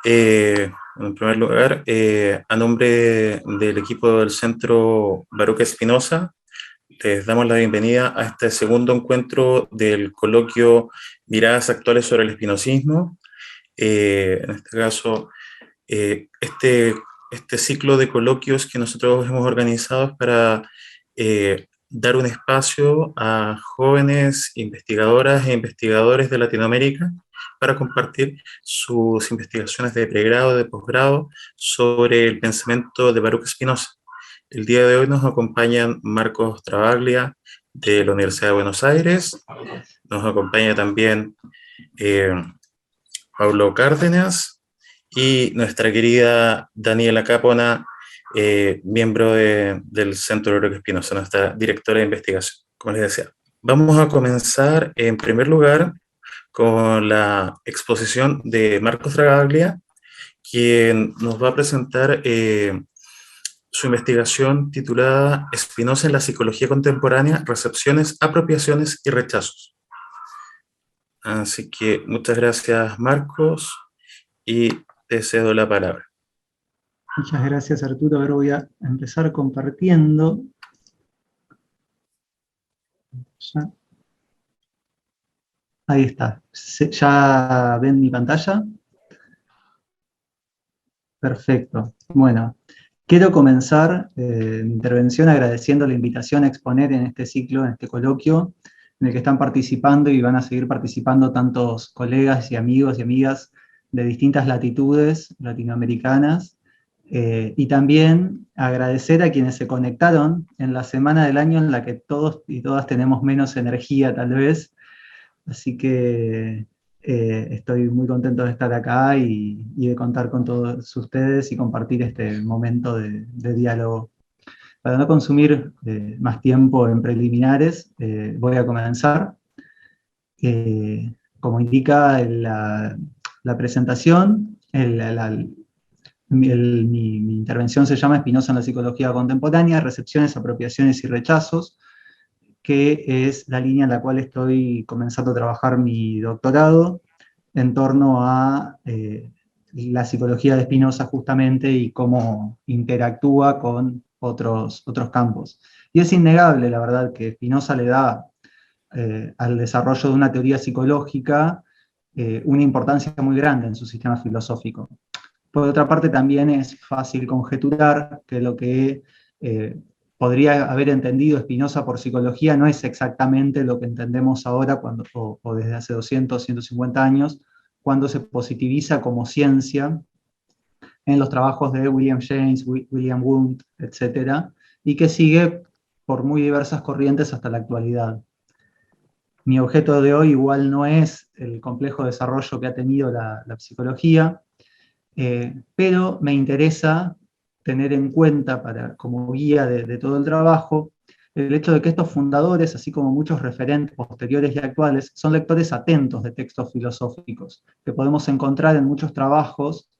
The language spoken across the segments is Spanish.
En primer lugar, a nombre del equipo del Centro Baruch Espinosa, les damos la bienvenida a este segundo encuentro del coloquio Miradas Actuales sobre el Espinosismo. En este caso, este ciclo de coloquios que nosotros hemos organizado es para dar un espacio a jóvenes investigadoras e investigadores de Latinoamérica para compartir sus investigaciones de pregrado, de posgrado sobre el pensamiento de Baruch Spinoza. El día de hoy nos acompañan Marcos Travaglia de la Universidad de Buenos Aires, nos acompaña también eh, Pablo Cárdenas y nuestra querida Daniela Capona, miembro del Centro Baruch Spinoza, nuestra directora de investigación, como les decía. Vamos a comenzar en primer lugar con la exposición de Marcos Travaglia, quien nos va a presentar su investigación titulada Spinoza en la psicología contemporánea, recepciones, apropiaciones y rechazos. Así que muchas gracias, Marcos, y te cedo la palabra. Muchas gracias, Arturo. Ahora voy a empezar compartiendo. Ahí está. ¿Ya ven mi pantalla? Perfecto. Bueno, quiero comenzar mi intervención agradeciendo la invitación a exponer en este ciclo, en este coloquio, en el que están participando y van a seguir participando tantos colegas y amigos y amigas de distintas latitudes latinoamericanas, y también agradecer a quienes se conectaron en la semana del año en la que todos y todas tenemos menos energía tal vez, así que estoy muy contento de estar acá y de contar con todos ustedes y compartir este momento de diálogo. Para no consumir más tiempo en preliminares, voy a comenzar. Como indica la presentación, mi intervención se llama Spinoza en la psicología contemporánea, recepciones, apropiaciones y rechazos, que es la línea en la cual estoy comenzando a trabajar mi doctorado en torno a la psicología de Spinoza justamente y cómo interactúa con otros campos. Y es innegable, la verdad, que Spinoza le da al desarrollo de una teoría psicológica una importancia muy grande en su sistema filosófico. Por otra parte, también es fácil conjeturar que lo que podría haber entendido Spinoza por psicología no es exactamente lo que entendemos ahora o desde hace 200, 150 años, cuando se positiviza como ciencia en los trabajos de William James, William Wundt, etc., y que sigue por muy diversas corrientes hasta la actualidad. Mi objeto de hoy igual no es el complejo desarrollo que ha tenido la psicología, pero me interesa tener en cuenta como guía de todo el trabajo el hecho de que estos fundadores, así como muchos referentes posteriores y actuales, son lectores atentos de textos filosóficos, que podemos encontrar en muchos trabajos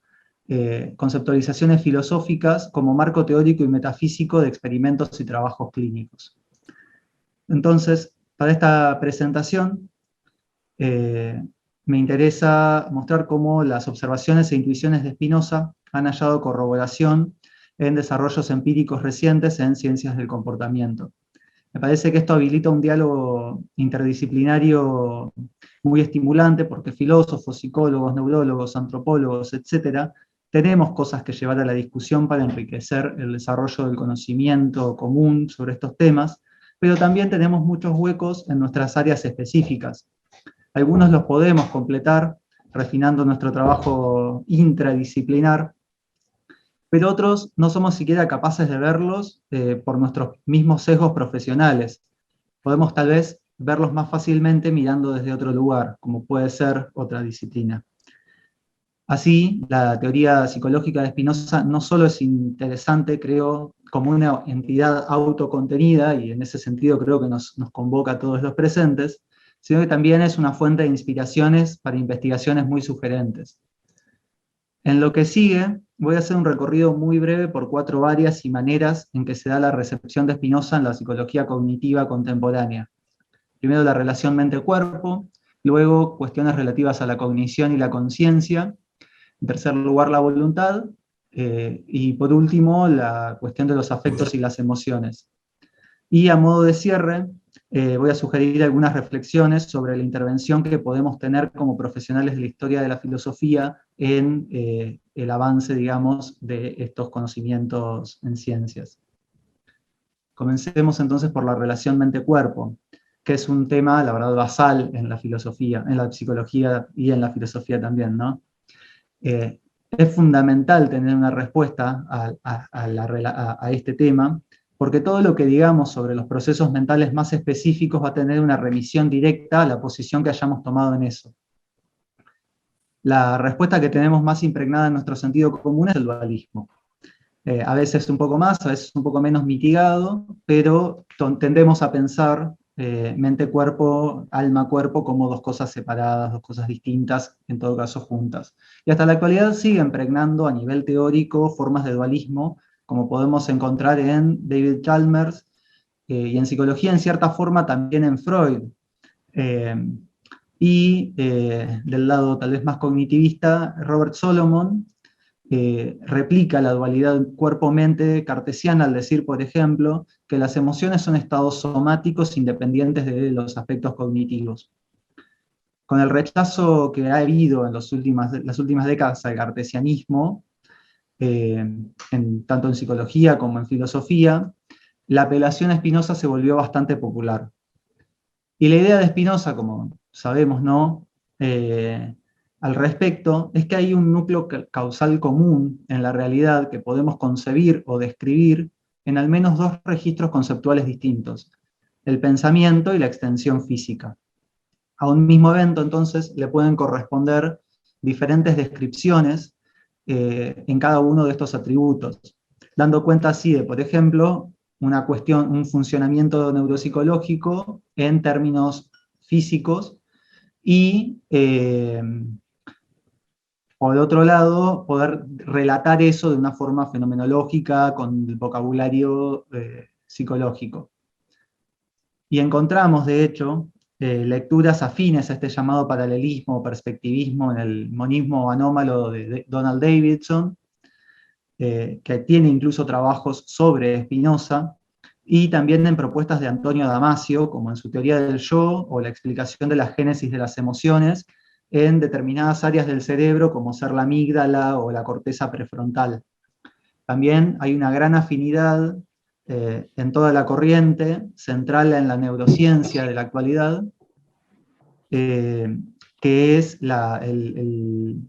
conceptualizaciones filosóficas como marco teórico y metafísico de experimentos y trabajos clínicos. Entonces, para esta presentación, me interesa mostrar cómo las observaciones e intuiciones de Spinoza han hallado corroboración en desarrollos empíricos recientes en ciencias del comportamiento. Me parece que esto habilita un diálogo interdisciplinario muy estimulante porque filósofos, psicólogos, neurólogos, antropólogos, etc., tenemos cosas que llevar a la discusión para enriquecer el desarrollo del conocimiento común sobre estos temas, pero también tenemos muchos huecos en nuestras áreas específicas. Algunos los podemos completar refinando nuestro trabajo intradisciplinar, pero otros no somos siquiera capaces de verlos por nuestros mismos sesgos profesionales. Podemos tal vez verlos más fácilmente mirando desde otro lugar, como puede ser otra disciplina. Así, la teoría psicológica de Spinoza no solo es interesante, creo, como una entidad autocontenida, y en ese sentido creo que nos convoca a todos los presentes, sino que también es una fuente de inspiraciones para investigaciones muy sugerentes. En lo que sigue, voy a hacer un recorrido muy breve por 4 áreas y maneras en que se da la recepción de Spinoza en la psicología cognitiva contemporánea. Primero la relación mente-cuerpo, luego cuestiones relativas a la cognición y la conciencia, En tercer lugar, la voluntad. Y por último, la cuestión de los afectos y las emociones. Y a modo de cierre, voy a sugerir algunas reflexiones sobre la intervención que podemos tener como profesionales de la historia de la filosofía en el avance, digamos, de estos conocimientos en ciencias. Comencemos entonces por la relación mente-cuerpo, que es un tema, la verdad, basal en la filosofía, en la psicología y en la filosofía también, ¿no? Es fundamental tener una respuesta a este tema, porque todo lo que digamos sobre los procesos mentales más específicos va a tener una remisión directa a la posición que hayamos tomado en eso. La respuesta que tenemos más impregnada en nuestro sentido común es el dualismo. A veces un poco más, a veces un poco menos mitigado, pero tendemos a pensar mente-cuerpo, alma-cuerpo como dos cosas separadas, dos cosas distintas, en todo caso juntas. Y hasta la actualidad sigue impregnando a nivel teórico formas de dualismo, como podemos encontrar en David Chalmers, y en psicología en cierta forma también en Freud. Del lado tal vez más cognitivista, Robert Solomon replica la dualidad cuerpo-mente cartesiana al decir, por ejemplo, que las emociones son estados somáticos independientes de los aspectos cognitivos. Con el rechazo que ha habido en las últimas décadas al cartesianismo, tanto en psicología como en filosofía, la apelación a Spinoza se volvió bastante popular. Y la idea de Spinoza, como sabemos, ¿no? Al respecto, es que hay un núcleo causal común en la realidad que podemos concebir o describir en al menos dos registros conceptuales distintos: el pensamiento y la extensión física. A un mismo evento, entonces, le pueden corresponder diferentes descripciones en cada uno de estos atributos, dando cuenta así de, por ejemplo, un funcionamiento neuropsicológico en términos físicos y, por otro lado, poder relatar eso de una forma fenomenológica con el vocabulario psicológico. Y encontramos, de hecho, lecturas afines a este llamado paralelismo o perspectivismo en el monismo anómalo de Donald Davidson, que tiene incluso trabajos sobre Spinoza, y también en propuestas de Antonio Damasio, como en su teoría del yo, o la explicación de la génesis de las emociones, en determinadas áreas del cerebro, como ser la amígdala o la corteza prefrontal. También hay una gran afinidad en toda la corriente central en la neurociencia de la actualidad, que es el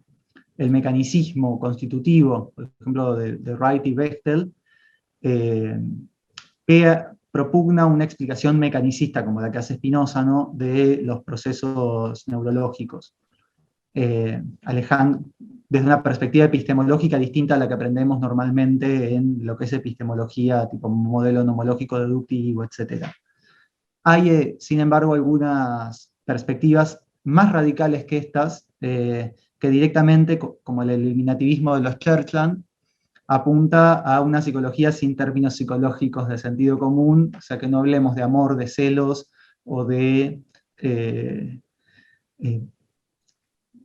mecanicismo constitutivo, por ejemplo, de Wright y Bechtel, que propugna una explicación mecanicista, como la que hace Spinoza, ¿no?, de los procesos neurológicos, alejando desde una perspectiva epistemológica distinta a la que aprendemos normalmente en lo que es epistemología, tipo modelo nomológico deductivo, etc. Hay, sin embargo, algunas perspectivas más radicales que estas, que directamente, como el eliminativismo de los Churchland, apunta a una psicología sin términos psicológicos de sentido común, o sea, que no hablemos de amor, de celos, o de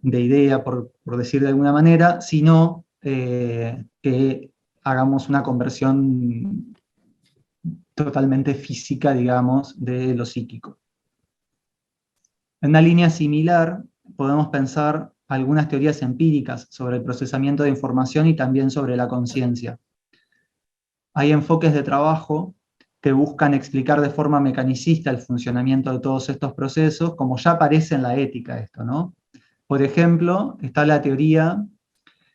idea, por decir de alguna manera, sino que hagamos una conversión totalmente física, digamos, de lo psíquico. En una línea similar, podemos pensar algunas teorías empíricas sobre el procesamiento de información y también sobre la conciencia. Hay enfoques de trabajo que buscan explicar de forma mecanicista el funcionamiento de todos estos procesos, como ya aparece en la ética esto, ¿no? Por ejemplo, está la teoría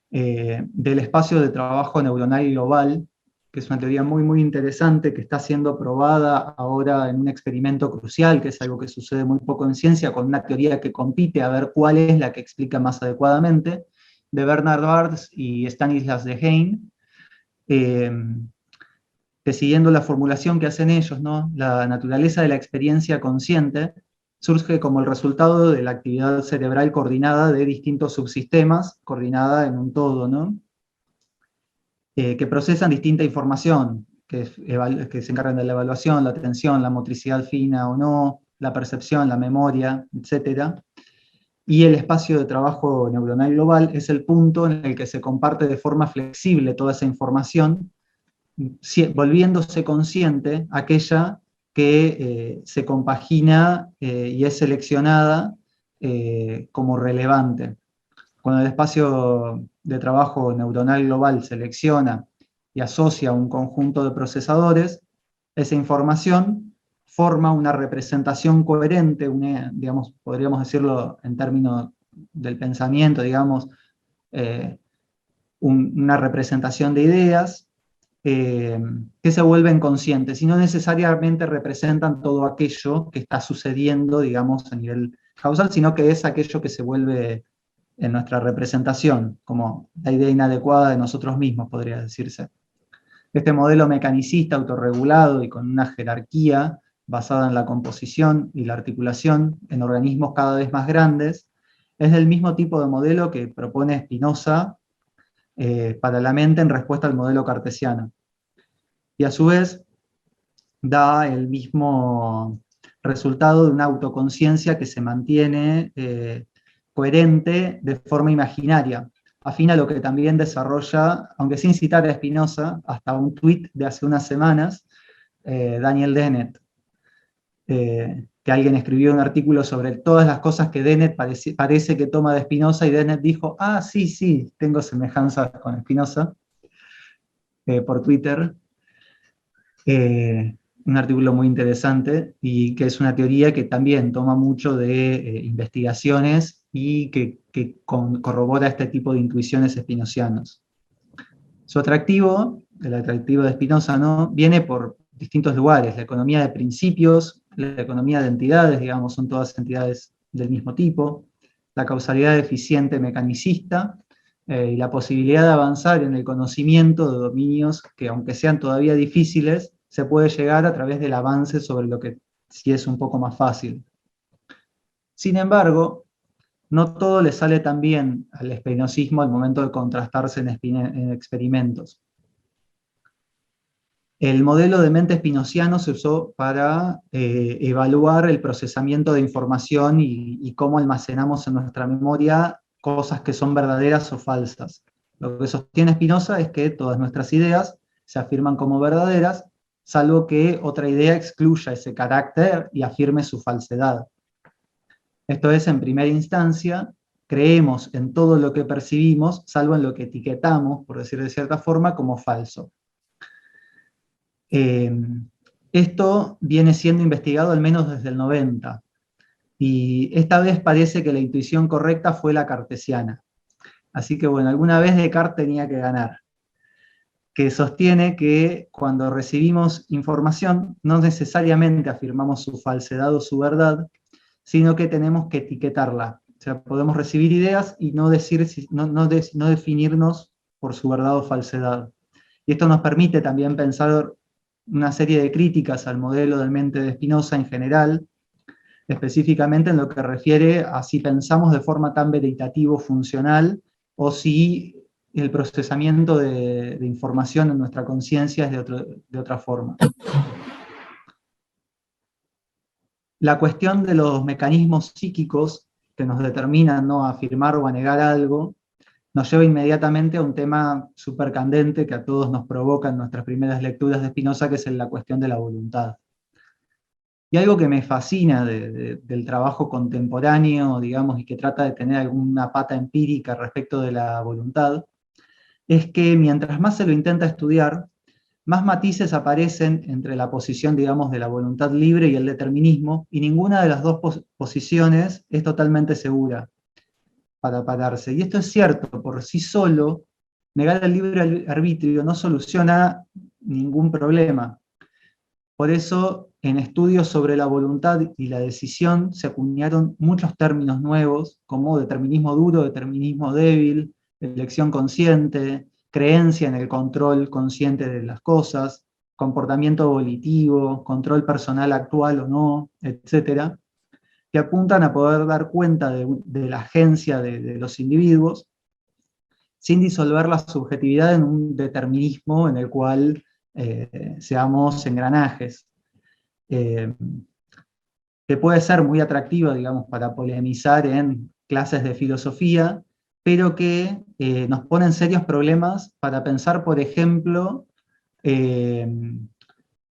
del espacio de trabajo neuronal global, que es una teoría muy, muy interesante, que está siendo probada ahora en un experimento crucial, que es algo que sucede muy poco en ciencia, con una teoría que compite a ver cuál es la que explica más adecuadamente, de Bernard Barthes y Stanislas Dehaene, que siguiendo la formulación que hacen ellos, ¿no?, la naturaleza de la experiencia consciente surge como el resultado de la actividad cerebral coordinada de distintos subsistemas, coordinada en un todo, ¿no?, que procesan distinta información, que se encargan de la evaluación, la atención, la motricidad fina o no, la percepción, la memoria, etc. y el espacio de trabajo neuronal global es el punto en el que se comparte de forma flexible toda esa información, volviéndose consciente aquella que se compagina y es seleccionada como relevante. Cuando el espacio de trabajo neuronal global selecciona y asocia un conjunto de procesadores, esa información forma una representación coherente, digamos, podríamos decirlo en términos del pensamiento, digamos, eh, una representación de ideas que se vuelven conscientes y no necesariamente representan todo aquello que está sucediendo, digamos, a nivel causal, sino que es aquello que se vuelve en nuestra representación, como la idea inadecuada de nosotros mismos, podría decirse. Este modelo mecanicista, autorregulado y con una jerarquía basada en la composición y la articulación en organismos cada vez más grandes, es del mismo tipo de modelo que propone Spinoza para la mente en respuesta al modelo cartesiano. Y a su vez da el mismo resultado de una autoconciencia que se mantiene coherente de forma imaginaria, afín a lo que también desarrolla, aunque sin citar a Spinoza, hasta un tuit de hace unas semanas, Daniel Dennett, que alguien escribió un artículo sobre todas las cosas que Dennett parece que toma de Spinoza, y Dennett dijo, ah, sí, sí, tengo semejanzas con Spinoza, por Twitter. Un artículo muy interesante y que es una teoría que también toma mucho de investigaciones y que corrobora este tipo de intuiciones spinocianas. Su atractivo, el atractivo de Spinoza, ¿no?, viene por distintos lugares. La economía de principios, la economía de entidades, digamos, son todas entidades del mismo tipo, la causalidad eficiente mecanicista, y la posibilidad de avanzar en el conocimiento de dominios que, aunque sean todavía difíciles, se puede llegar a través del avance sobre lo que sí es un poco más fácil. Sin embargo, no todo le sale tan bien al espinocismo al momento de contrastarse en experimentos. El modelo de mente spinociano se usó para evaluar el procesamiento de información y cómo almacenamos en nuestra memoria cosas que son verdaderas o falsas. Lo que sostiene Spinoza es que todas nuestras ideas se afirman como verdaderas, salvo que otra idea excluya ese carácter y afirme su falsedad. Esto es, en primera instancia, creemos en todo lo que percibimos, salvo en lo que etiquetamos, por decir de cierta forma, como falso. Esto viene siendo investigado al menos desde el 90, y esta vez parece que la intuición correcta fue la cartesiana. Así que bueno, alguna vez Descartes tenía que ganar, que sostiene que cuando recibimos información no necesariamente afirmamos su falsedad o su verdad, sino que tenemos que etiquetarla. O sea, podemos recibir ideas y no definirnos por su verdad o falsedad. Y esto nos permite también pensar una serie de críticas al modelo de mente de Spinoza en general, específicamente en lo que refiere a si pensamos de forma tan veritativo-funcional o si el procesamiento de información en nuestra conciencia es de otra forma. La cuestión de los mecanismos psíquicos que nos determinan, ¿no?, a afirmar o a negar algo, nos lleva inmediatamente a un tema súper candente que a todos nos provoca en nuestras primeras lecturas de Spinoza, que es la cuestión de la voluntad. Y algo que me fascina del trabajo contemporáneo, digamos, y que trata de tener alguna pata empírica respecto de la voluntad, es que mientras más se lo intenta estudiar, más matices aparecen entre la posición, digamos, de la voluntad libre y el determinismo, y ninguna de las dos posiciones es totalmente segura para pararse. Y esto es cierto, por sí solo, negar el libre arbitrio no soluciona ningún problema. Por eso, en estudios sobre la voluntad y la decisión se acuñaron muchos términos nuevos, como determinismo duro, determinismo débil, elección consciente, creencia en el control consciente de las cosas, comportamiento volitivo, control personal actual o no, etcétera, que apuntan a poder dar cuenta de la agencia de los individuos sin disolver la subjetividad en un determinismo en el cual seamos engranajes. Que puede ser muy atractivo, digamos, para polemizar en clases de filosofía, pero que nos ponen serios problemas para pensar, por ejemplo,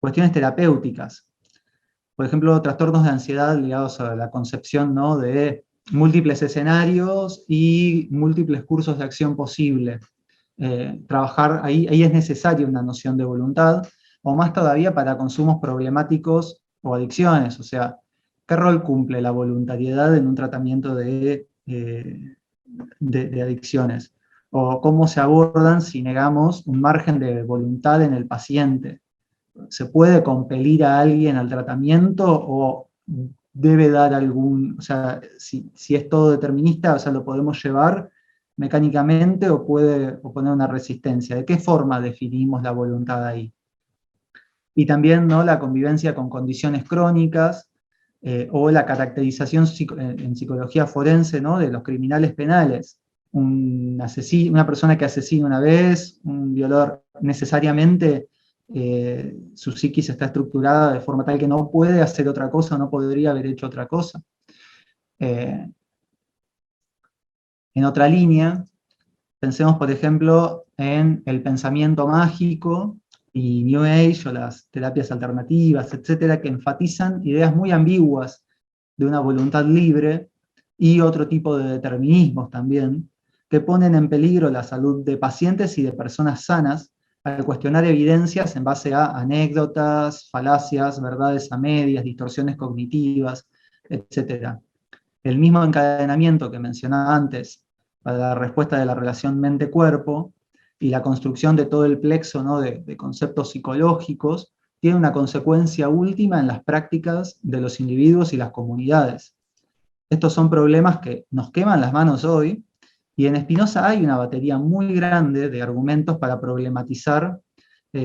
cuestiones terapéuticas. Por ejemplo, trastornos de ansiedad ligados a la concepción, ¿no?, de múltiples escenarios y múltiples cursos de acción posibles. Trabajar ahí es necesaria una noción de voluntad, o más todavía para consumos problemáticos o adicciones. O sea, ¿qué rol cumple la voluntariedad en un tratamiento de adicciones? O cómo se abordan si negamos un margen de voluntad en el paciente. ¿Se puede compelir a alguien al tratamiento o debe dar algún, o sea, si es todo determinista, o sea, lo podemos llevar mecánicamente o puede oponer una resistencia? ¿De qué forma definimos la voluntad ahí? Y también, ¿no?, la convivencia con condiciones crónicas, o la caracterización en psicología forense, ¿no?, de los criminales penales. Una persona que asesina una vez, un violador, necesariamente su psiquis está estructurada de forma tal que no puede hacer otra cosa, no podría haber hecho otra cosa. En otra línea, pensemos, por ejemplo, en el pensamiento mágico y New Age o las terapias alternativas, etcétera, que enfatizan ideas muy ambiguas de una voluntad libre y otro tipo de determinismos también, que ponen en peligro la salud de pacientes y de personas sanas al cuestionar evidencias en base a anécdotas, falacias, verdades a medias, distorsiones cognitivas, etcétera. El mismo encadenamiento que mencionaba antes para la respuesta de la relación mente-cuerpo y la construcción de todo el plexo, ¿no?, de conceptos psicológicos, tiene una consecuencia última en las prácticas de los individuos y las comunidades. Estos son problemas que nos queman las manos hoy, y en Spinoza hay una batería muy grande de argumentos para problematizar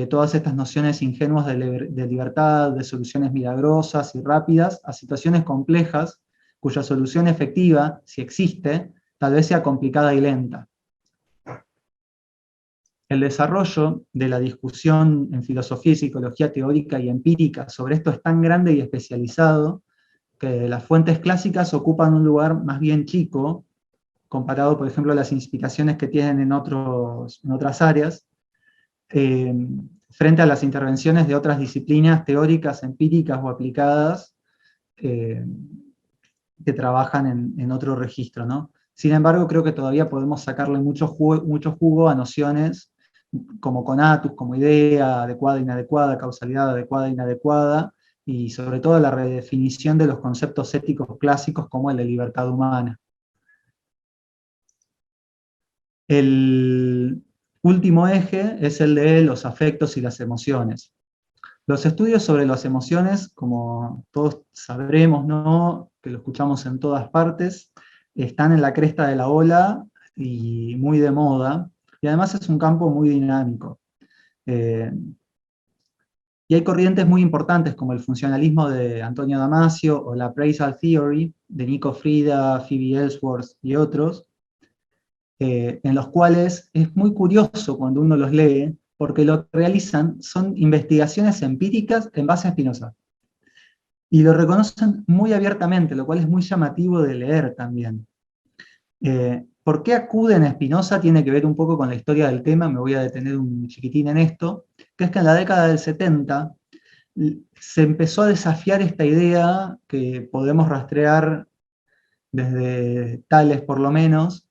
todas estas nociones ingenuas de libertad, de soluciones milagrosas y rápidas a situaciones complejas, cuya solución efectiva, si existe, tal vez sea complicada y lenta. El desarrollo de la discusión en filosofía y psicología teórica y empírica sobre esto es tan grande y especializado que las fuentes clásicas ocupan un lugar más bien chico, comparado, por ejemplo, a las inspiraciones que tienen en otras áreas, frente a las intervenciones de otras disciplinas teóricas, empíricas o aplicadas, que trabajan en otro registro, ¿no? Sin embargo, creo que todavía podemos sacarle mucho jugo a nociones como conatus, como idea adecuada e inadecuada, causalidad adecuada e inadecuada, y sobre todo la redefinición de los conceptos éticos clásicos como el de libertad humana. El último eje es el de los afectos y las emociones. Los estudios sobre las emociones, como todos sabremos, ¿no?, que lo escuchamos en todas partes, están en la cresta de la ola y muy de moda, y además es un campo muy dinámico. Y hay corrientes muy importantes como el funcionalismo de Antonio Damasio o la appraisal theory de Nico Frida, Phoebe Ellsworth y otros, en los cuales es muy curioso cuando uno los lee, porque lo que realizan son investigaciones empíricas en base a Spinoza. Y lo reconocen muy abiertamente, lo cual es muy llamativo de leer también. ¿Por qué acuden a Spinoza? Tiene que ver un poco con la historia del tema, me voy a detener un chiquitín en esto, que es que en la década del 70 se empezó a desafiar esta idea que podemos rastrear desde Tales por lo menos,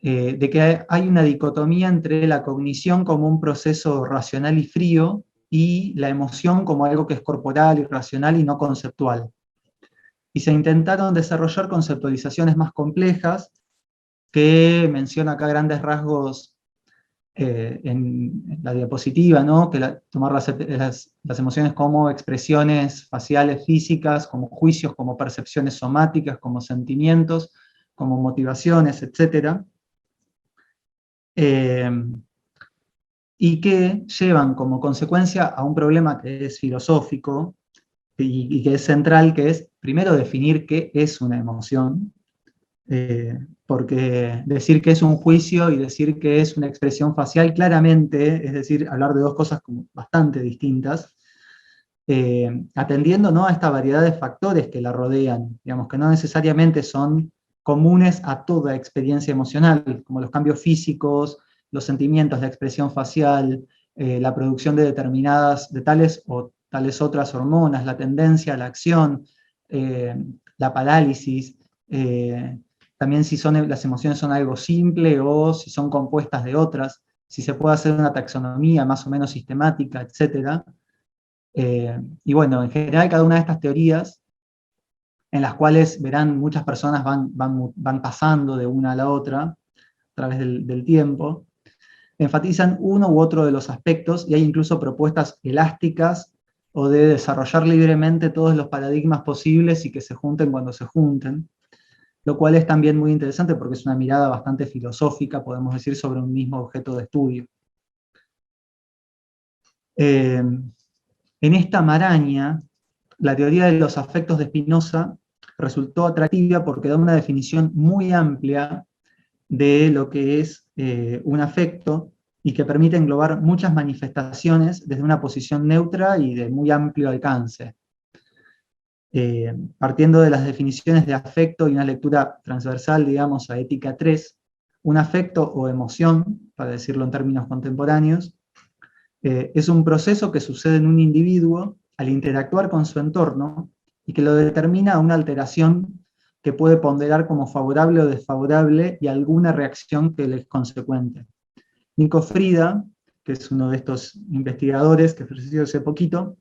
de que hay una dicotomía entre la cognición como un proceso racional y frío y la emoción como algo que es corporal, irracional y no conceptual. Y se intentaron desarrollar conceptualizaciones más complejas, que menciona acá grandes rasgos en la diapositiva, ¿no?, que tomar las emociones como expresiones faciales físicas, como juicios, como percepciones somáticas, como sentimientos, como motivaciones, etc. Y que llevan como consecuencia a un problema que es filosófico y que es central, que es primero definir qué es una emoción, porque decir que es un juicio y decir que es una expresión facial claramente, es decir, hablar de dos cosas como bastante distintas, atendiendo, ¿no?, a esta variedad de factores que la rodean, digamos, que no necesariamente son comunes a toda experiencia emocional, como los cambios físicos, los sentimientos, la expresión facial, la producción de tales o tales otras hormonas, la tendencia a la acción, la parálisis, también si las emociones son algo simple o si son compuestas de otras, si se puede hacer una taxonomía más o menos sistemática, etc. Y bueno, en general cada una de estas teorías, en las cuales verán muchas personas van pasando de una a la otra a través del tiempo, enfatizan uno u otro de los aspectos y hay incluso propuestas elásticas o de desarrollar libremente todos los paradigmas posibles y que se junten cuando se junten, lo cual es también muy interesante porque es una mirada bastante filosófica, podemos decir, sobre un mismo objeto de estudio. En esta maraña, la teoría de los afectos de Spinoza resultó atractiva porque da una definición muy amplia de lo que es un afecto y que permite englobar muchas manifestaciones desde una posición neutra y de muy amplio alcance. Partiendo de las definiciones de afecto y una lectura transversal, digamos, a Ética 3, un afecto o emoción, para decirlo en términos contemporáneos, es un proceso que sucede en un individuo al interactuar con su entorno y que lo determina una alteración que puede ponderar como favorable o desfavorable y alguna reacción que le es consecuente. Nico Frida, que es uno de estos investigadores que falleció hace poquito,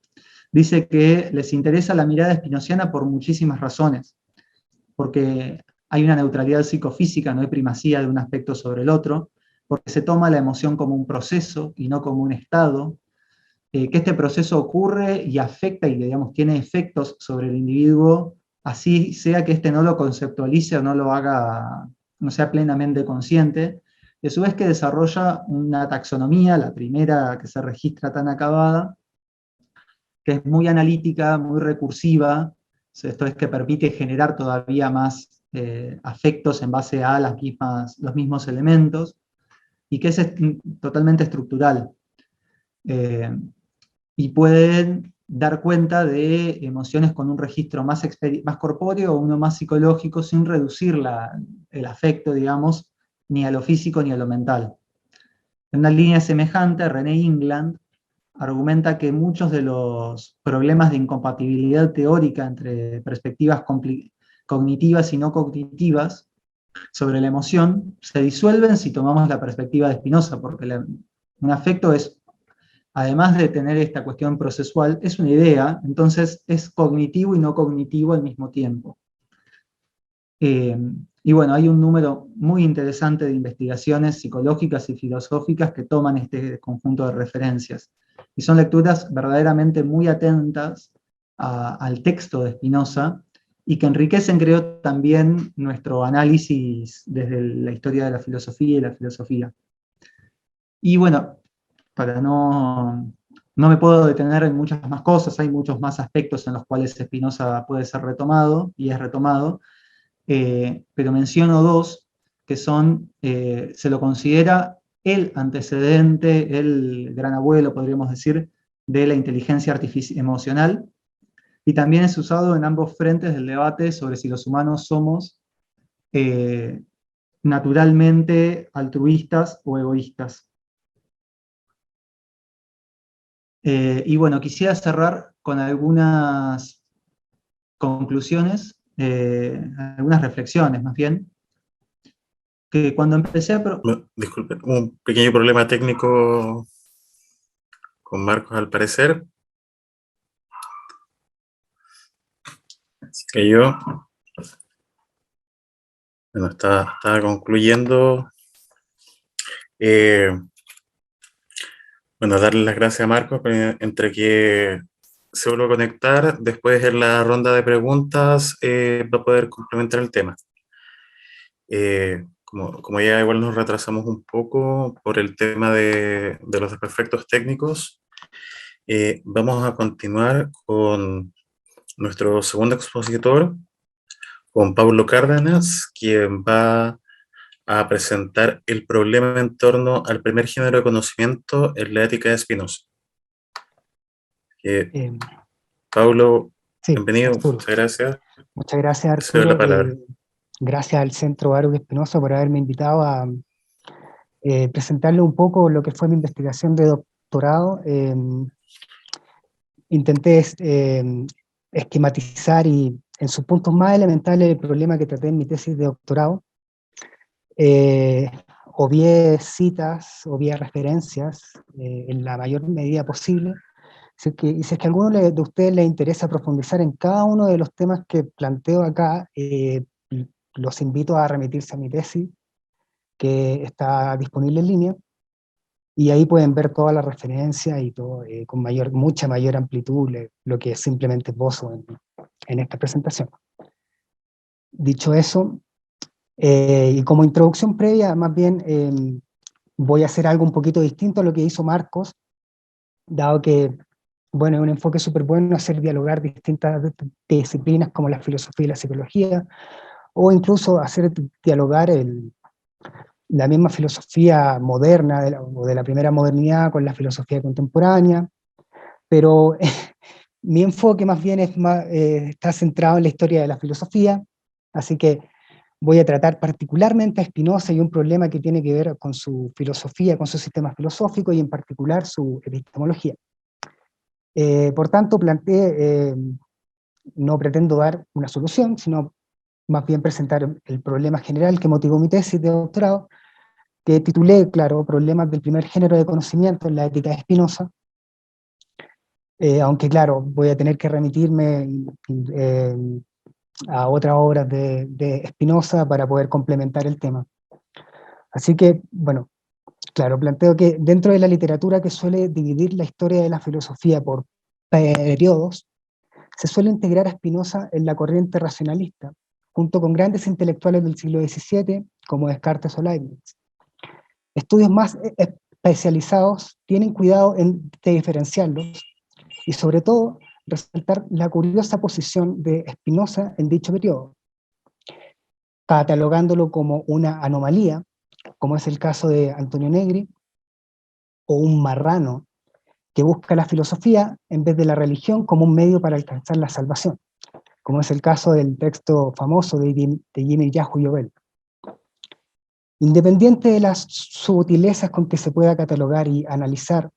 dice que les interesa la mirada espinociana por muchísimas razones, porque hay una neutralidad psicofísica, no hay primacía de un aspecto sobre el otro, porque se toma la emoción como un proceso y no como un estado, que este proceso ocurre y afecta y, digamos, tiene efectos sobre el individuo, así sea que éste no lo conceptualice o no lo haga, no sea plenamente consciente, y a su vez que desarrolla una taxonomía, la primera que se registra tan acabada, que es muy analítica, muy recursiva, esto es que permite generar todavía más afectos en base a los mismos elementos, y que es totalmente estructural. Y pueden dar cuenta de emociones con un registro más corpóreo o uno más psicológico sin reducir el afecto, digamos, ni a lo físico ni a lo mental. En una línea semejante, René England argumenta que muchos de los problemas de incompatibilidad teórica entre perspectivas cognitivas y no cognitivas sobre la emoción se disuelven si tomamos la perspectiva de Spinoza, porque un afecto es, además de tener esta cuestión procesual, es una idea, entonces es cognitivo y no cognitivo al mismo tiempo. Y bueno, hay un número muy interesante de investigaciones psicológicas y filosóficas que toman este conjunto de referencias. Y son lecturas verdaderamente muy atentas al texto de Spinoza y que enriquecen, creo, también nuestro análisis desde la historia de la filosofía y la filosofía. Y bueno, para no me puedo detener en muchas más cosas, hay muchos más aspectos en los cuales Spinoza puede ser retomado y es retomado, pero menciono dos que son, se lo considera el antecedente, el gran abuelo, podríamos decir, de la inteligencia emocional, y también es usado en ambos frentes del debate sobre si los humanos somos naturalmente altruistas o egoístas. Y bueno, quisiera cerrar con algunas conclusiones, algunas reflexiones más bien, que cuando empecé a... Disculpen, un pequeño problema técnico con Marcos al parecer. Así que yo, bueno, estaba concluyendo. Bueno, darle las gracias a Marcos, entre que se vuelve a conectar, después en la ronda de preguntas va a poder complementar el tema. Como ya igual nos retrasamos un poco por el tema de los desperfectos técnicos, vamos a continuar con nuestro segundo expositor, con Paulo Cárdenas, quien va a presentar el problema en torno al primer género de conocimiento en la ética de Spinoza. Paulo, Sí, bienvenido, Arturo. muchas gracias. Muchas gracias, Te cedo la Arturo. palabra. gracias al Centro Baruch Spinoza por haberme invitado a presentarle un poco lo que fue mi investigación de doctorado. Intenté esquematizar y en sus puntos más elementales el problema que traté en mi tesis de doctorado. Obvié citas, obvié referencias en la mayor medida posible. Y si es que a alguno de ustedes les interesa profundizar en cada uno de los temas que planteo acá, los invito a remitirse a mi tesis, que está disponible en línea, y ahí pueden ver todas las referencias y todo con mucha mayor amplitud, lo que simplemente esbozo en esta presentación. Dicho eso, y como introducción previa, más bien voy a hacer algo un poquito distinto a lo que hizo Marcos, dado que, bueno, es un enfoque súper bueno hacer dialogar distintas disciplinas como la filosofía y la psicología, o incluso hacer dialogar la misma filosofía moderna o de la primera modernidad con la filosofía contemporánea, pero mi enfoque más bien está centrado en la historia de la filosofía, así que voy a tratar particularmente a Spinoza y un problema que tiene que ver con su filosofía, con su sistema filosófico y en particular su epistemología. Por tanto, no pretendo dar una solución, sino más bien presentar el problema general que motivó mi tesis de doctorado, que titulé, claro, Problemas del primer género de conocimiento en la ética de Spinoza, aunque claro, voy a tener que remitirme a otras obras de Spinoza para poder complementar el tema. Así que, bueno, claro, planteo que dentro de la literatura que suele dividir la historia de la filosofía por periodos, se suele integrar a Spinoza en la corriente racionalista, junto con grandes intelectuales del siglo XVII, como Descartes o Leibniz. Estudios más especializados tienen cuidado de diferenciarlos, y sobre todo, resaltar la curiosa posición de Spinoza en dicho periodo, catalogándolo como una anomalía, como es el caso de Antonio Negri, o un marrano que busca la filosofía en vez de la religión como un medio para alcanzar la salvación, como es el caso del texto famoso de Jimmy Yahoo Yobel. Independiente de las sutilezas con que se pueda catalogar y analizar,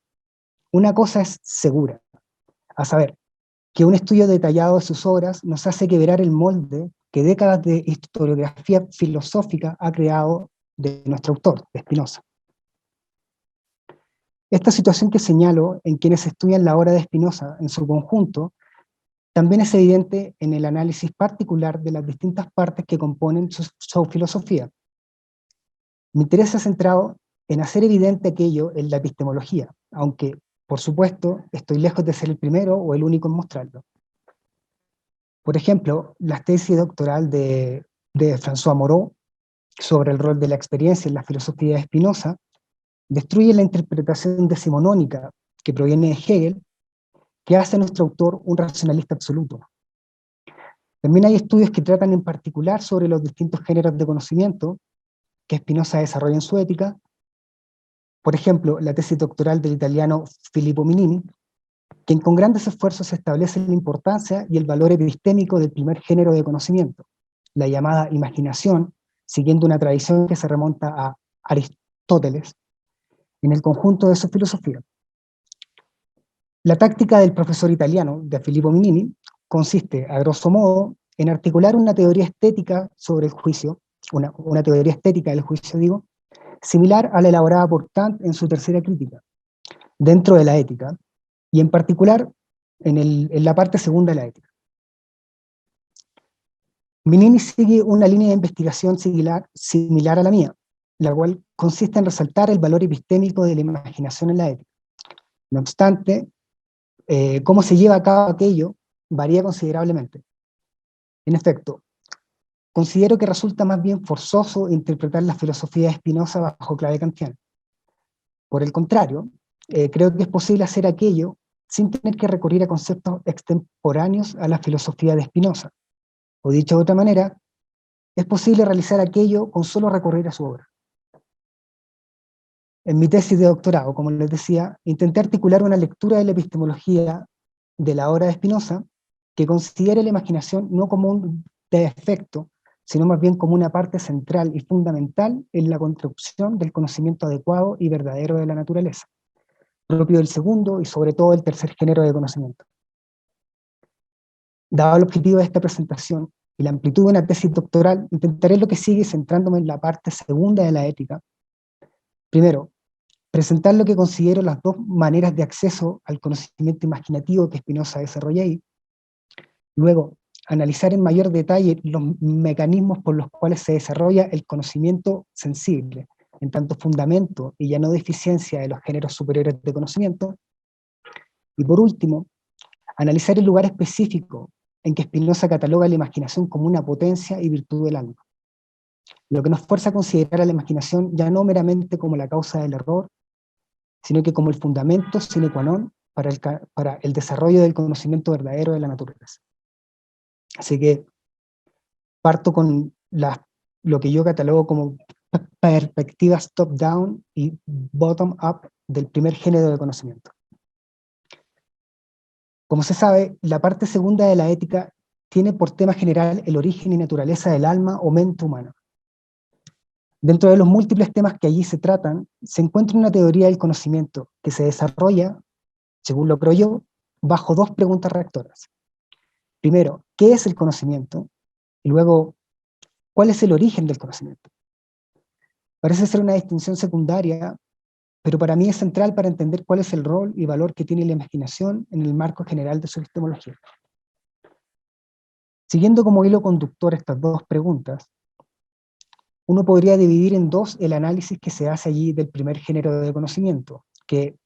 una cosa es segura, a saber, que un estudio detallado de sus obras nos hace quebrar el molde que décadas de historiografía filosófica ha creado de nuestro autor, de Spinoza. Esta situación que señalo en quienes estudian la obra de Spinoza en su conjunto, también es evidente en el análisis particular de las distintas partes que componen su filosofía. Mi interés ha centrado en hacer evidente aquello en la epistemología, aunque, por supuesto, estoy lejos de ser el primero o el único en mostrarlo. Por ejemplo, la tesis doctoral de François Moreau sobre el rol de la experiencia en la filosofía de Spinoza destruye la interpretación decimonónica que proviene de Hegel, que hace a nuestro autor un racionalista absoluto. También hay estudios que tratan en particular sobre los distintos géneros de conocimiento que Spinoza desarrolla en su ética. Por ejemplo, la tesis doctoral del italiano Filippo Minini, quien con grandes esfuerzos establece la importancia y el valor epistémico del primer género de conocimiento, la llamada imaginación, siguiendo una tradición que se remonta a Aristóteles, en el conjunto de su filosofía. La táctica del profesor italiano, de Filippo Minini, consiste, a grosso modo, en articular una teoría estética sobre el juicio, una teoría estética del juicio, digo, similar a la elaborada por Kant en su tercera crítica, dentro de la ética, y en particular en la parte segunda de la ética. Minini sigue una línea de investigación similar a la mía, la cual consiste en resaltar el valor epistémico de la imaginación en la ética. No obstante, cómo se lleva a cabo aquello varía considerablemente. En efecto, considero que resulta más bien forzoso interpretar la filosofía de Spinoza bajo clave kantiana. Por el contrario, creo que es posible hacer aquello sin tener que recurrir a conceptos extemporáneos a la filosofía de Spinoza. O dicho de otra manera, es posible realizar aquello con solo recurrir a su obra. En mi tesis de doctorado, como les decía, intenté articular una lectura de la epistemología de la obra de Spinoza que considere la imaginación no como un defecto, sino más bien como una parte central y fundamental en la construcción del conocimiento adecuado y verdadero de la naturaleza, propio del segundo y sobre todo del tercer género de conocimiento. Dado el objetivo de esta presentación y la amplitud de una tesis doctoral, intentaré lo que sigue centrándome en la parte segunda de la ética. Primero, presentar lo que considero las dos maneras de acceso al conocimiento imaginativo que Spinoza desarrolla ahí. Luego, analizar en mayor detalle los mecanismos por los cuales se desarrolla el conocimiento sensible, en tanto fundamento y ya no deficiencia de los géneros superiores de conocimiento. Y por último, analizar el lugar específico en que Spinoza cataloga la imaginación como una potencia y virtud del alma, lo que nos fuerza a considerar a la imaginación ya no meramente como la causa del error, sino que como el fundamento sine qua non para el desarrollo del conocimiento verdadero de la naturaleza. Así que parto con lo que yo catalogo como perspectivas top-down y bottom-up del primer género de conocimiento. Como se sabe, la parte segunda de la ética tiene por tema general el origen y naturaleza del alma o mente humana. Dentro de los múltiples temas que allí se tratan, se encuentra una teoría del conocimiento que se desarrolla, según lo creo yo, bajo dos preguntas rectoras. Primero, ¿qué es el conocimiento? Y luego, ¿cuál es el origen del conocimiento? Parece ser una distinción secundaria, pero para mí es central para entender cuál es el rol y valor que tiene la imaginación en el marco general de su epistemología. Siguiendo como hilo conductor estas dos preguntas, uno podría dividir en dos el análisis que se hace allí del primer género de conocimiento, que,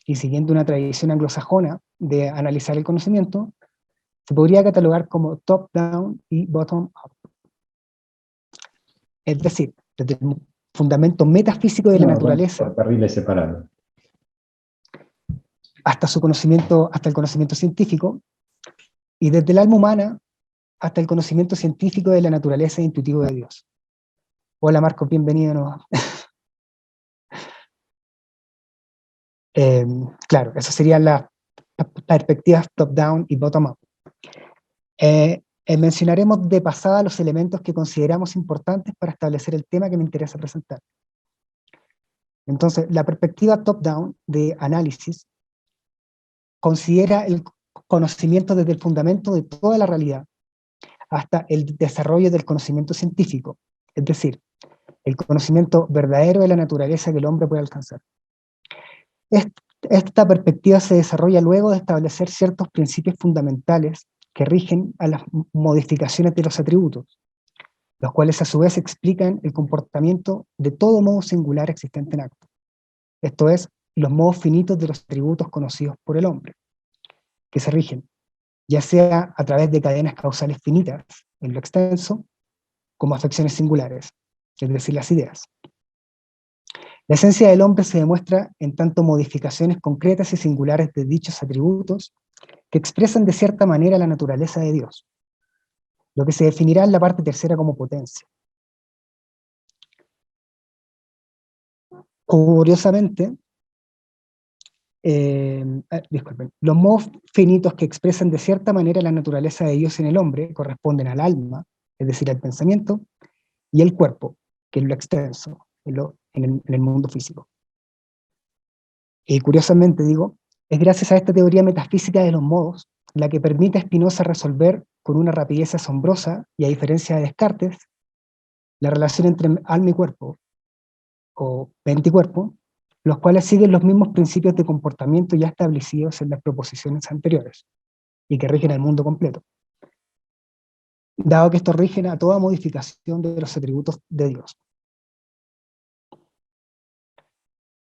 y siguiendo una tradición anglosajona de analizar el conocimiento, se podría catalogar como top-down y bottom-up. Es decir, desde el fundamento metafísico de la naturaleza por carriles separados, hasta el conocimiento científico, y desde el alma humana hasta el conocimiento científico de la naturaleza e intuitivo de Dios. Hola Marcos, bienvenido de nuevo. Claro, eso serían las perspectivas top-down y bottom-up. Mencionaremos de pasada los elementos que consideramos importantes para establecer el tema que me interesa presentar. Entonces, la perspectiva top-down de análisis considera el conocimiento desde el fundamento de toda la realidad hasta el desarrollo del conocimiento científico, es decir, el conocimiento verdadero de la naturaleza que el hombre puede alcanzar. Esta perspectiva se desarrolla luego de establecer ciertos principios fundamentales que rigen a las modificaciones de los atributos, los cuales a su vez explican el comportamiento de todo modo singular existente en acto. Esto es, los modos finitos de los atributos conocidos por el hombre, que se rigen, ya sea a través de cadenas causales finitas, en lo extenso, como afecciones singulares, es decir, las ideas. La esencia del hombre se demuestra en tanto modificaciones concretas y singulares de dichos atributos que expresan de cierta manera la naturaleza de Dios, lo que se definirá en la parte tercera como potencia. Curiosamente, disculpen, los modos finitos que expresan de cierta manera la naturaleza de Dios en el hombre corresponden al alma, es decir, al pensamiento, y el cuerpo, que es lo extenso, en el mundo físico. Y curiosamente, digo, es gracias a esta teoría metafísica de los modos la que permite a Spinoza resolver con una rapidez asombrosa, y a diferencia de Descartes, la relación entre alma y cuerpo, o mente y cuerpo, los cuales siguen los mismos principios de comportamiento ya establecidos en las proposiciones anteriores, y que rigen al mundo completo, dado que estos rigen a toda modificación de los atributos de Dios.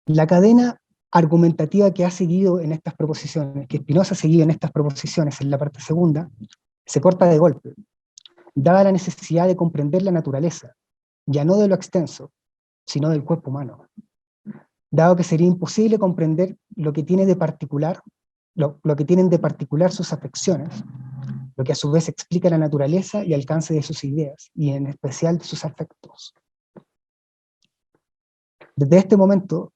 La cadena argumentativa que ha seguido en estas proposiciones, que Spinoza ha seguido en estas proposiciones en la parte segunda, se corta de golpe, dada la necesidad de comprender la naturaleza, ya no de lo extenso, sino del cuerpo humano, dado que sería imposible comprender lo que tiene de particular, lo que tienen de particular sus afecciones, lo que a su vez explica la naturaleza y alcance de sus ideas, y en especial de sus afectos. Desde este momento,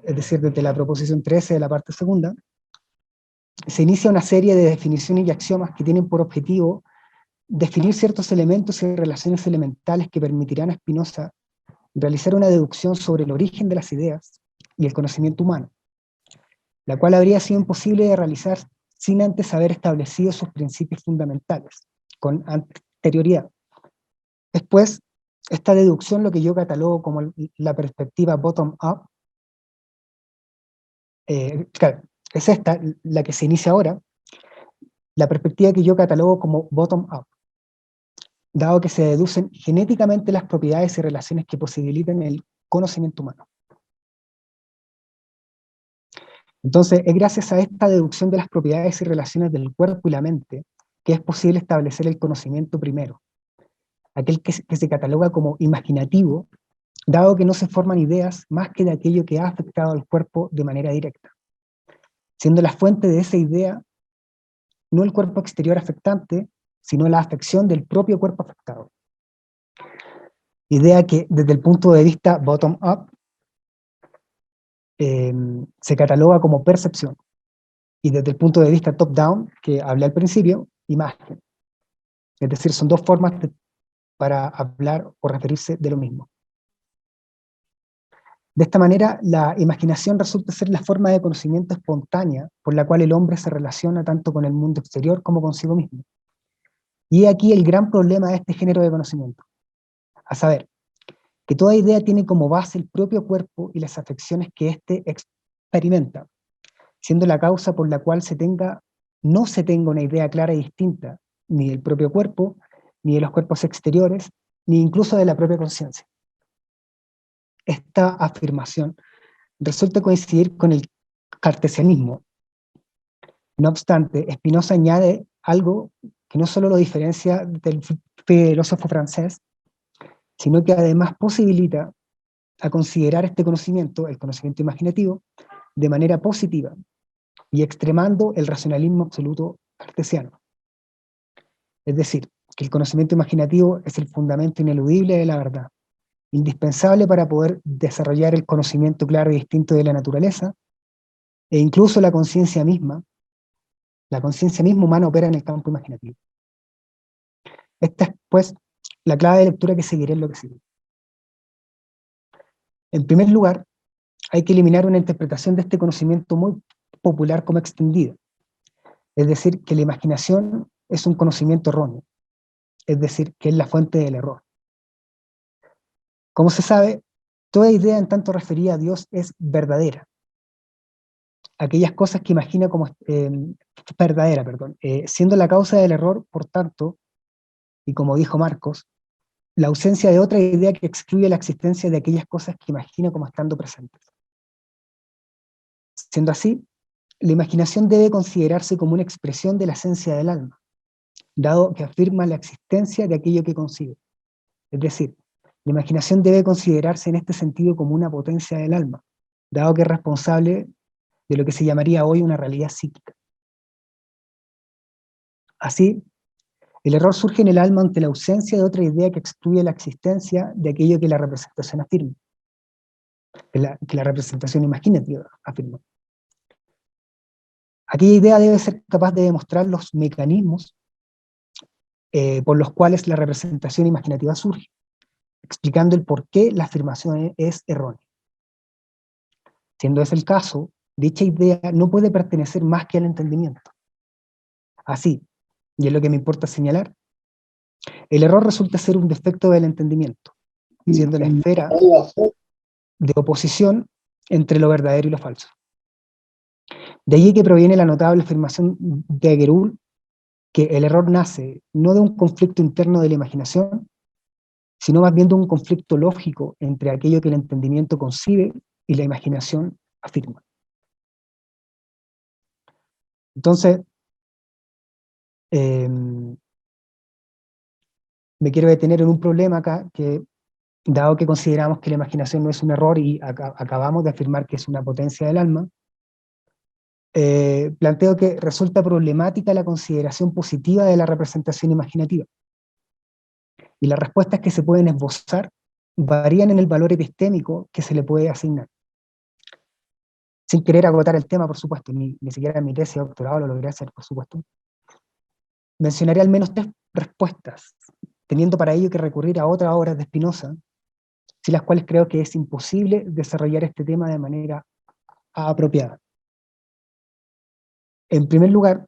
es decir, desde la proposición 13 de la parte segunda, se inicia una serie de definiciones y axiomas que tienen por objetivo definir ciertos elementos y relaciones elementales que permitirán a Spinoza realizar una deducción sobre el origen de las ideas y el conocimiento humano, la cual habría sido imposible de realizar sin antes haber establecido sus principios fundamentales, con anterioridad. Después, esta deducción, lo que yo catalogo como la perspectiva bottom-up, claro, es esta, la que se inicia ahora, la perspectiva que yo catalogo como bottom-up, dado que se deducen genéticamente las propiedades y relaciones que posibilitan el conocimiento humano. Entonces, es gracias a esta deducción de las propiedades y relaciones del cuerpo y la mente que es posible establecer el conocimiento primero, aquel que se cataloga como imaginativo, dado que no se forman ideas más que de aquello que ha afectado al cuerpo de manera directa, siendo la fuente de esa idea no el cuerpo exterior afectante, sino la afección del propio cuerpo afectado. Idea que desde el punto de vista bottom-up se cataloga como percepción, y desde el punto de vista top-down, que hablé al principio, imagen. Es decir, son dos formas para hablar o referirse de lo mismo. De esta manera, la imaginación resulta ser la forma de conocimiento espontánea por la cual el hombre se relaciona tanto con el mundo exterior como consigo mismo. Y aquí el gran problema de este género de conocimiento, a saber, que toda idea tiene como base el propio cuerpo y las afecciones que éste experimenta, siendo la causa por la cual no se tenga una idea clara y distinta, ni del propio cuerpo, ni de los cuerpos exteriores, ni incluso de la propia conciencia. Esta afirmación resulta coincidir con el cartesianismo. No obstante, Spinoza añade algo que no solo lo diferencia del filósofo francés, sino que además posibilita a considerar este conocimiento, el conocimiento imaginativo, de manera positiva y extremando el racionalismo absoluto cartesiano. Es decir, que el conocimiento imaginativo es el fundamento ineludible de la verdad, indispensable para poder desarrollar el conocimiento claro y distinto de la naturaleza, e incluso la conciencia misma humana opera en el campo imaginativo. Esta es, pues, la clave de lectura que seguiré en lo que sigue. En primer lugar, hay que eliminar una interpretación de este conocimiento muy popular como extendida, es decir, que la imaginación es un conocimiento erróneo, es decir, que es la fuente del error. Como se sabe, toda idea en tanto referida a Dios es verdadera. Aquellas cosas que imagina como verdadera, siendo la causa del error, por tanto, y como dijo Marcos, la ausencia de otra idea que excluye la existencia de aquellas cosas que imagina como estando presentes. Siendo así, la imaginación debe considerarse como una expresión de la esencia del alma, dado que afirma la existencia de aquello que concibe. Es decir, la imaginación debe considerarse en este sentido como una potencia del alma, dado que es responsable de lo que se llamaría hoy una realidad psíquica. Así, el error surge en el alma ante la ausencia de otra idea que excluye la existencia de aquello que la representación afirma, que la representación imaginativa afirma. Aquella idea debe ser capaz de demostrar los mecanismos por los cuales la representación imaginativa surge, explicando el por qué la afirmación es errónea. Siendo ese el caso, dicha idea no puede pertenecer más que al entendimiento. Así, y es lo que me importa señalar, el error resulta ser un defecto del entendimiento, siendo la esfera de oposición entre lo verdadero y lo falso. De allí que proviene la notable afirmación de Geroul, que el error nace no de un conflicto interno de la imaginación, sino más bien de un conflicto lógico entre aquello que el entendimiento concibe y la imaginación afirma. Entonces, me quiero detener en un problema acá, que dado que consideramos que la imaginación no es un error y acabamos de afirmar que es una potencia del alma, planteo que resulta problemática la consideración positiva de la representación imaginativa. Y las respuestas que se pueden esbozar varían en el valor epistémico que se le puede asignar. Sin querer agotar el tema, por supuesto, ni siquiera en mi tesis de doctorado lo logré hacer, por supuesto. mencionaré al menos 3 respuestas, teniendo para ello que recurrir a otras obras de Spinoza, sin las cuales creo que es imposible desarrollar este tema de manera apropiada. En primer lugar,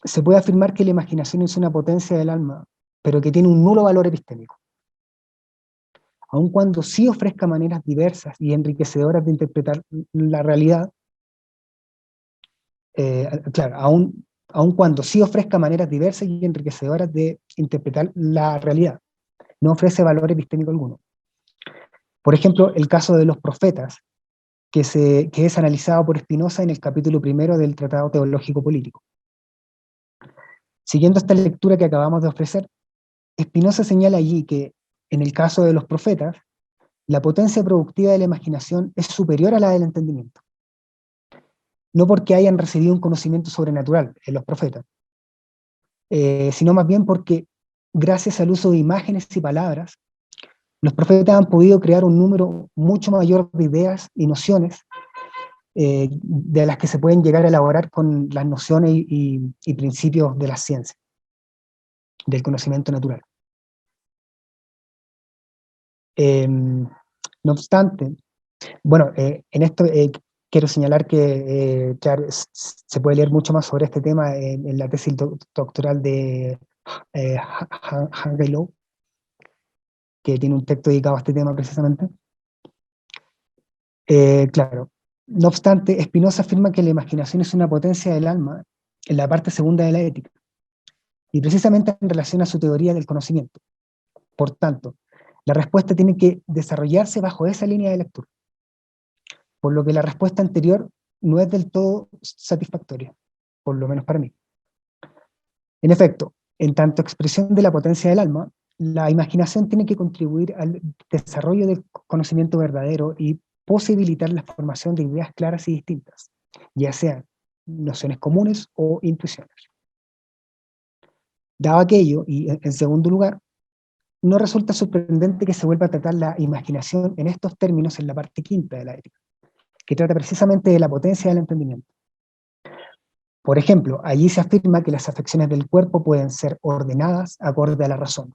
se puede afirmar que la imaginación es una potencia del alma, pero que tiene un nulo valor epistémico. Aun cuando sí ofrezca maneras diversas y enriquecedoras de interpretar la realidad, claro, aun cuando sí ofrezca maneras diversas y enriquecedoras de interpretar la realidad, no ofrece valor epistémico alguno. Por ejemplo, el caso de los profetas, que es analizado por Spinoza en el capítulo 1 del Tratado Teológico Político. Siguiendo esta lectura que acabamos de ofrecer, Spinoza señala allí que, en el caso de los profetas, la potencia productiva de la imaginación es superior a la del entendimiento. No porque hayan recibido un conocimiento sobrenatural en los profetas, sino más bien porque, gracias al uso de imágenes y palabras, los profetas han podido crear un número mucho mayor de ideas y nociones de las que se pueden llegar a elaborar con las nociones y principios de la ciencia, del conocimiento natural. No obstante, bueno, en esto quiero señalar que claro, se puede leer mucho más sobre este tema en la tesis doctoral de Hagalow, que tiene un texto dedicado a este tema precisamente. Claro, no obstante, Spinoza afirma que la imaginación es una potencia del alma en la parte segunda de la ética, y precisamente en relación a su teoría del conocimiento. Por tanto, la respuesta tiene que desarrollarse bajo esa línea de lectura, por lo que la respuesta anterior no es del todo satisfactoria, por lo menos para mí. En efecto, en tanto expresión de la potencia del alma, la imaginación tiene que contribuir al desarrollo del conocimiento verdadero y posibilitar la formación de ideas claras y distintas, ya sean nociones comunes o intuiciones. Dado aquello, y en segundo lugar, no resulta sorprendente que se vuelva a tratar la imaginación en estos términos en la parte quinta de la ética, que trata precisamente de la potencia del entendimiento. Por ejemplo, allí se afirma que las afecciones del cuerpo pueden ser ordenadas acorde a la razón,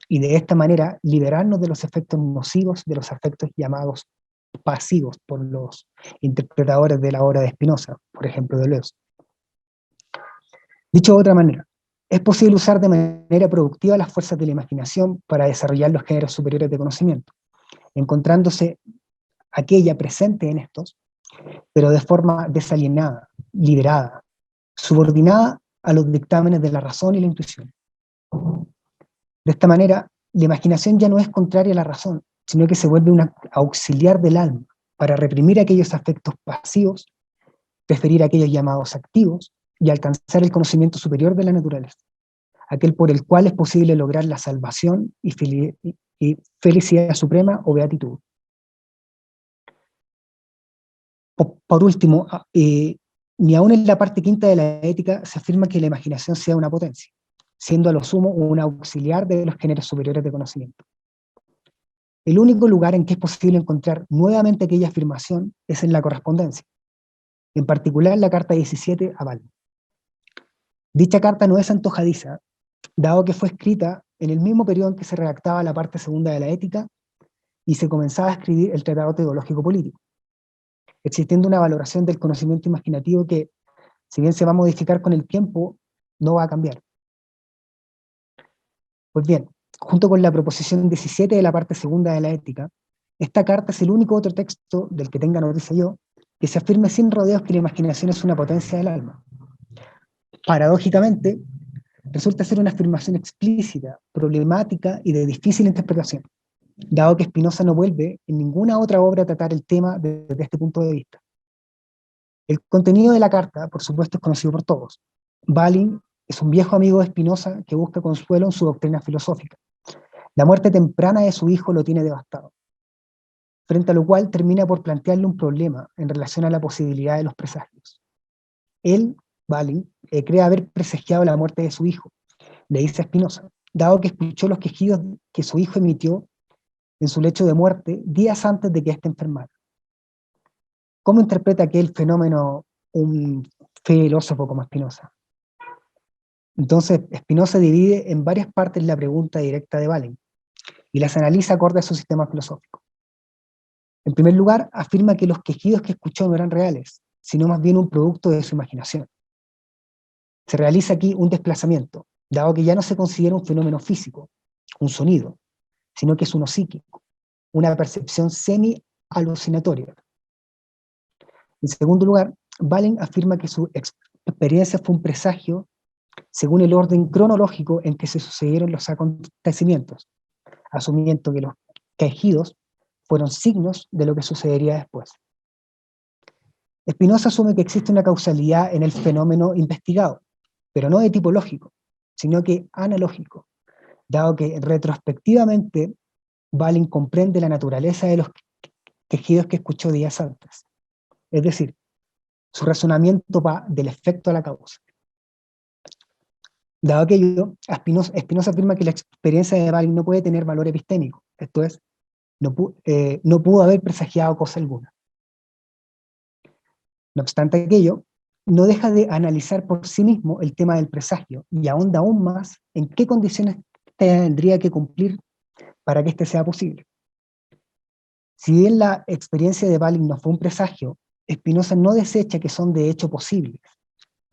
y de esta manera liberarnos de los efectos nocivos de los afectos llamados pasivos por los interpretadores de la obra de Spinoza, por ejemplo Deleuze. Dicho de otra manera, es posible usar de manera productiva las fuerzas de la imaginación para desarrollar los géneros superiores de conocimiento, encontrándose aquella presente en estos, pero de forma desalienada, liberada, subordinada a los dictámenes de la razón y la intuición. De esta manera, la imaginación ya no es contraria a la razón, sino que se vuelve un auxiliar del alma para reprimir aquellos afectos pasivos, preferir aquellos llamados activos y alcanzar el conocimiento superior de la naturaleza, aquel por el cual es posible lograr la salvación y felicidad suprema o beatitud. Por último, ni aún en la parte quinta de la ética se afirma que la imaginación sea una potencia, siendo a lo sumo un auxiliar de los géneros superiores de conocimiento. El único lugar en que es posible encontrar nuevamente aquella afirmación es en la correspondencia, en particular la carta 17 a Ball. Dicha carta no es antojadiza, dado que fue escrita en el mismo periodo en que se redactaba la parte segunda de la ética y se comenzaba a escribir el Tratado Teológico Político, existiendo una valoración del conocimiento imaginativo que, si bien se va a modificar con el tiempo, no va a cambiar. Pues bien, junto con la proposición 17 de la parte segunda de la ética, esta carta es el único otro texto del que tenga noticia yo, que se afirme sin rodeos que la imaginación es una potencia del alma. Paradójicamente, resulta ser una afirmación explícita, problemática y de difícil interpretación, dado que Spinoza no vuelve en ninguna otra obra a tratar el tema desde este punto de vista. El contenido de la carta, por supuesto, es conocido por todos. Balin es un viejo amigo de Spinoza que busca consuelo en su doctrina filosófica. La muerte temprana de su hijo lo tiene devastado, frente a lo cual termina por plantearle un problema en relación a la posibilidad de los presagios. Él, Balin, cree haber presagiado la muerte de su hijo, le dice a Spinoza, dado que escuchó los quejidos que su hijo emitió en su lecho de muerte días antes de que éste enfermara. ¿Cómo interpreta aquel fenómeno un filósofo como Spinoza? Entonces, Spinoza divide en varias partes la pregunta directa de Balin y las analiza acorde a su sistema filosófico. En primer lugar, afirma que los quejidos que escuchó no eran reales, sino más bien un producto de su imaginación. Se realiza aquí un desplazamiento, dado que ya no se considera un fenómeno físico, un sonido, sino que es uno psíquico, una percepción semi-alucinatoria. En segundo lugar, Balin afirma que su experiencia fue un presagio según el orden cronológico en que se sucedieron los acontecimientos, asumiendo que los quejidos fueron signos de lo que sucedería después. Spinoza asume que existe una causalidad en el fenómeno investigado, pero no de tipo lógico, sino que analógico, dado que retrospectivamente Balin comprende la naturaleza de los quejidos que escuchó días antes. Es decir, su razonamiento va del efecto a la causa. Dado aquello, Spinoza afirma que la experiencia de Balin no puede tener valor epistémico, esto es, no pudo haber presagiado cosa alguna. No obstante aquello, no deja de analizar por sí mismo el tema del presagio y ahonda aún más en qué condiciones tendría que cumplir para que éste sea posible. Si bien la experiencia de Balin no fue un presagio, Spinoza no desecha que son de hecho posibles,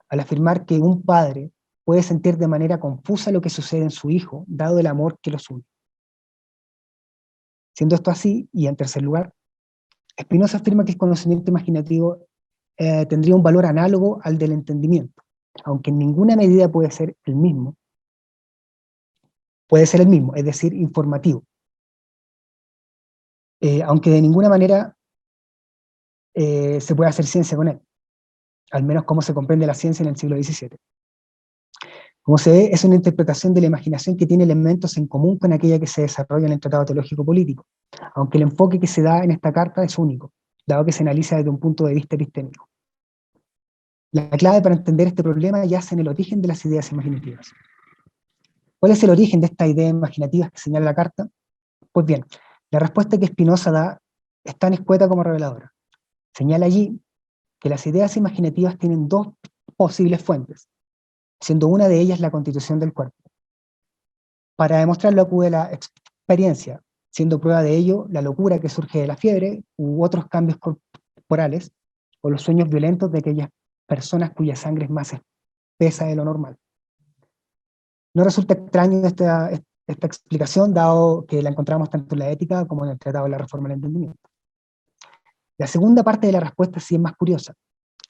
al afirmar que un padre puede sentir de manera confusa lo que sucede en su hijo, dado el amor que los une. Siendo esto así, y en tercer lugar, Spinoza afirma que el conocimiento imaginativo tendría un valor análogo al del entendimiento, aunque en ninguna medida puede ser el mismo, es decir, informativo, aunque de ninguna manera se puede hacer ciencia con él, al menos como se comprende la ciencia en el siglo XVII. Como se ve, es una interpretación de la imaginación que tiene elementos en común con aquella que se desarrolla en el Tratado Teológico Político, aunque el enfoque que se da en esta carta es único, dado que se analiza desde un punto de vista epistémico. La clave para entender este problema yace en el origen de las ideas imaginativas. ¿Cuál es el origen de estas ideas imaginativas que señala la carta? Pues bien, la respuesta que Spinoza da es tan escueta como reveladora. Señala allí que las ideas imaginativas tienen dos posibles fuentes, siendo una de ellas la constitución del cuerpo. Para demostrarlo acude la experiencia, siendo prueba de ello la locura que surge de la fiebre u otros cambios corporales, o los sueños violentos de aquellas personas cuya sangre es más espesa de lo normal. No resulta extraño esta explicación, dado que la encontramos tanto en la ética como en el Tratado de la Reforma del Entendimiento. La segunda parte de la respuesta sí es más curiosa,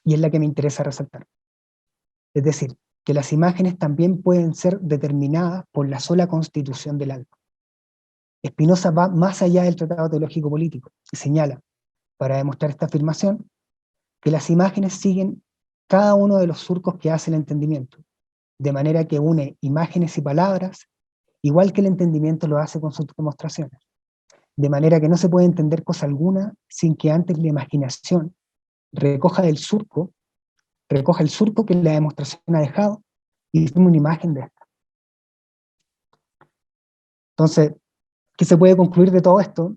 y es la que me interesa resaltar. Es decir, que las imágenes también pueden ser determinadas por la sola constitución del alma. Spinoza va más allá del Tratado Teológico Político y señala, para demostrar esta afirmación, que las imágenes siguen cada uno de los surcos que hace el entendimiento, de manera que une imágenes y palabras, igual que el entendimiento lo hace con sus demostraciones, de manera que no se puede entender cosa alguna sin que antes la imaginación recoja el surco que la demostración ha dejado y forme una imagen de esta. Entonces, ¿qué se puede concluir de todo esto?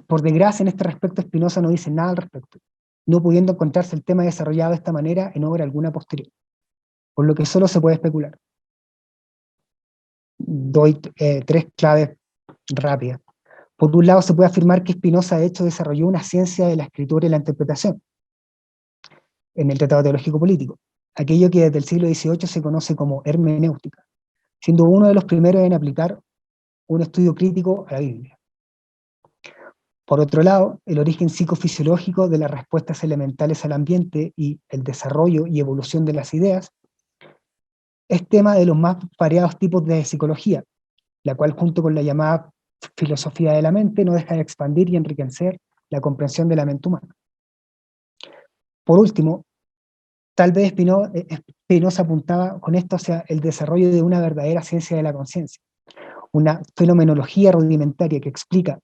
Por desgracia, en este respecto, Spinoza no dice nada al respecto, no pudiendo encontrarse el tema desarrollado de esta manera en obra alguna posterior, por lo que solo se puede especular. Doy tres claves rápidas. Por un lado, se puede afirmar que Spinoza, de hecho, desarrolló una ciencia de la escritura y la interpretación en el Tratado Teológico Político, aquello que desde el siglo XVIII se conoce como hermenéutica, siendo uno de los primeros en aplicar un estudio crítico a la Biblia. Por otro lado, el origen psicofisiológico de las respuestas elementales al ambiente y el desarrollo y evolución de las ideas es tema de los más variados tipos de psicología, la cual junto con la llamada filosofía de la mente no deja de expandir y enriquecer la comprensión de la mente humana. Por último, tal vez Spinoza apuntaba con esto hacia el desarrollo de una verdadera ciencia de la conciencia, una fenomenología rudimentaria que explica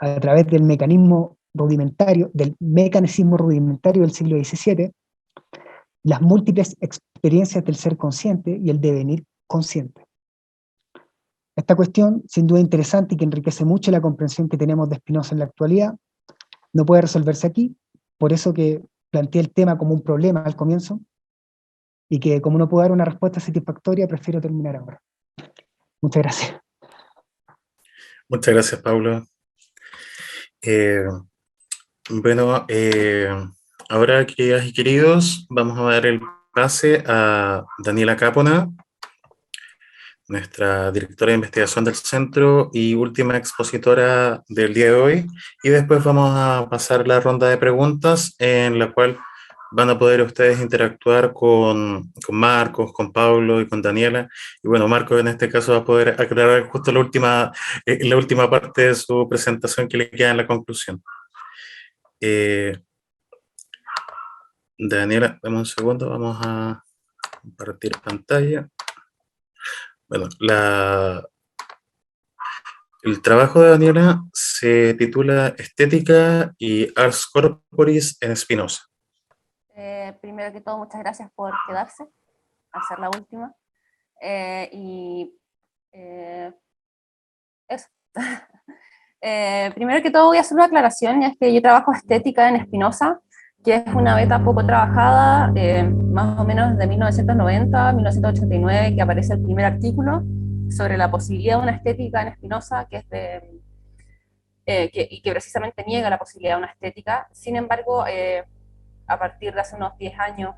a través del mecanismo rudimentario del siglo XVII, las múltiples experiencias del ser consciente y el devenir consciente. Esta cuestión, sin duda interesante y que enriquece mucho la comprensión que tenemos de Spinoza en la actualidad, no puede resolverse aquí, por eso que planteé el tema como un problema al comienzo, y que como no puedo dar una respuesta satisfactoria, prefiero terminar ahora. Muchas gracias. Muchas gracias, Pablo. Eh, bueno, ahora, queridas y queridos, vamos a dar el pase a Daniela Cápona, nuestra directora de investigación del centro y última expositora del día de hoy, y después vamos a pasar la ronda de preguntas en la cual van a poder ustedes interactuar con Marcos, con Pablo y con Daniela. Y bueno, Marcos en este caso va a poder aclarar justo la última parte de su presentación que le queda en la conclusión. Daniela, dame un segundo, vamos a compartir pantalla. Bueno, el trabajo de Daniela se titula Estética y Ars Corporis en Spinoza. Primero que todo, muchas gracias por quedarse, a ser la última. Eso. Primero que todo voy a hacer una aclaración, y es que yo trabajo estética en Spinoza, que es una beta poco trabajada, más o menos de 1990 a 1989, que aparece el primer artículo sobre la posibilidad de una estética en Spinoza, que es y que precisamente niega la posibilidad de una estética. Sin embargo, a partir de hace unos 10 años,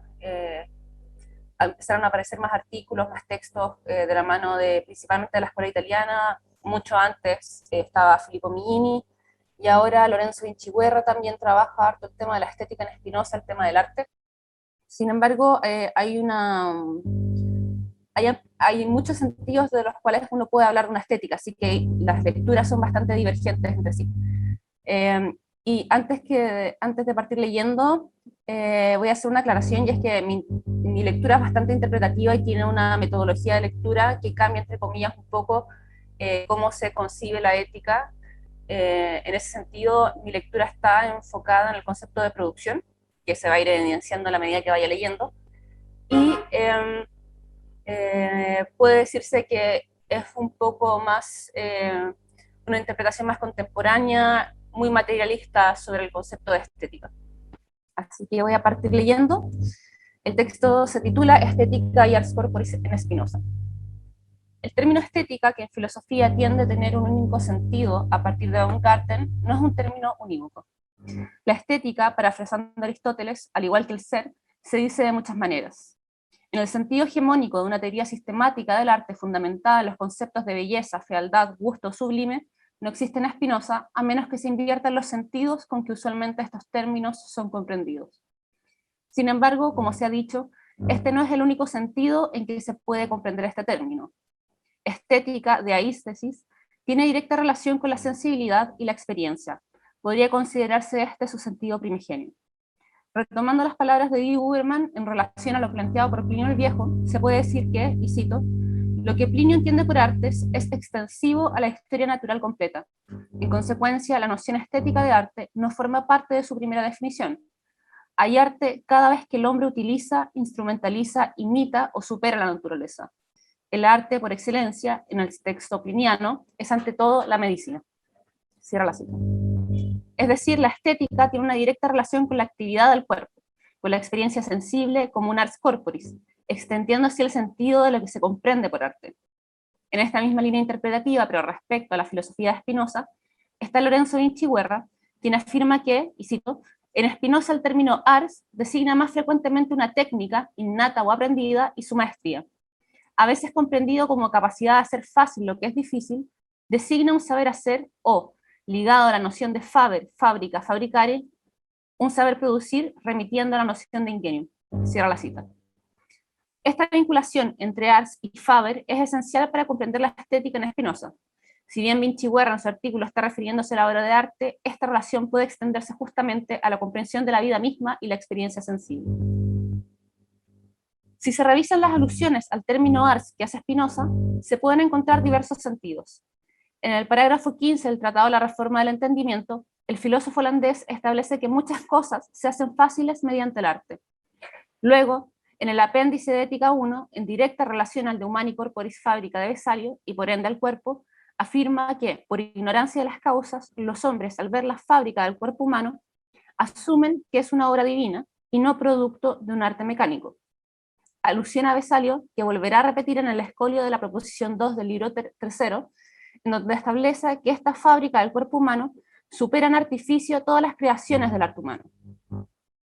empezaron a aparecer más artículos, más textos, de la mano principalmente de la escuela italiana. Mucho antes estaba Filippo Mignini, y ahora Lorenzo Vinciguerra también trabaja harto el tema de la estética en Spinoza, el tema del arte. Sin embargo, hay muchos sentidos de los cuales uno puede hablar de una estética, así que las lecturas son bastante divergentes entre sí. Y antes de partir leyendo, voy a hacer una aclaración, y es que mi lectura es bastante interpretativa y tiene una metodología de lectura que cambia, entre comillas, un poco cómo se concibe la ética. En ese sentido, mi lectura está enfocada en el concepto de producción, que se va a ir evidenciando a la medida que vaya leyendo, y puede decirse que es un poco más una interpretación más contemporánea, muy materialista sobre el concepto de estética. Así que voy a partir leyendo. El texto se titula Estética y Ars Corporis en Spinoza. El término estética, que en filosofía tiende a tener un único sentido a partir de Baumgarten, no es un término unívoco. La estética, parafrasando a Aristóteles, al igual que el ser, se dice de muchas maneras. En el sentido hegemónico de una teoría sistemática del arte fundamentada en los conceptos de belleza, fealdad, gusto, sublime, no existe en Spinoza, a menos que se inviertan los sentidos con que usualmente estos términos son comprendidos. Sin embargo, como se ha dicho, este no es el único sentido en que se puede comprender este término. Estética, de aístesis, tiene directa relación con la sensibilidad y la experiencia. Podría considerarse este su sentido primigenio. Retomando las palabras de D. Huberman en relación a lo planteado por Plinio el Viejo, se puede decir que, y cito, lo que Plinio entiende por artes es extensivo a la historia natural completa. En consecuencia, la noción estética de arte no forma parte de su primera definición. Hay arte cada vez que el hombre utiliza, instrumentaliza, imita o supera la naturaleza. El arte, por excelencia, en el texto pliniano, es ante todo la medicina. Cierra la cita. Es decir, la estética tiene una directa relación con la actividad del cuerpo, con la experiencia sensible como un ars corporis, extendiendo así el sentido de lo que se comprende por arte. En esta misma línea interpretativa, pero respecto a la filosofía de Spinoza, está Lorenzo Vinciguerra, quien afirma que, y cito, en Spinoza el término ars designa más frecuentemente una técnica innata o aprendida y su maestría. A veces comprendido como capacidad de hacer fácil lo que es difícil, designa un saber hacer o, ligado a la noción de faber, fábrica, fabricare, un saber producir, remitiendo a la noción de ingenio. Cierra la cita. Esta vinculación entre ars y faber es esencial para comprender la estética en Spinoza. Si bien Vinciguerra en su artículo está refiriéndose a la obra de arte, esta relación puede extenderse justamente a la comprensión de la vida misma y la experiencia sensible. Si se revisan las alusiones al término ars que hace Spinoza, se pueden encontrar diversos sentidos. En el parágrafo 15 del Tratado de la Reforma del Entendimiento, el filósofo holandés establece que muchas cosas se hacen fáciles mediante el arte. Luego, en el apéndice de Ética 1, en directa relación al de Humani Corporis Fabrica de Vesalio, y por ende al cuerpo, afirma que, por ignorancia de las causas, los hombres, al ver la fábrica del cuerpo humano, asumen que es una obra divina y no producto de un arte mecánico. alusión a Vesalio, que volverá a repetir en el escolio de la proposición 2 del libro tercero, en donde establece que esta fábrica del cuerpo humano supera en artificio todas las creaciones del arte humano.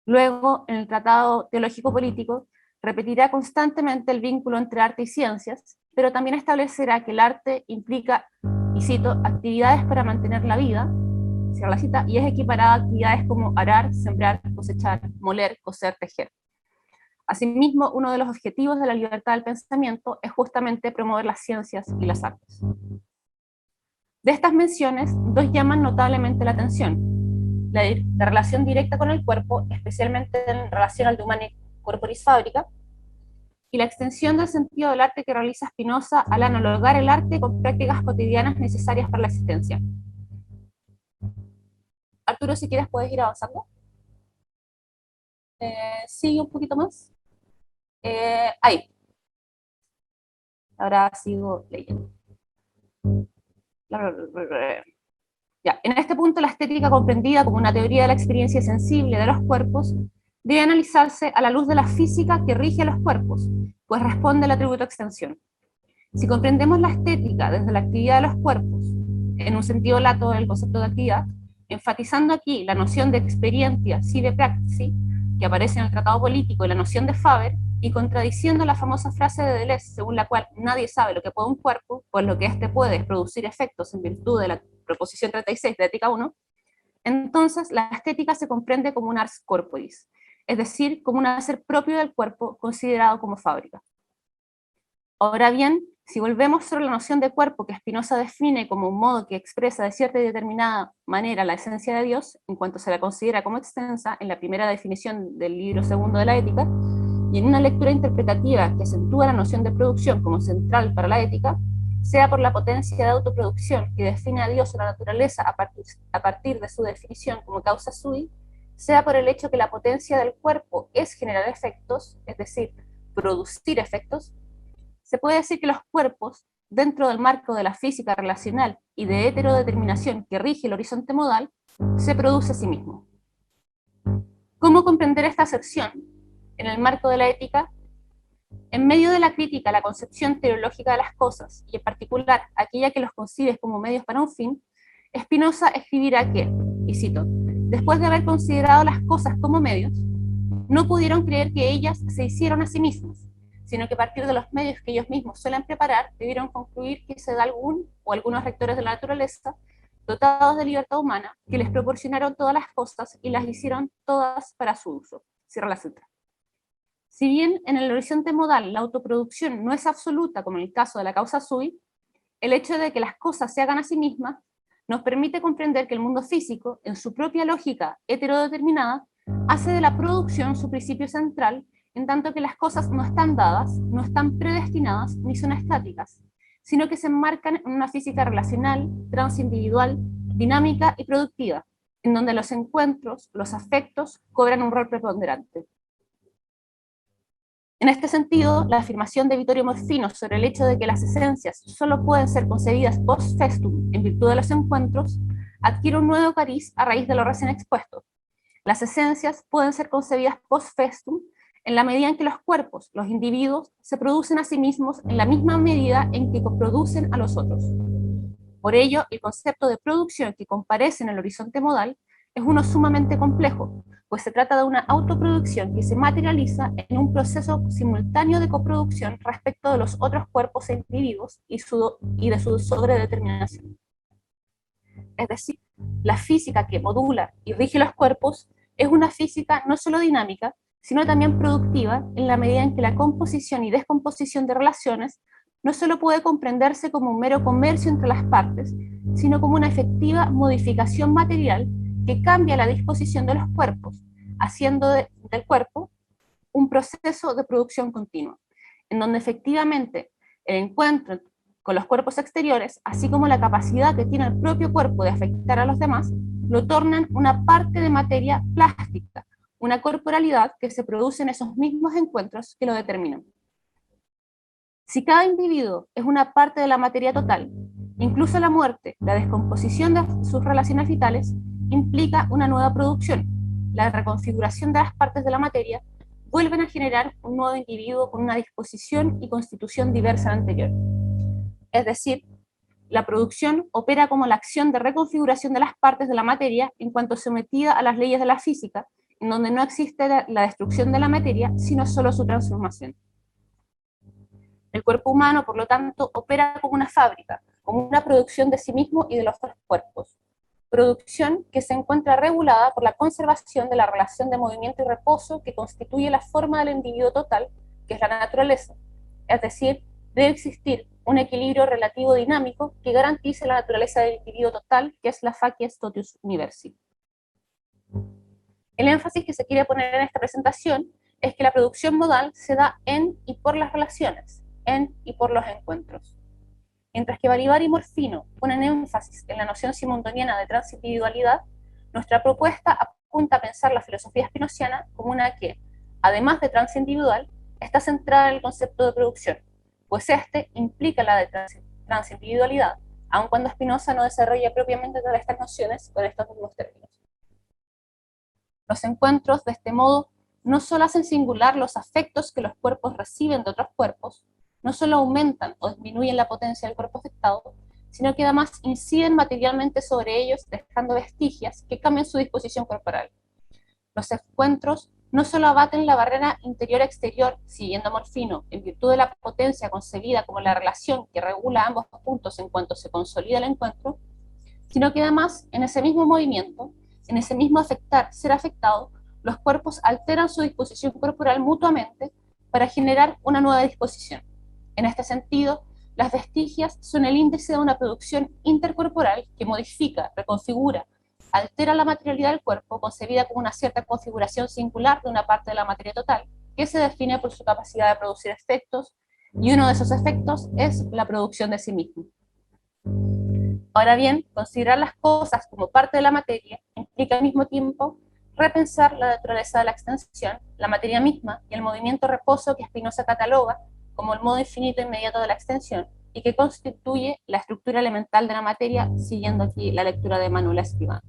Luego, en el Tratado Teológico Político, repetirá constantemente el vínculo entre arte y ciencias, pero también establecerá que el arte implica, y cito, actividades para mantener la vida, cierra la cita, y es equiparada a actividades como arar, sembrar, cosechar, moler, coser, tejer. Asimismo, uno de los objetivos de la libertad del pensamiento es justamente promover las ciencias y las artes. De estas menciones, dos llaman notablemente la atención: la relación directa con el cuerpo, especialmente en relación al de Humanae Corporis Fabrica, y la extensión del sentido del arte que realiza Spinoza al analogar el arte con prácticas cotidianas necesarias para la existencia. Arturo, si quieres puedes ir avanzando. Sigue un poquito más. Ahí. Ahora sigo leyendo. Ya, en este punto la estética comprendida como una teoría de la experiencia sensible de los cuerpos debe analizarse a la luz de la física que rige a los cuerpos, pues responde al atributo extensión. Si comprendemos la estética desde la actividad de los cuerpos, en un sentido lato del concepto de actividad, enfatizando aquí la noción de experiencia sive praxis, que aparece en el Tratado Político, y la noción de Faber, y contradiciendo la famosa frase de Deleuze, según la cual nadie sabe lo que puede un cuerpo, pues lo que éste puede es producir efectos en virtud de la proposición 36 de Ética 1, entonces la estética se comprende como un ars corporis, es decir, como un hacer propio del cuerpo considerado como fábrica. Ahora bien, si volvemos sobre la noción de cuerpo que Spinoza define como un modo que expresa de cierta y determinada manera la esencia de Dios, en cuanto se la considera como extensa en la primera definición del libro segundo de la Ética, y en una lectura interpretativa que acentúa la noción de producción como central para la ética, sea por la potencia de autoproducción que define a Dios o la naturaleza a partir de su definición como causa sui, sea por el hecho que la potencia del cuerpo es generar efectos, es decir, producir efectos, se puede decir que los cuerpos, dentro del marco de la física relacional y de heterodeterminación que rige el horizonte modal, se produce a sí mismo. ¿Cómo comprender esta aserción en el marco de la ética? En medio de la crítica a la concepción teleológica de las cosas, y en particular aquella que los concibe como medios para un fin, Spinoza escribirá que, y cito, después de haber considerado las cosas como medios, no pudieron creer que ellas se hicieron a sí mismas, sino que a partir de los medios que ellos mismos suelen preparar, debieron concluir que se da algún o algunos rectores de la naturaleza, dotados de libertad humana, que les proporcionaron todas las cosas y las hicieron todas para su uso. Cierra la cita. Si bien en el horizonte modal la autoproducción no es absoluta, como en el caso de la causa sui, el hecho de que las cosas se hagan a sí mismas nos permite comprender que el mundo físico, en su propia lógica heterodeterminada, hace de la producción su principio central, en tanto que las cosas no están dadas, no están predestinadas ni son estáticas, sino que se enmarcan en una física relacional, transindividual, dinámica y productiva, en donde los encuentros, los afectos, cobran un rol preponderante. En este sentido, la afirmación de Vittorio Morfino sobre el hecho de que las esencias solo pueden ser concebidas post festum en virtud de los encuentros, adquiere un nuevo cariz a raíz de lo recién expuesto. Las esencias pueden ser concebidas post festum en la medida en que los cuerpos, los individuos, se producen a sí mismos en la misma medida en que coproducen a los otros. Por ello, el concepto de producción que comparece en el horizonte modal es uno sumamente complejo, pues se trata de una autoproducción que se materializa en un proceso simultáneo de coproducción respecto de los otros cuerpos e individuos y de su sobredeterminación. Es decir, la física que modula y rige los cuerpos es una física no solo dinámica, sino también productiva en la medida en que la composición y descomposición de relaciones no solo puede comprenderse como un mero comercio entre las partes, sino como una efectiva modificación material que cambia la disposición de los cuerpos, haciendo del cuerpo un proceso de producción continua, en donde efectivamente el encuentro con los cuerpos exteriores, así como la capacidad que tiene el propio cuerpo de afectar a los demás, lo tornan una parte de materia plástica, una corporalidad que se produce en esos mismos encuentros que lo determinan. Si cada individuo es una parte de la materia total, incluso la muerte, la descomposición de sus relaciones vitales, implica una nueva producción, la reconfiguración de las partes de la materia, vuelven a generar un nuevo individuo con una disposición y constitución diversa a la anterior. Es decir, la producción opera como la acción de reconfiguración de las partes de la materia en cuanto sometida a las leyes de la física, en donde no existe la destrucción de la materia, sino solo su transformación. El cuerpo humano, por lo tanto, opera como una fábrica, como una producción de sí mismo y de los otros cuerpos. Producción que se encuentra regulada por la conservación de la relación de movimiento y reposo que constituye la forma del individuo total, que es la naturaleza. Es decir, debe existir un equilibrio relativo dinámico que garantice la naturaleza del individuo total, que es la facies totius universi. El énfasis que se quiere poner en esta presentación es que la producción modal se da en y por las relaciones, en y por los encuentros. Mientras que Balibar y Morfino ponen énfasis en la noción simondoniana de transindividualidad, nuestra propuesta apunta a pensar la filosofía spinoziana como una que, además de transindividual, está centrada en el concepto de producción, pues este implica la de transindividualidad, aun cuando Spinoza no desarrolla propiamente todas estas nociones con estos mismos términos. Los encuentros, de este modo, no solo hacen singular los afectos que los cuerpos reciben de otros cuerpos, no solo aumentan o disminuyen la potencia del cuerpo afectado, sino que además inciden materialmente sobre ellos, dejando vestigios que cambian su disposición corporal. Los encuentros no solo abaten la barrera interior-exterior, siguiendo a Morfino, en virtud de la potencia concebida como la relación que regula ambos puntos en cuanto se consolida el encuentro, sino que además, en ese mismo movimiento, en ese mismo afectar, ser afectado, los cuerpos alteran su disposición corporal mutuamente para generar una nueva disposición. En este sentido, las vestigias son el índice de una producción intercorporal que modifica, reconfigura, altera la materialidad del cuerpo, concebida como una cierta configuración singular de una parte de la materia total, que se define por su capacidad de producir efectos, y uno de esos efectos es la producción de sí mismo. Ahora bien, considerar las cosas como parte de la materia implica al mismo tiempo repensar la naturaleza de la extensión, la materia misma y el movimiento reposo que Spinoza cataloga como el modo infinito inmediato de la extensión y que constituye la estructura elemental de la materia, siguiendo aquí la lectura de Manuel Escribano.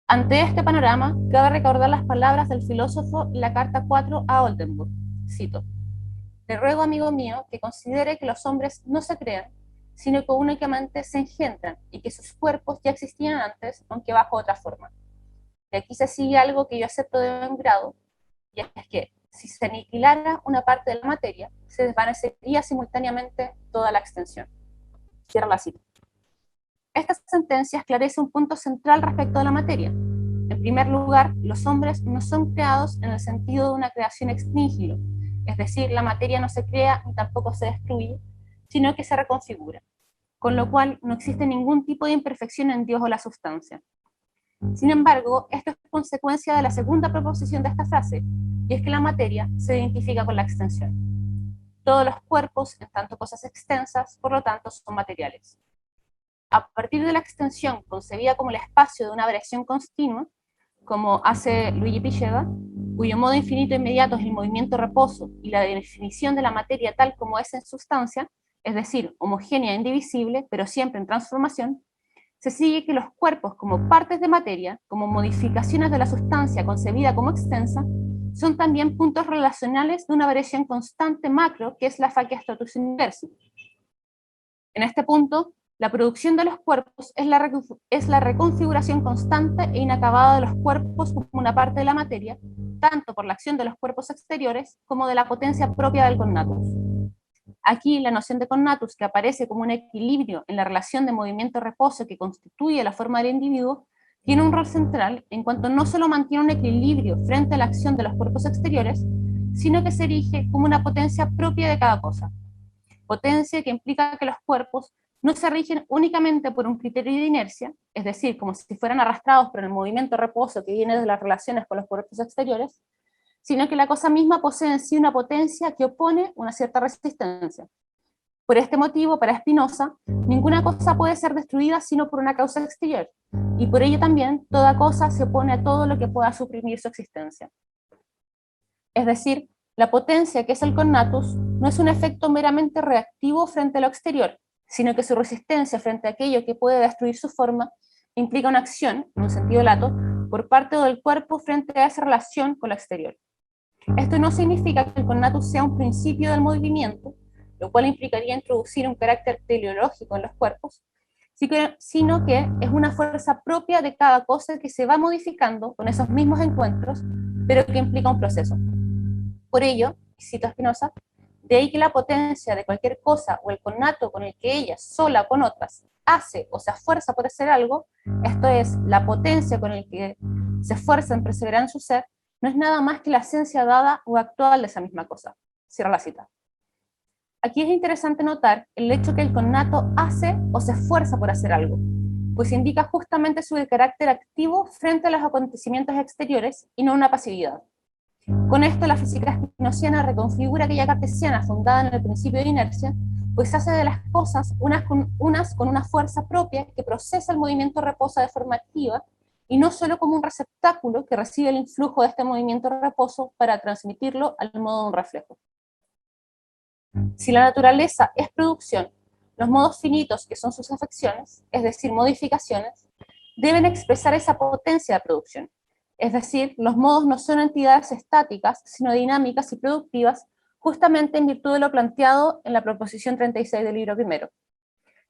Ante este panorama, cabe recordar las palabras del filósofo en la carta 4 a Oldenburg. Cito: «Le ruego, amigo mío, que considere que los hombres no se crean, sino que únicamente se engendran y que sus cuerpos ya existían antes, aunque bajo otra forma. Y aquí se sigue algo que yo acepto de buen grado, y es que si se aniquilara una parte de la materia, se desvanecería simultáneamente toda la extensión». Cierra la cita. Esta sentencia esclarece un punto central respecto a la materia. En primer lugar, los hombres no son creados en el sentido de una creación ex nihilo, es decir, la materia no se crea ni tampoco se destruye, sino que se reconfigura, con lo cual no existe ningún tipo de imperfección en Dios o la sustancia. Sin embargo, esto es consecuencia de la segunda proposición de esta frase, y es que la materia se identifica con la extensión. Todos los cuerpos, en tanto cosas extensas, por lo tanto, son materiales. A partir de la extensión concebida como el espacio de una variación continua, como hace Luigi Pichega, cuyo modo infinito inmediato es el movimiento reposo y la definición de la materia tal como es en sustancia, es decir, homogénea e indivisible, pero siempre en transformación, se sigue que los cuerpos como partes de materia, como modificaciones de la sustancia concebida como extensa, son también puntos relacionales de una variación constante macro que es la facies totus universi. En este punto, la producción de los cuerpos es la reconfiguración constante e inacabada de los cuerpos como una parte de la materia, tanto por la acción de los cuerpos exteriores como de la potencia propia del connatus. Aquí la noción de connatus, que aparece como un equilibrio en la relación de movimiento-reposo que constituye la forma del individuo, tiene un rol central en cuanto no solo mantiene un equilibrio frente a la acción de los cuerpos exteriores, sino que se erige como una potencia propia de cada cosa. Potencia que implica que los cuerpos no se rigen únicamente por un criterio de inercia, es decir, como si fueran arrastrados por el movimiento reposo que viene de las relaciones con los cuerpos exteriores, sino que la cosa misma posee en sí una potencia que opone una cierta resistencia. Por este motivo, para Spinoza, ninguna cosa puede ser destruida sino por una causa exterior, y por ello también toda cosa se opone a todo lo que pueda suprimir su existencia. Es decir, la potencia que es el connatus no es un efecto meramente reactivo frente a lo exterior, sino que su resistencia frente a aquello que puede destruir su forma implica una acción, en un sentido lato, por parte del cuerpo frente a esa relación con lo exterior. Esto no significa que el connatus sea un principio del movimiento, lo cual implicaría introducir un carácter teleológico en los cuerpos, sino que es una fuerza propia de cada cosa que se va modificando con esos mismos encuentros, pero que implica un proceso. Por ello, cito a Spinoza, de ahí que la potencia de cualquier cosa o el connato con el que ella, sola o con otras, hace o se esfuerza por hacer algo, esto es, la potencia con el que se esfuerza en perseverar en su ser, no es nada más que la esencia dada o actual de esa misma cosa. Cierra la cita. Aquí es interesante notar el hecho que el connato hace o se esfuerza por hacer algo, pues indica justamente su carácter activo frente a los acontecimientos exteriores y no una pasividad. Con esto la física spinociana reconfigura aquella cartesiana fundada en el principio de inercia, pues hace de las cosas unas con una fuerza propia que procesa el movimiento reposo de forma activa, y no solo como un receptáculo que recibe el influjo de este movimiento reposo para transmitirlo al modo de un reflejo. Si la naturaleza es producción, los modos finitos que son sus afecciones, es decir, modificaciones, deben expresar esa potencia de producción. Es decir, los modos no son entidades estáticas, sino dinámicas y productivas, justamente en virtud de lo planteado en la proposición 36 del libro primero.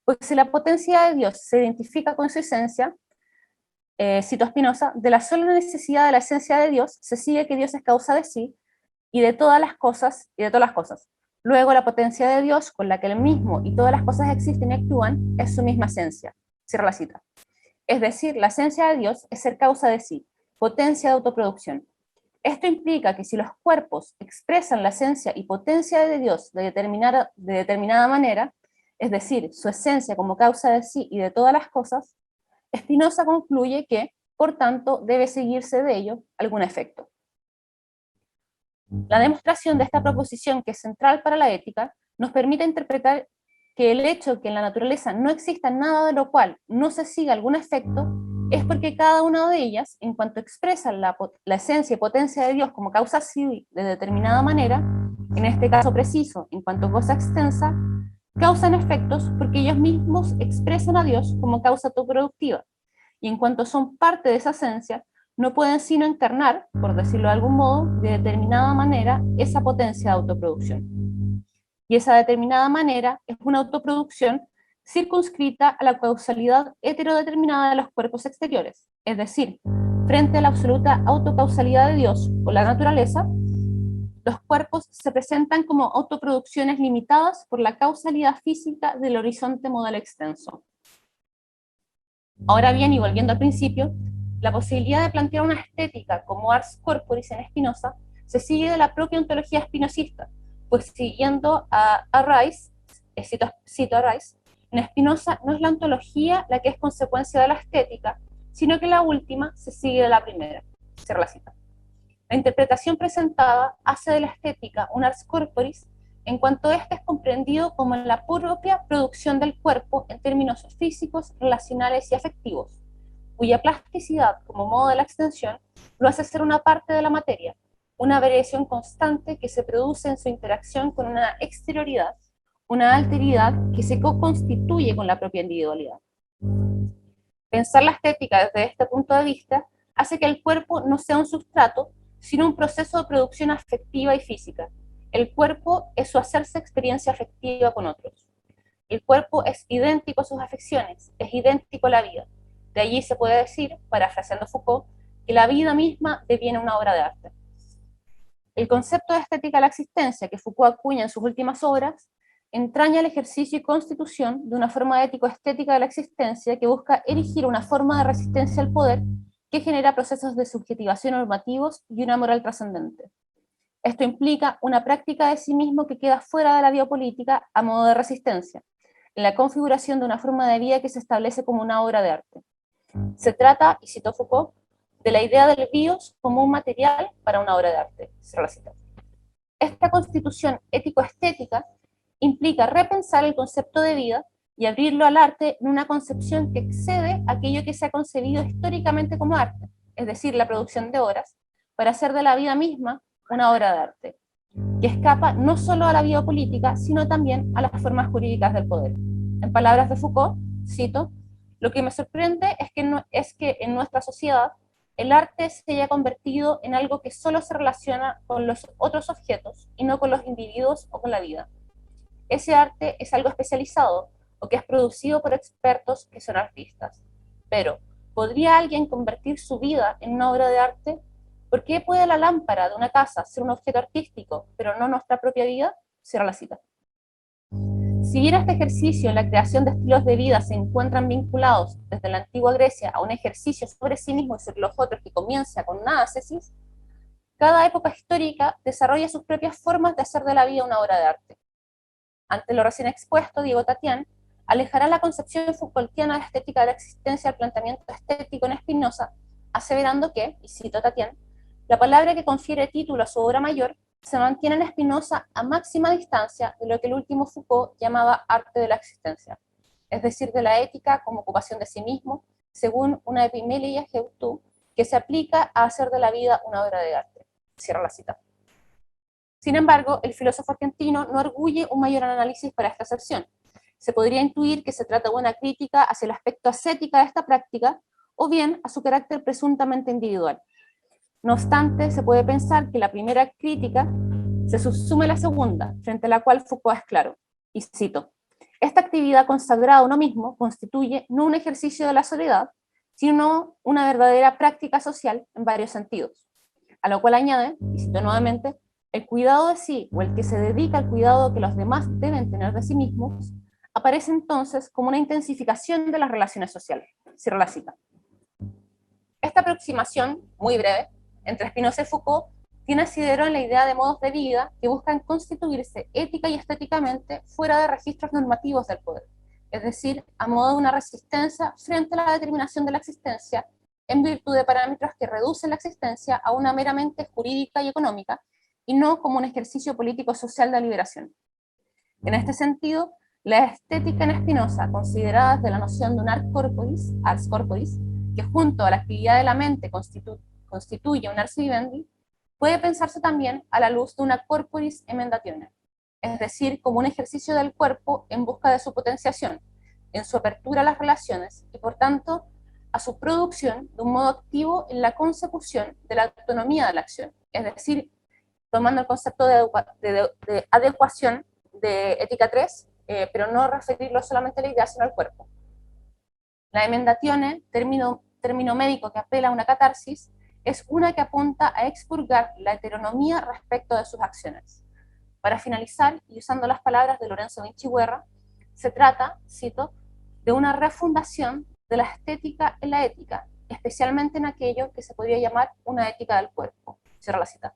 Pues si la potencia de Dios se identifica con su esencia, cito a Spinoza, de la sola necesidad de la esencia de Dios se sigue que Dios es causa de sí y de todas las cosas. Luego la potencia de Dios con la que él mismo y todas las cosas existen y actúan es su misma esencia. Cierra la cita. Es decir, la esencia de Dios es ser causa de sí, potencia de autoproducción. Esto implica que si los cuerpos expresan la esencia y potencia de Dios de determinada manera, es decir, su esencia como causa de sí y de todas las cosas, Spinoza concluye que, por tanto, debe seguirse de ello algún efecto. La demostración de esta proposición, que es central para la ética, nos permite interpretar que el hecho de que en la naturaleza no exista nada de lo cual no se siga algún efecto, es porque cada una de ellas, en cuanto expresa la esencia y potencia de Dios como causa civil de determinada manera, en este caso preciso, en cuanto cosa extensa, causan efectos porque ellos mismos expresan a Dios como causa autoproductiva, y en cuanto son parte de esa esencia, no pueden sino encarnar, por decirlo de algún modo, de determinada manera, esa potencia de autoproducción. Y esa determinada manera es una autoproducción circunscrita a la causalidad heterodeterminada de los cuerpos exteriores, es decir, frente a la absoluta autocausalidad de Dios o la naturaleza, los cuerpos se presentan como autoproducciones limitadas por la causalidad física del horizonte modal extenso. Ahora bien, y volviendo al principio, la posibilidad de plantear una estética como ars corporis en Spinoza se sigue de la propia ontología espinosista, pues siguiendo a Rice, cito a Rice, en Spinoza no es la ontología la que es consecuencia de la estética, sino que la última se sigue de la primera. Cierra la cita. La interpretación presentada hace de la estética un ars corporis en cuanto éste es comprendido como la propia producción del cuerpo en términos físicos, relacionales y afectivos, cuya plasticidad como modo de la extensión lo hace ser una parte de la materia, una variación constante que se produce en su interacción con una exterioridad, una alteridad que se co-constituye con la propia individualidad. Pensar la estética desde este punto de vista hace que el cuerpo no sea un sustrato, sino un proceso de producción afectiva y física. El cuerpo es su hacerse experiencia afectiva con otros. El cuerpo es idéntico a sus afecciones, es idéntico a la vida. De allí se puede decir, parafraseando Foucault, que la vida misma deviene una obra de arte. El concepto de estética de la existencia que Foucault acuña en sus últimas obras entraña el ejercicio y constitución de una forma ético-estética de la existencia que busca erigir una forma de resistencia al poder que genera procesos de subjetivación normativos y una moral trascendente. Esto implica una práctica de sí mismo que queda fuera de la biopolítica a modo de resistencia, en la configuración de una forma de vida que se establece como una obra de arte. Se trata, y citó Foucault, de la idea del bios como un material para una obra de arte. Esta constitución ético-estética implica repensar el concepto de vida y abrirlo al arte en una concepción que excede aquello que se ha concebido históricamente como arte, es decir, la producción de obras, para hacer de la vida misma una obra de arte, que escapa no solo a la biopolítica, sino también a las formas jurídicas del poder. En palabras de Foucault, cito, lo que me sorprende es que en nuestra sociedad el arte se haya convertido en algo que solo se relaciona con los otros objetos y no con los individuos o con la vida. Ese arte es algo especializado o que es producido por expertos que son artistas. Pero, ¿podría alguien convertir su vida en una obra de arte? ¿Por qué puede la lámpara de una casa ser un objeto artístico, pero no nuestra propia vida? Cierra la cita. Si bien este ejercicio en la creación de estilos de vida se encuentran vinculados desde la antigua Grecia a un ejercicio sobre sí mismo y sobre los otros que comienza con una ascesis, cada época histórica desarrolla sus propias formas de hacer de la vida una obra de arte. Ante lo recién expuesto, Diego Tatián alejará la concepción Foucaultiana de la estética de la existencia del planteamiento estético en Spinoza, aseverando que, y cito a Tatián, la palabra que confiere título a su obra mayor se mantiene en Spinoza a máxima distancia de lo que el último Foucault llamaba arte de la existencia, es decir, de la ética como ocupación de sí mismo, según una epimelia Heurtou, que se aplica a hacer de la vida una obra de arte. Cierra la cita. Sin embargo, el filósofo argentino no arguye un mayor análisis para esta acepción. Se podría intuir que se trata de una crítica hacia el aspecto ascética de esta práctica, o bien a su carácter presuntamente individual. No obstante, se puede pensar que la primera crítica se subsume a la segunda, frente a la cual Foucault es claro, y cito: esta actividad consagrada a uno mismo constituye no un ejercicio de la soledad, sino una verdadera práctica social en varios sentidos. A lo cual añade, y cito nuevamente, el cuidado de sí, o el que se dedica al cuidado que los demás deben tener de sí mismos, aparece entonces como una intensificación de las relaciones sociales. Cierro la cita. Esta aproximación, muy breve, entre Spinoza y Foucault, tiene asidero en la idea de modos de vida que buscan constituirse ética y estéticamente fuera de registros normativos del poder, es decir, a modo de una resistencia frente a la determinación de la existencia en virtud de parámetros que reducen la existencia a una meramente jurídica y económica, y no como un ejercicio político-social de liberación. En este sentido, la estética en Spinoza, considerada desde la noción de un ars corporis, que junto a la actividad de la mente constituye un ars vivendi, puede pensarse también a la luz de una corporis emendatione, es decir, como un ejercicio del cuerpo en busca de su potenciación, en su apertura a las relaciones y, por tanto, a su producción de un modo activo en la consecución de la autonomía de la acción, es decir, tomando el concepto de adecuación de Ética 3, pero no referirlo solamente a la idea, sino al cuerpo. La emendatione, término médico que apela a una catarsis, es una que apunta a expurgar la heteronomía respecto de sus acciones. Para finalizar, y usando las palabras de Lorenzo Vinciguerra, se trata, cito, de una refundación de la estética en la ética, especialmente en aquello que se podría llamar una ética del cuerpo. Cierra la cita.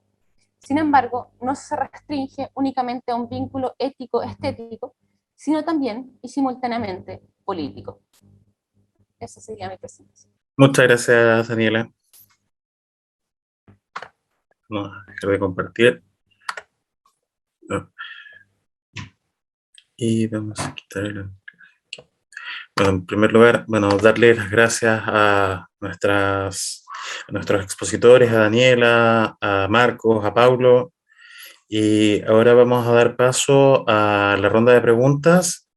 Sin embargo, no se restringe únicamente a un vínculo ético-estético, sino también y simultáneamente político. Esa sería mi presentación. Muchas gracias, Daniela. Vamos a dejar de compartir. Y vamos a quitar el... Bueno, en primer lugar, darle las gracias a nuestros expositores, a Daniela, a Marcos, a Paulo. Y ahora vamos a dar paso a la ronda de preguntas.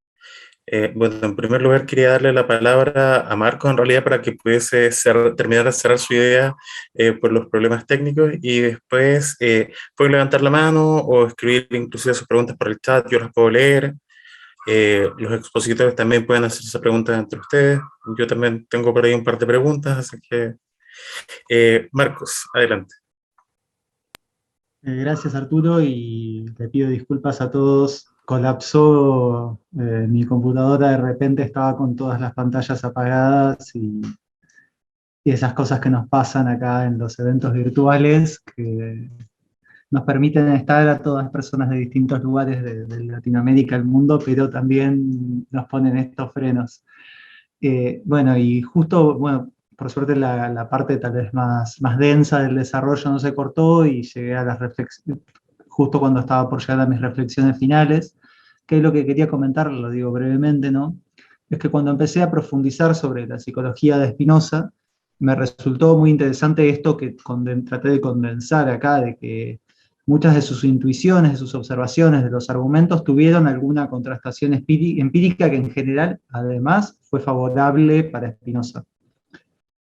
Bueno, en primer lugar quería darle la palabra a Marcos, en realidad, para que pudiese terminar de cerrar su idea por los problemas técnicos, y después pueden levantar la mano o escribir inclusive sus preguntas por el chat, yo las puedo leer. Los expositores también pueden hacer esas preguntas entre ustedes. Yo también tengo por ahí un par de preguntas, así que Marcos, adelante. Gracias, Arturo, y le pido disculpas a todos. Colapsó mi computadora, de repente estaba con todas las pantallas apagadas y esas cosas que nos pasan acá en los eventos virtuales, que nos permiten estar a todas personas de distintos lugares de Latinoamérica, el mundo, pero también nos ponen estos frenos. Bueno, y justo, bueno, por suerte la parte tal vez más densa del desarrollo no se cortó y llegué a las reflexiones, justo cuando estaba por llegar a mis reflexiones finales, que es lo que quería comentar, lo digo brevemente, ¿no? Es que cuando empecé a profundizar sobre la psicología de Spinoza, me resultó muy interesante esto que traté de condensar acá, de que muchas de sus intuiciones, de sus observaciones, de los argumentos tuvieron alguna contrastación empírica que en general, además, fue favorable para Spinoza.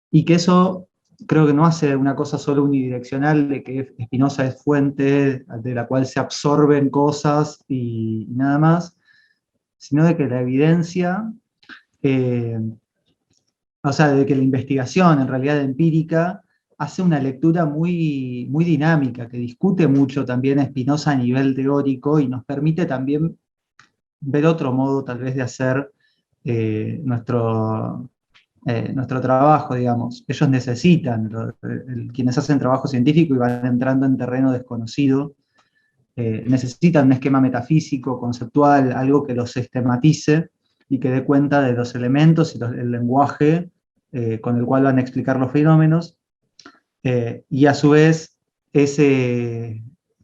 Y que eso creo que no hace una cosa solo unidireccional de que Spinoza es fuente de la cual se absorben cosas y nada más, sino de que la evidencia, eh, o sea, de que la investigación en realidad empírica hace una lectura muy, muy dinámica, que discute mucho también a Spinoza a nivel teórico y nos permite también ver otro modo tal vez de hacer nuestro trabajo, digamos. Ellos necesitan, quienes hacen trabajo científico y van entrando en terreno desconocido, necesitan un esquema metafísico, conceptual, algo que los sistematice y que dé cuenta de los elementos y el lenguaje con el cual van a explicar los fenómenos, y a su vez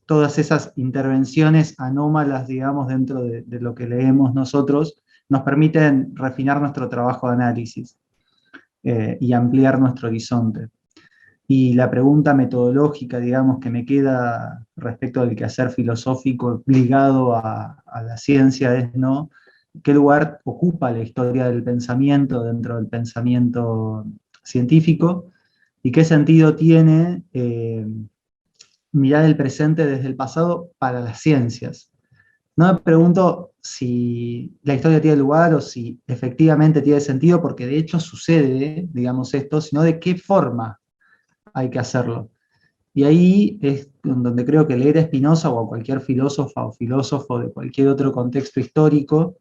todas esas intervenciones anómalas, digamos, dentro de lo que leemos nosotros, nos permiten refinar nuestro trabajo de análisis y ampliar nuestro horizonte. Y la pregunta metodológica, digamos, que me queda respecto del quehacer filosófico ligado a la ciencia es, ¿no?, ¿qué lugar ocupa la historia del pensamiento dentro del pensamiento científico? ¿Y qué sentido tiene mirar el presente desde el pasado para las ciencias? No me pregunto si la historia tiene lugar o si efectivamente tiene sentido, porque de hecho sucede, digamos, esto, sino de qué forma hay que hacerlo. Y ahí es donde creo que leer a Spinoza o a cualquier filósofa o filósofo de cualquier otro contexto histórico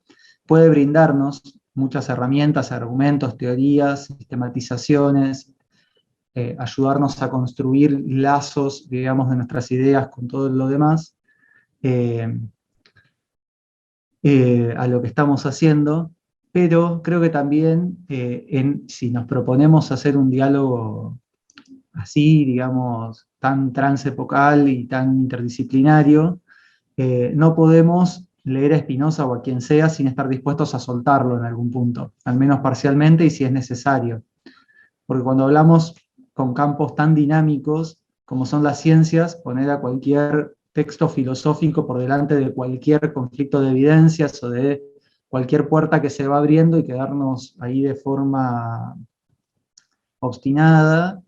puede brindarnos muchas herramientas, argumentos, teorías, sistematizaciones, ayudarnos a construir lazos, digamos, de nuestras ideas con todo lo demás, a lo que estamos haciendo, pero creo que también si nos proponemos hacer un diálogo así, digamos, tan transepocal y tan interdisciplinario, no podemos leer a Spinoza o a quien sea sin estar dispuestos a soltarlo en algún punto, al menos parcialmente y si es necesario. Porque cuando hablamos con campos tan dinámicos como son las ciencias, poner a cualquier texto filosófico por delante de cualquier conflicto de evidencias o de cualquier puerta que se va abriendo y quedarnos ahí de forma obstinada,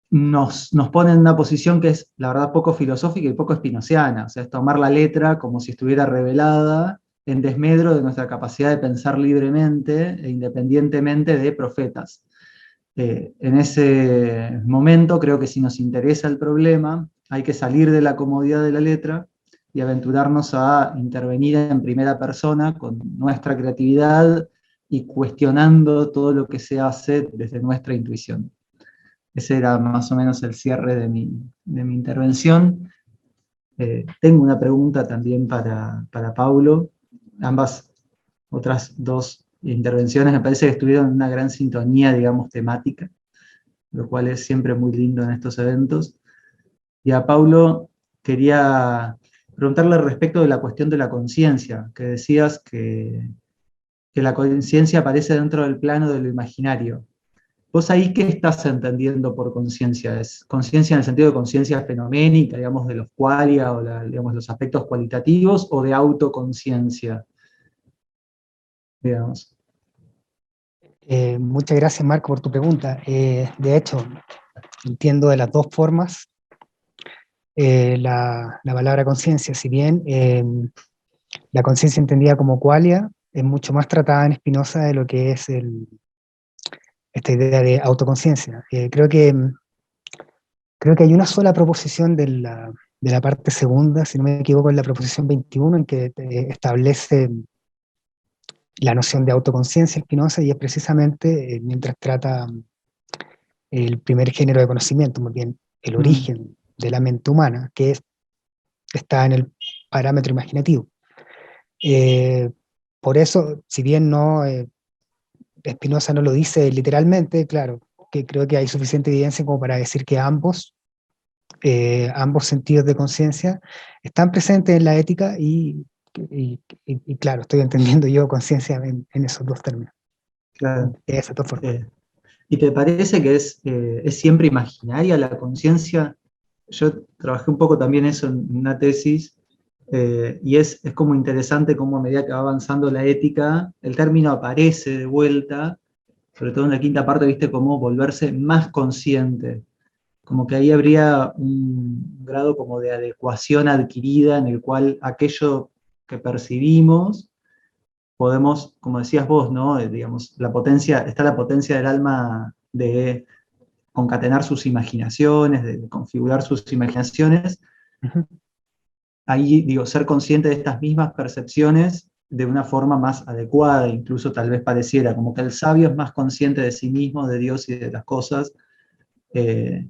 nos pone en una posición que es, la verdad, poco filosófica y poco spinoziana. O sea, es tomar la letra como si estuviera revelada en desmedro de nuestra capacidad de pensar libremente e independientemente de profetas. En ese momento creo que si nos interesa el problema, hay que salir de la comodidad de la letra y aventurarnos a intervenir en primera persona con nuestra creatividad y cuestionando todo lo que se hace desde nuestra intuición. Ese era más o menos el cierre de mi intervención. Tengo una pregunta también para Paulo. Ambas otras dos intervenciones me parece que estuvieron en una gran sintonía, digamos, temática, lo cual es siempre muy lindo en estos eventos. Y a Paulo quería preguntarle respecto de la cuestión de la conciencia, que decías que la conciencia aparece dentro del plano de lo imaginario. ¿Vos ahí qué estás entendiendo por conciencia? ¿Es conciencia en el sentido de conciencia fenoménica, digamos, de los qualia o digamos, los aspectos cualitativos, o de autoconciencia, digamos? Muchas gracias, Marco, por tu pregunta. De hecho, entiendo de las dos formas la palabra conciencia. Si bien la conciencia entendida como qualia es mucho más tratada en Spinoza de lo que es esta idea de autoconciencia. Creo que hay una sola proposición de la parte segunda, si no me equivoco, en la proposición 21, en que establece la noción de autoconciencia Spinoza, y es precisamente mientras trata el primer género de conocimiento, muy bien, el origen de la mente humana, que está en el parámetro imaginativo. Por eso, si bien no Spinoza no lo dice literalmente, claro, que creo que hay suficiente evidencia como para decir que ambos sentidos de conciencia están presentes en la ética y claro, estoy entendiendo yo conciencia en esos dos términos. Claro. De esas dos formas. ¿Y te parece que es siempre imaginaria la conciencia? Yo trabajé un poco también eso en una tesis, y es como interesante cómo a medida que va avanzando la ética, el término aparece de vuelta, sobre todo en la quinta parte, viste, como volverse más consciente, como que ahí habría un grado como de adecuación adquirida en el cual aquello que percibimos podemos, como decías vos, ¿no? Digamos, está la potencia del alma de concatenar sus imaginaciones, de configurar sus imaginaciones. Ujú. Ahí, digo, ser consciente de estas mismas percepciones de una forma más adecuada, incluso tal vez pareciera, como que el sabio es más consciente de sí mismo, de Dios y de las cosas, eh,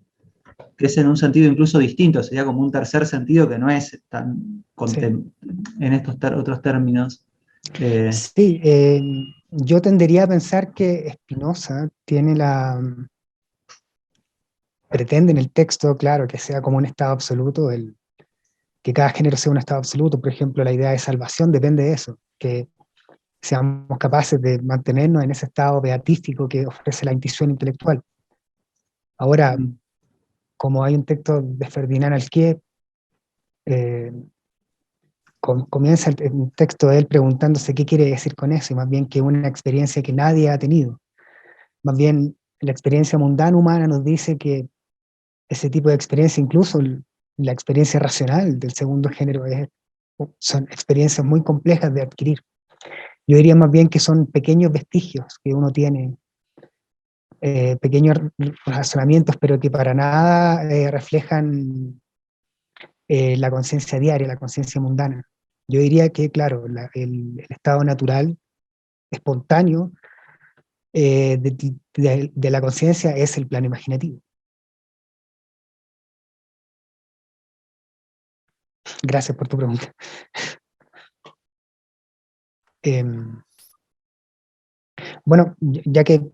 que es en un sentido incluso distinto, sería como un tercer sentido que no es tan Sí, en estos otros términos. Eh, sí, yo tendería a pensar que Spinoza tiene pretende en el texto, claro, que sea como un estado absoluto, que cada género sea un estado absoluto. Por ejemplo, la idea de salvación depende de eso, que seamos capaces de mantenernos en ese estado beatífico que ofrece la intuición intelectual. Ahora, como hay un texto de Ferdinand Alquier, eh, comienza el texto de él preguntándose qué quiere decir con eso, y más bien que una experiencia que nadie ha tenido. Más bien, la experiencia mundana humana nos dice que ese tipo de experiencia, incluso la experiencia racional del segundo género, son experiencias muy complejas de adquirir. Yo diría más bien que son pequeños vestigios que uno tiene, pequeños razonamientos, pero que para nada reflejan la conciencia diaria, la conciencia mundana. Yo diría que, claro, el estado natural, espontáneo, de la conciencia es el plano imaginativo. Gracias por tu pregunta. Em, bueno, ya que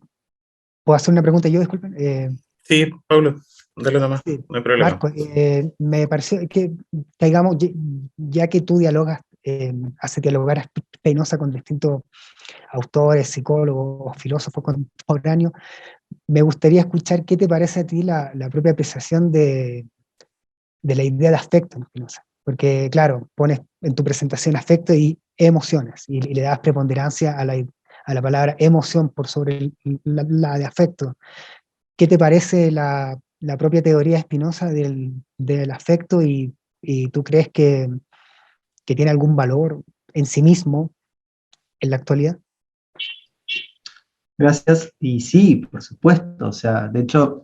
puedo hacer una pregunta yo, disculpen. Sí, Pablo, dale nomás, Sí, no hay problema. Marco, me pareció que, digamos, ya que tú dialogas, hace dialogar a Spinoza con distintos autores, psicólogos, filósofos contemporáneos, me gustaría escuchar qué te parece a ti la propia apreciación de la idea de afecto en Spinoza. Porque, claro, pones en tu presentación afecto y emociones, y le das preponderancia a la palabra emoción por sobre la de afecto. ¿Qué te parece la propia teoría de Spinoza del afecto, y tú crees que tiene algún valor en sí mismo en la actualidad? Gracias, y sí, por supuesto, o sea, de hecho,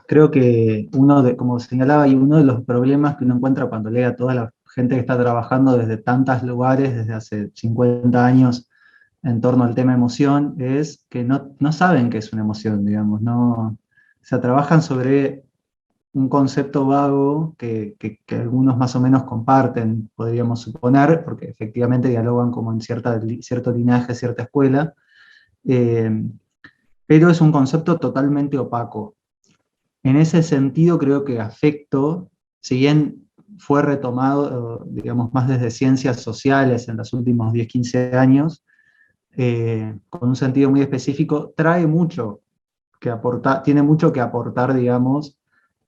creo que como señalaba, y uno de los problemas que uno encuentra cuando lee a toda la gente que está trabajando desde tantos lugares, desde hace 50 años, en torno al tema emoción, es que no saben qué es una emoción, digamos, no, o sea, trabajan sobre un concepto vago que algunos más o menos comparten, podríamos suponer, porque efectivamente dialogan como en cierto linaje, cierta escuela, eh, pero es un concepto totalmente opaco. En ese sentido, creo que afecto, si bien fue retomado, digamos, más desde ciencias sociales en los últimos 10, 15 años, con un sentido muy específico, tiene mucho que aportar, digamos,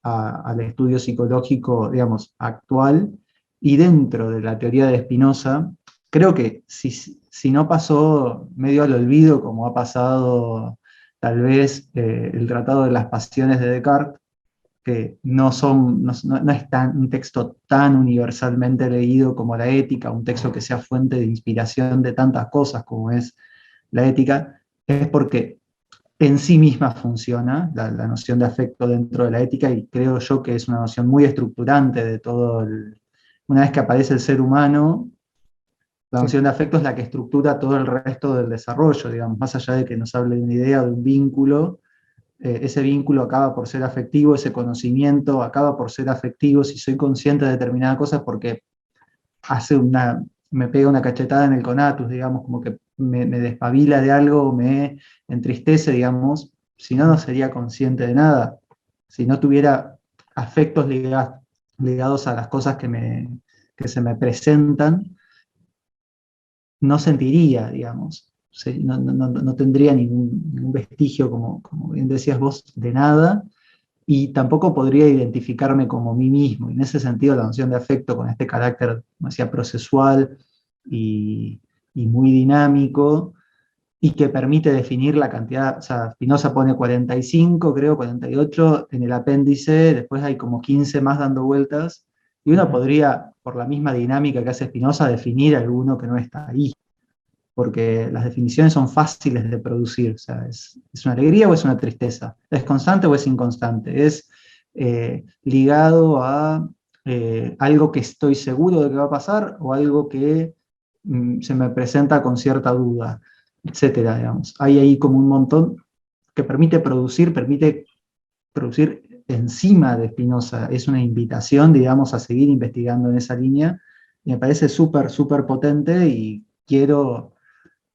al estudio psicológico, digamos, actual, y dentro de la teoría de Spinoza, creo que si no pasó medio al olvido, como ha pasado tal vez el Tratado de las Pasiones de Descartes, que no es un texto tan universalmente leído como la ética, un texto que sea fuente de inspiración de tantas cosas como es la ética, es porque en sí misma funciona la noción de afecto dentro de la ética, y creo yo que es una noción muy estructurante de una vez que aparece el ser humano, la Sí. noción de afecto es la que estructura todo el resto del desarrollo, digamos, más allá de que nos hable de una idea, de un vínculo, ese vínculo acaba por ser afectivo, ese conocimiento acaba por ser afectivo, si soy consciente de determinadas cosas, porque me pega una cachetada en el conatus, digamos, como que me despabila de algo, me entristece, digamos, si no, no sería consciente de nada. Si no tuviera afectos ligados a las cosas que se me presentan, no sentiría, digamos. No tendría ningún vestigio, como bien decías vos, de nada, y tampoco podría identificarme como mí mismo. Y en ese sentido, la noción de afecto con este carácter, como decía, procesual y, y muy dinámico, y que permite definir la cantidad, o sea, Spinoza pone 45, creo, 48 en el apéndice, después hay como 15 más dando vueltas, y uno podría, por la misma dinámica que hace Spinoza, definir alguno que no está ahí, porque las definiciones son fáciles de producir, o sea, ¿es una alegría o es una tristeza? ¿Es constante o es inconstante? ¿Es ligado a algo que estoy seguro de que va a pasar o algo que se me presenta con cierta duda, etcétera, digamos? Hay ahí como un montón que permite producir encima de Spinoza. Es una invitación, digamos, a seguir investigando en esa línea, y me parece súper, súper potente, y quiero,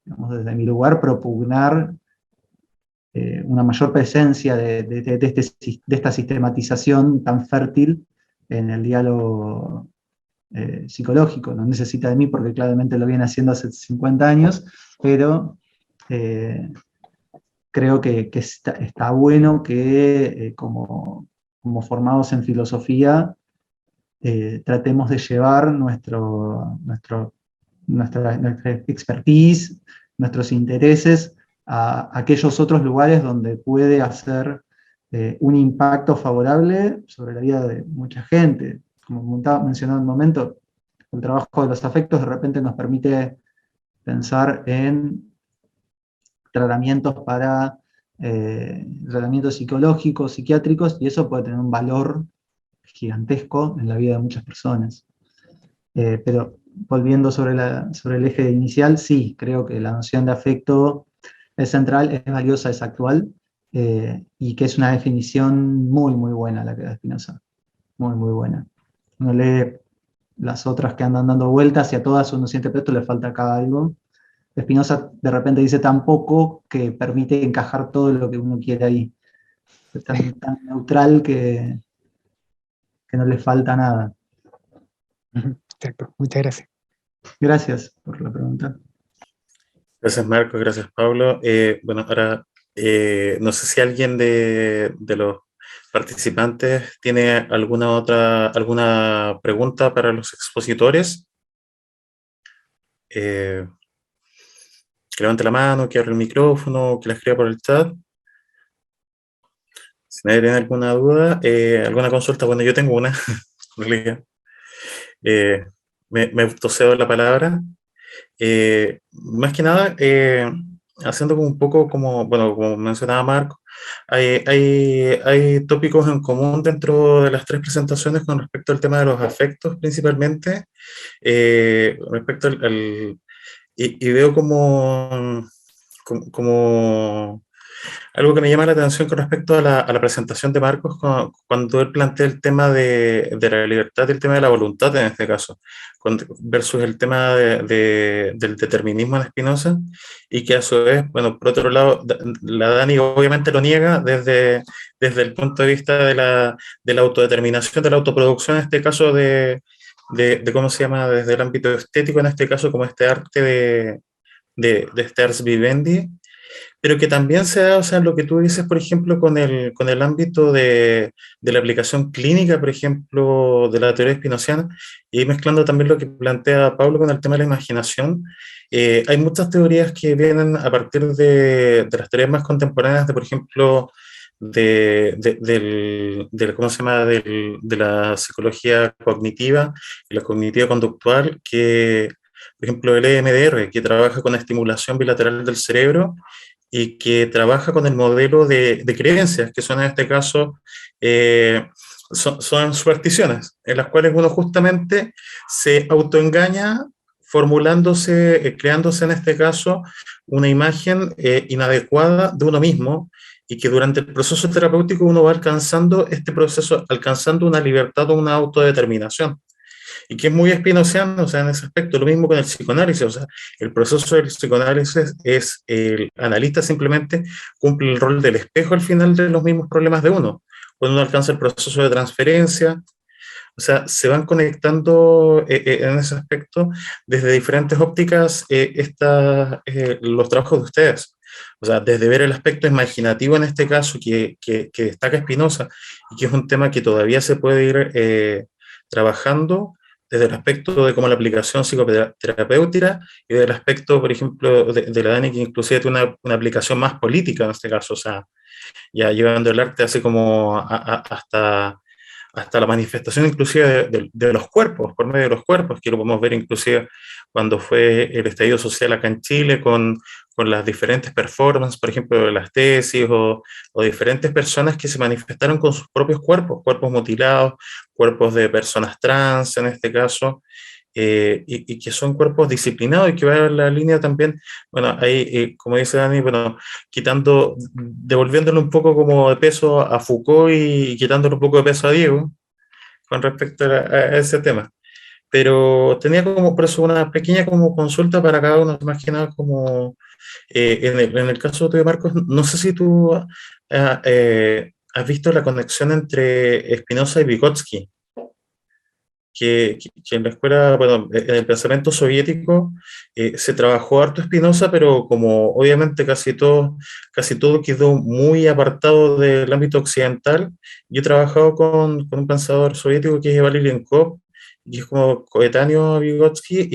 digamos, desde mi lugar, propugnar una mayor presencia de esta sistematización tan fértil en el diálogo psicológico. No necesita de mí porque claramente lo viene haciendo hace 50 años, pero creo que está bueno que como formados en filosofía tratemos de llevar nuestra expertise, nuestros intereses a aquellos otros lugares donde puede hacer un impacto favorable sobre la vida de mucha gente. Como mencionaba en un momento, el trabajo de los afectos de repente nos permite pensar en tratamientos tratamientos psicológicos, psiquiátricos, y eso puede tener un valor gigantesco en la vida de muchas personas. Pero volviendo sobre el eje inicial, sí, creo que la noción de afecto es central, es valiosa, es actual, y que es una definición muy, muy buena la que da Spinoza. Muy, muy buena. Uno lee las otras que andan dando vueltas y a todas uno siente que esto le falta acá algo. Spinoza de repente dice tan poco que permite encajar todo lo que uno quiere ahí. Es tan neutral que no le falta nada. Exacto, muchas gracias. Gracias por la pregunta. Gracias, Marcos, gracias, Pablo. Bueno, ahora no sé si alguien de los participantes tiene alguna pregunta para los expositores. Que levante la mano, que abra el micrófono, que la escriba por el chat. Si nadie tiene alguna duda, alguna consulta, bueno, yo tengo una, en realidad. Me autocedo la palabra. Más que nada, haciendo como un poco bueno, como mencionaba Marco, hay tópicos en común dentro de las tres presentaciones con respecto al tema de los afectos, principalmente, respecto y veo como algo que me llama la atención con respecto a la presentación de Marcos cuando él plantea el tema de la libertad y el tema de la voluntad en este caso, versus el tema del determinismo en Spinoza, y que a su vez, bueno, por otro lado, la Dani obviamente lo niega desde el punto de vista de la autodeterminación, de la autoproducción, en este caso de cómo se llama, desde el ámbito estético, en este caso como este arte de este ars vivendi, pero que también se da, o sea, lo que tú dices, por ejemplo, con el ámbito de la aplicación clínica, por ejemplo, de la teoría spinoziana, y mezclando también lo que plantea Pablo con el tema de la imaginación. Hay muchas teorías que vienen a partir de las teorías más contemporáneas, por ejemplo, ¿cómo se llama?, de la psicología cognitiva y la cognitiva conductual, que, por ejemplo, el EMDR, que trabaja con estimulación bilateral del cerebro y que trabaja con el modelo de creencias, que son en este caso, son supersticiones, en las cuales uno justamente se autoengaña formulándose, creándose en este caso una imagen inadecuada de uno mismo, y que durante el proceso terapéutico uno va alcanzando este proceso, alcanzando una libertad o una autodeterminación, y que es muy espinociano, o sea, en ese aspecto. Lo mismo con el psicoanálisis, o sea, el proceso del psicoanálisis es el analista simplemente cumple el rol del espejo al final de los mismos problemas de uno, cuando uno alcanza el proceso de transferencia. O sea, se van conectando en ese aspecto desde diferentes ópticas los trabajos de ustedes. O sea, desde ver el aspecto imaginativo en este caso que destaca Spinoza, y que es un tema que todavía se puede ir trabajando, desde el aspecto de cómo la aplicación psicoterapéutica y del aspecto, por ejemplo, de la Dani, que inclusive tiene una aplicación más política en este caso, o sea, ya llevando el arte así como hasta la manifestación inclusive de los cuerpos, por medio de los cuerpos, que lo podemos ver inclusive cuando fue el estallido social acá en Chile, con las diferentes performances, por ejemplo, de las tesis, o diferentes personas que se manifestaron con sus propios cuerpos, cuerpos mutilados, cuerpos de personas trans en este caso, y que son cuerpos disciplinados y que va en la línea también, bueno, ahí, como dice Dani, bueno, devolviéndole un poco como de peso a Foucault y quitándole un poco de peso a Diego con respecto a ese tema. Pero tenía como por eso una pequeña como consulta para cada uno, más que nada como en el caso tuyo, Marcos, no sé si tú has visto la conexión entre Spinoza y Vygotsky, que en la escuela, bueno, en el pensamiento soviético se trabajó harto Spinoza, pero como obviamente casi todo quedó muy apartado del ámbito occidental, yo he trabajado con un pensador soviético que es Valery Lenkov, y es como coetáneo a Vygotsky,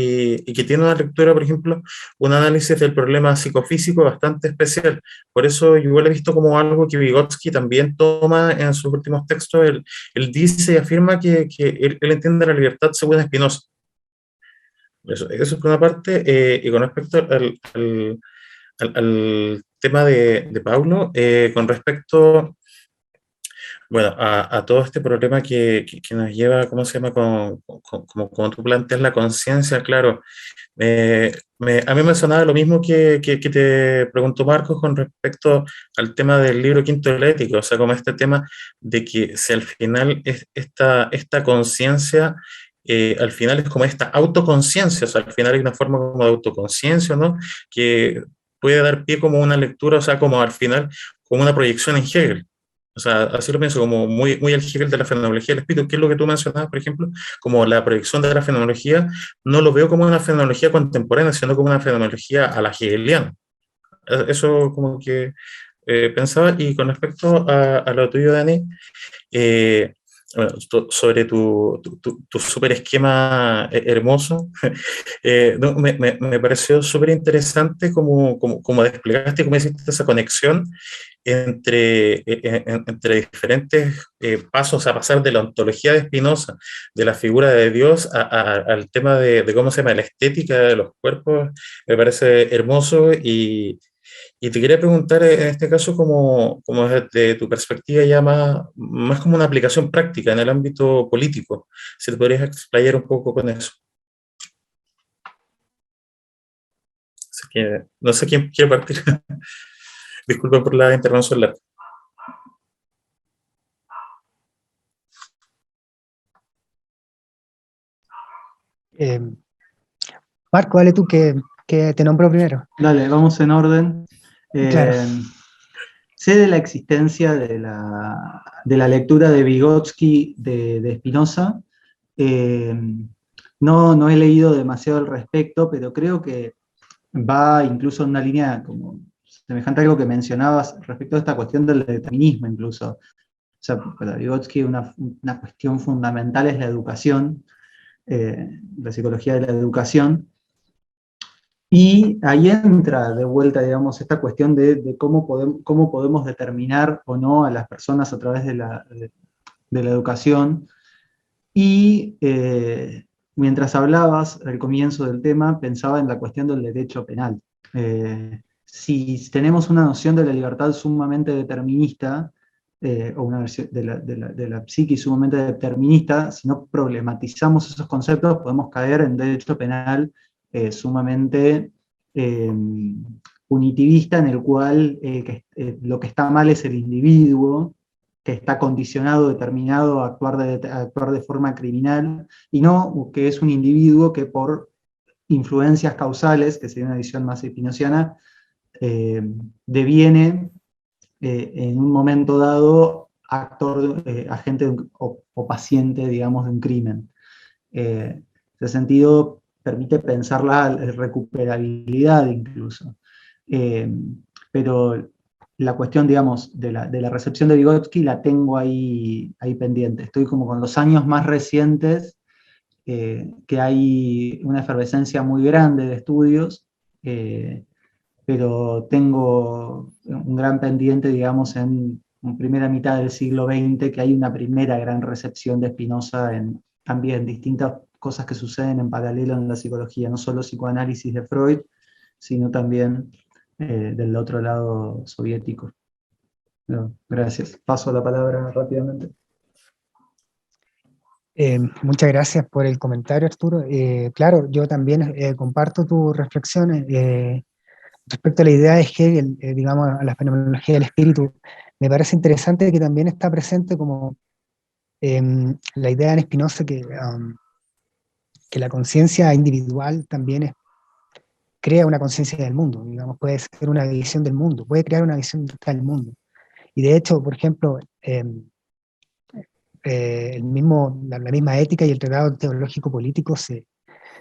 y que tiene una lectura, por ejemplo, un análisis del problema psicofísico bastante especial. Por eso yo igual he visto como algo que Vygotsky también toma en sus últimos textos. Él dice y afirma que él entiende la libertad según Spinoza. Eso por una parte, y con respecto al tema de Paulo, con respecto, bueno, a todo este problema que nos lleva, ¿cómo se llama? Como tú planteas la conciencia, claro. A mí me sonaba lo mismo que te preguntó Marcos con respecto al tema del libro quinto de la ética, o sea, como este tema de que si al final esta conciencia, al final es como esta autoconciencia, o sea, al final hay una forma como de autoconciencia, ¿no? Que puede dar pie como una lectura, o sea, como al final, como una proyección en Hegel. O sea, así lo pienso, como muy el Hegel de la fenomenología del espíritu, que es lo que tú mencionabas, por ejemplo, como la proyección de la fenomenología. No lo veo como una fenomenología contemporánea, sino como una fenomenología a la hegeliana. Eso como que pensaba. Y con respecto a lo tuyo, Dani, eh, bueno, sobre tu super esquema hermoso, no, me pareció súper interesante como desplegaste, como hiciste esa conexión entre diferentes pasos a pasar de la ontología de Spinoza, de la figura de Dios, al tema de cómo se llama la estética de los cuerpos. Me parece hermoso, y te quería preguntar en este caso como desde tu perspectiva ya más como una aplicación práctica en el ámbito político, si te podrías explayar un poco con eso. Así que, no sé quién quiere partir. Disculpa por la intervención larga. Marco, dale tú que te nombró primero. Dale, vamos en orden. Claro. Sé de la existencia de la lectura de Vygotsky de Spinoza. No he leído demasiado al respecto, pero creo que va incluso en una línea como semejante a algo que mencionabas respecto a esta cuestión del determinismo incluso. O sea, para Vygotsky una cuestión fundamental es la educación, la psicología de la educación. Y ahí entra de vuelta, digamos, esta cuestión de cómo podemos determinar o no a las personas a través de la educación. Y mientras hablabas al comienzo del tema, pensaba en la cuestión del derecho penal. Si tenemos una noción de la libertad sumamente determinista, o una versión de la psiquis sumamente determinista, si no problematizamos esos conceptos, podemos caer en derecho penal sumamente punitivista, en el cual lo que está mal es el individuo, que está condicionado, determinado a actuar de forma criminal, y no que es un individuo que por influencias causales, que sería una visión más spinociana, deviene en un momento dado agente o paciente, digamos, de un crimen. En ese sentido, permite pensar la recuperabilidad incluso. Pero la cuestión, digamos, de la recepción de Vygotsky la tengo ahí pendiente. Estoy como con los años más recientes que hay una efervescencia muy grande de estudios, pero tengo un gran pendiente, digamos, en primera mitad del siglo XX, que hay una primera gran recepción de Spinoza en también distintas cosas que suceden en paralelo en la psicología, no solo psicoanálisis de Freud, sino también del otro lado soviético. No, gracias. Paso la palabra rápidamente. Muchas gracias por el comentario, Arturo. Claro, yo también comparto tus reflexiones respecto a la idea de Hegel, digamos, a la fenomenología del espíritu. Me parece interesante que también está presente como la idea en Spinoza que la conciencia individual también crea una conciencia del mundo, digamos, puede ser una visión del mundo, puede crear una visión del mundo. Y de hecho, por ejemplo, la misma ética y el tratado teológico político se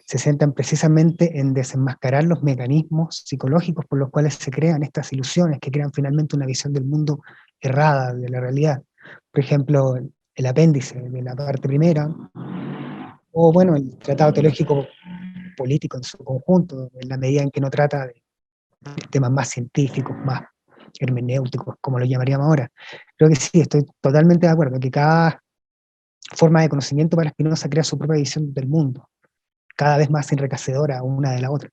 centran precisamente en desenmascarar los mecanismos psicológicos por los cuales se crean estas ilusiones que crean finalmente una visión del mundo errada de la realidad. Por ejemplo, el apéndice de la parte primera, o bueno, el tratado teológico político en su conjunto, en la medida en que no trata de temas más científicos, más hermenéuticos, como lo llamaríamos ahora. Creo que sí, estoy totalmente de acuerdo, que cada forma de conocimiento para Spinoza crea su propia visión del mundo, cada vez más enriquecedora una de la otra.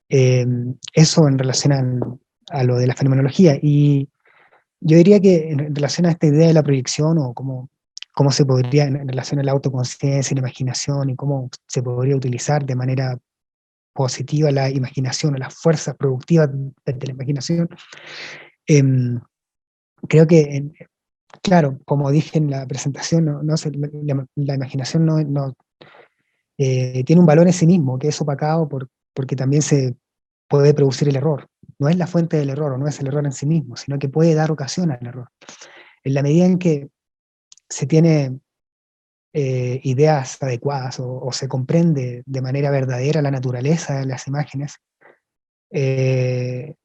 Eso en relación a lo de la fenomenología. Y yo diría que en relación a esta idea de la proyección, o cómo se podría, en relación a la autoconciencia y la imaginación, y cómo se podría utilizar de manera positiva la imaginación o las fuerzas productivas de la imaginación, creo que, claro, como dije en la presentación, la imaginación tiene un valor en sí mismo, que es opacado porque también se puede producir el error. No es la fuente del error, o no es el error en sí mismo, sino que puede dar ocasión al error. En la medida en que se tiene ideas adecuadas o se comprende de manera verdadera la naturaleza de las imágenes, el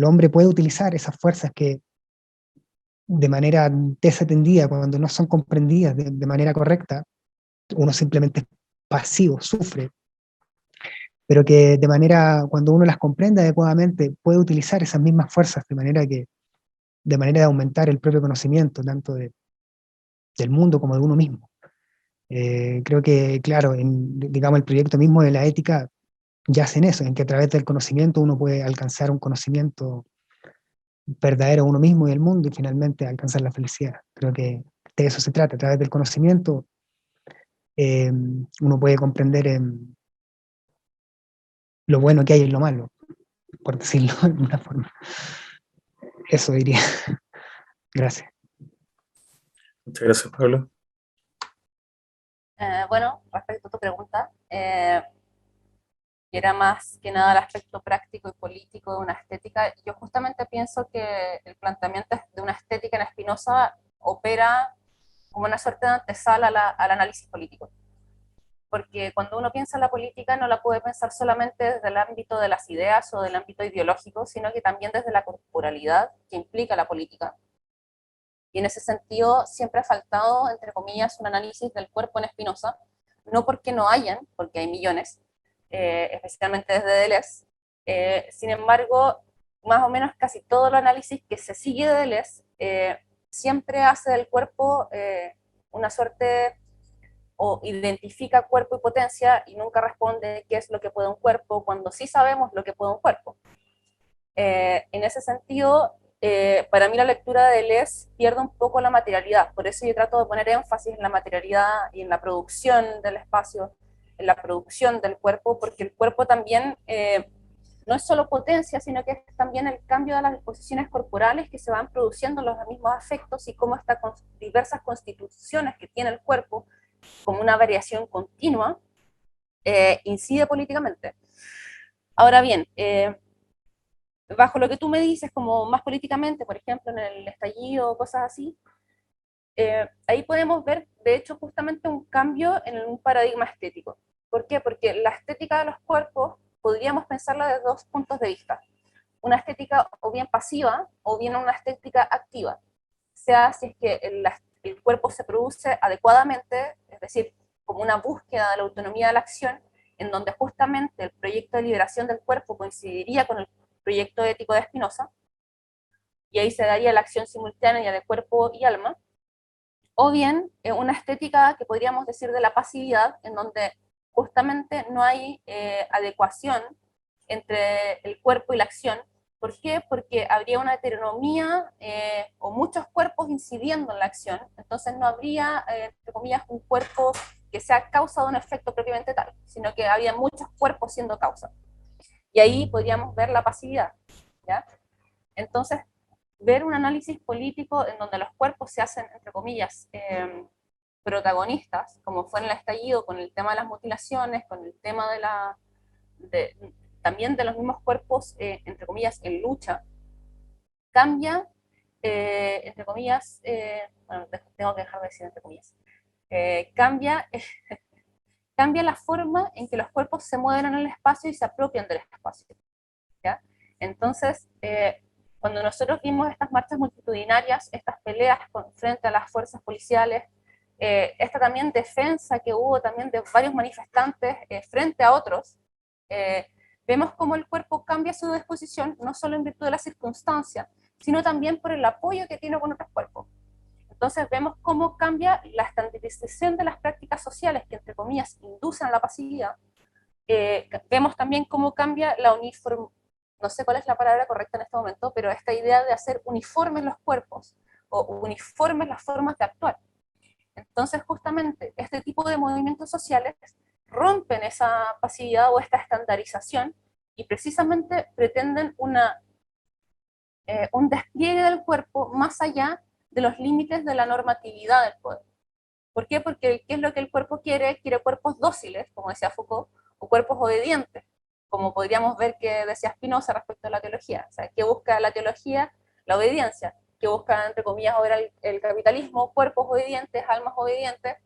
hombre puede utilizar esas fuerzas que de manera desatendida, cuando no son comprendidas de manera correcta, uno simplemente es pasivo, sufre, pero que de manera, cuando uno las comprende adecuadamente, puede utilizar esas mismas fuerzas de manera de aumentar el propio conocimiento, tanto del mundo como de uno mismo. Creo que, claro, digamos, el proyecto mismo de la ética yace en eso, en que a través del conocimiento uno puede alcanzar un conocimiento verdadero a uno mismo y del mundo, y finalmente alcanzar la felicidad. Creo que de eso se trata. A través del conocimiento uno puede comprender lo bueno que hay en lo malo, por decirlo de alguna forma. Eso diría. Gracias. Muchas gracias, Pablo. Bueno, respecto a tu pregunta, que era más que nada el aspecto práctico y político de una estética, yo justamente pienso que el planteamiento de una estética en Spinoza opera como una suerte de antesala al análisis político. Porque cuando uno piensa en la política no la puede pensar solamente desde el ámbito de las ideas o del ámbito ideológico, sino que también desde la corporalidad que implica la política. Y en ese sentido siempre ha faltado, entre comillas, un análisis del cuerpo en Spinoza, no porque no hayan, porque hay millones, especialmente desde Deleuze. Sin embargo, más o menos casi todo el análisis que se sigue de Deleuze siempre hace del cuerpo una suerte, o identifica cuerpo y potencia, y nunca responde qué es lo que puede un cuerpo, cuando sí sabemos lo que puede un cuerpo. En ese sentido, para mí la lectura de Deleuze pierde un poco la materialidad, por eso yo trato de poner énfasis en la materialidad y en la producción del espacio, en la producción del cuerpo, porque el cuerpo también no es solo potencia, sino que es también el cambio de las disposiciones corporales que se van produciendo en los mismos afectos, y cómo estas diversas constituciones que tiene el cuerpo, como una variación continua, incide políticamente. Ahora bien, bajo lo que tú me dices, como más políticamente, por ejemplo, en el estallido o cosas así, ahí podemos ver, de hecho, justamente un cambio en un paradigma estético. ¿Por qué? Porque la estética de los cuerpos podríamos pensarla desde dos puntos de vista. Una estética o bien pasiva o bien una estética activa. Sea si es que el cuerpo se produce adecuadamente, es decir, como una búsqueda de la autonomía de la acción, en donde justamente el proyecto de liberación del cuerpo coincidiría con el proyecto ético de Spinoza, y ahí se daría la acción simultánea de cuerpo y alma, o bien una estética que podríamos decir de la pasividad, en donde justamente no hay adecuación entre el cuerpo y la acción. ¿Por qué? Porque habría una heteronomía o muchos cuerpos incidiendo en la acción, entonces no habría, entre comillas, un cuerpo que sea causa de un efecto propiamente tal, sino que había muchos cuerpos siendo causa. Y ahí podríamos ver la pasividad, ¿ya? Entonces, ver un análisis político en donde los cuerpos se hacen, entre comillas, protagonistas, como fue en el estallido, con el tema de las mutilaciones, con el tema también de los mismos cuerpos, entre comillas, en lucha, cambia, entre comillas, bueno, tengo que dejar de decir entre comillas, cambia, cambia la forma en que los cuerpos se mueven en el espacio y se apropian del espacio, ¿ya? Entonces, cuando nosotros vimos estas marchas multitudinarias, estas peleas frente a las fuerzas policiales, esta también defensa que hubo también de varios manifestantes frente a otros, vemos cómo el cuerpo cambia su disposición, no solo en virtud de la circunstancia, sino también por el apoyo que tiene con otros cuerpos. Entonces vemos cómo cambia la estandarización de las prácticas sociales que, entre comillas, inducen a la pasividad. Vemos también cómo cambia la uniform, no sé cuál es la palabra correcta en este momento, pero esta idea de hacer uniformes los cuerpos, o uniformes las formas de actuar. Entonces, justamente, este tipo de movimientos sociales rompen esa pasividad o esta estandarización y precisamente pretenden un despliegue del cuerpo más allá de los límites de la normatividad del poder. ¿Por qué? Porque ¿qué es lo que el cuerpo quiere? Quiere cuerpos dóciles, como decía Foucault, o cuerpos obedientes, como podríamos ver que decía Spinoza respecto a la teología. O sea, ¿qué busca la teología? La obediencia. ¿Qué busca, entre comillas, ahora el capitalismo? Cuerpos obedientes, almas obedientes,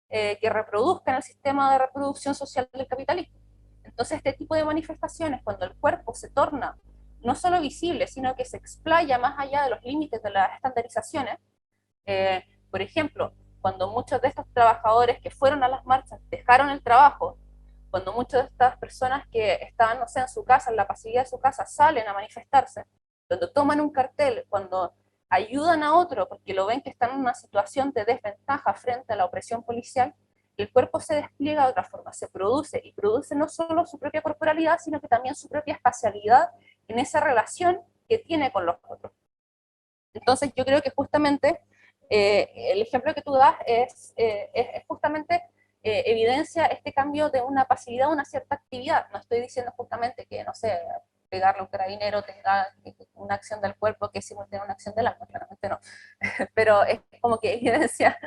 que reproduzcan el sistema de reproducción social del capitalismo. Entonces, este tipo de manifestaciones, cuando el cuerpo se torna no solo visible, sino que se explaya más allá de los límites de las estandarizaciones, por ejemplo, cuando muchos de estos trabajadores que fueron a las marchas dejaron el trabajo, cuando muchas de estas personas que estaban, no sé, en su casa, en la pasividad de su casa, salen a manifestarse, cuando toman un cartel, cuando ayudan a otro porque lo ven que están en una situación de desventaja frente a la opresión policial, el cuerpo se despliega de otra forma, se produce, y produce no solo su propia corporalidad, sino que también su propia espacialidad en esa relación que tiene con los otros. Entonces yo creo que justamente el ejemplo que tú das es justamente evidencia este cambio de una pasividad a una cierta actividad. No estoy diciendo justamente que, no sé, pegarle a un carabinero tenga una acción del cuerpo que simultánea a una acción del alma, claramente no. Pero es como que evidencia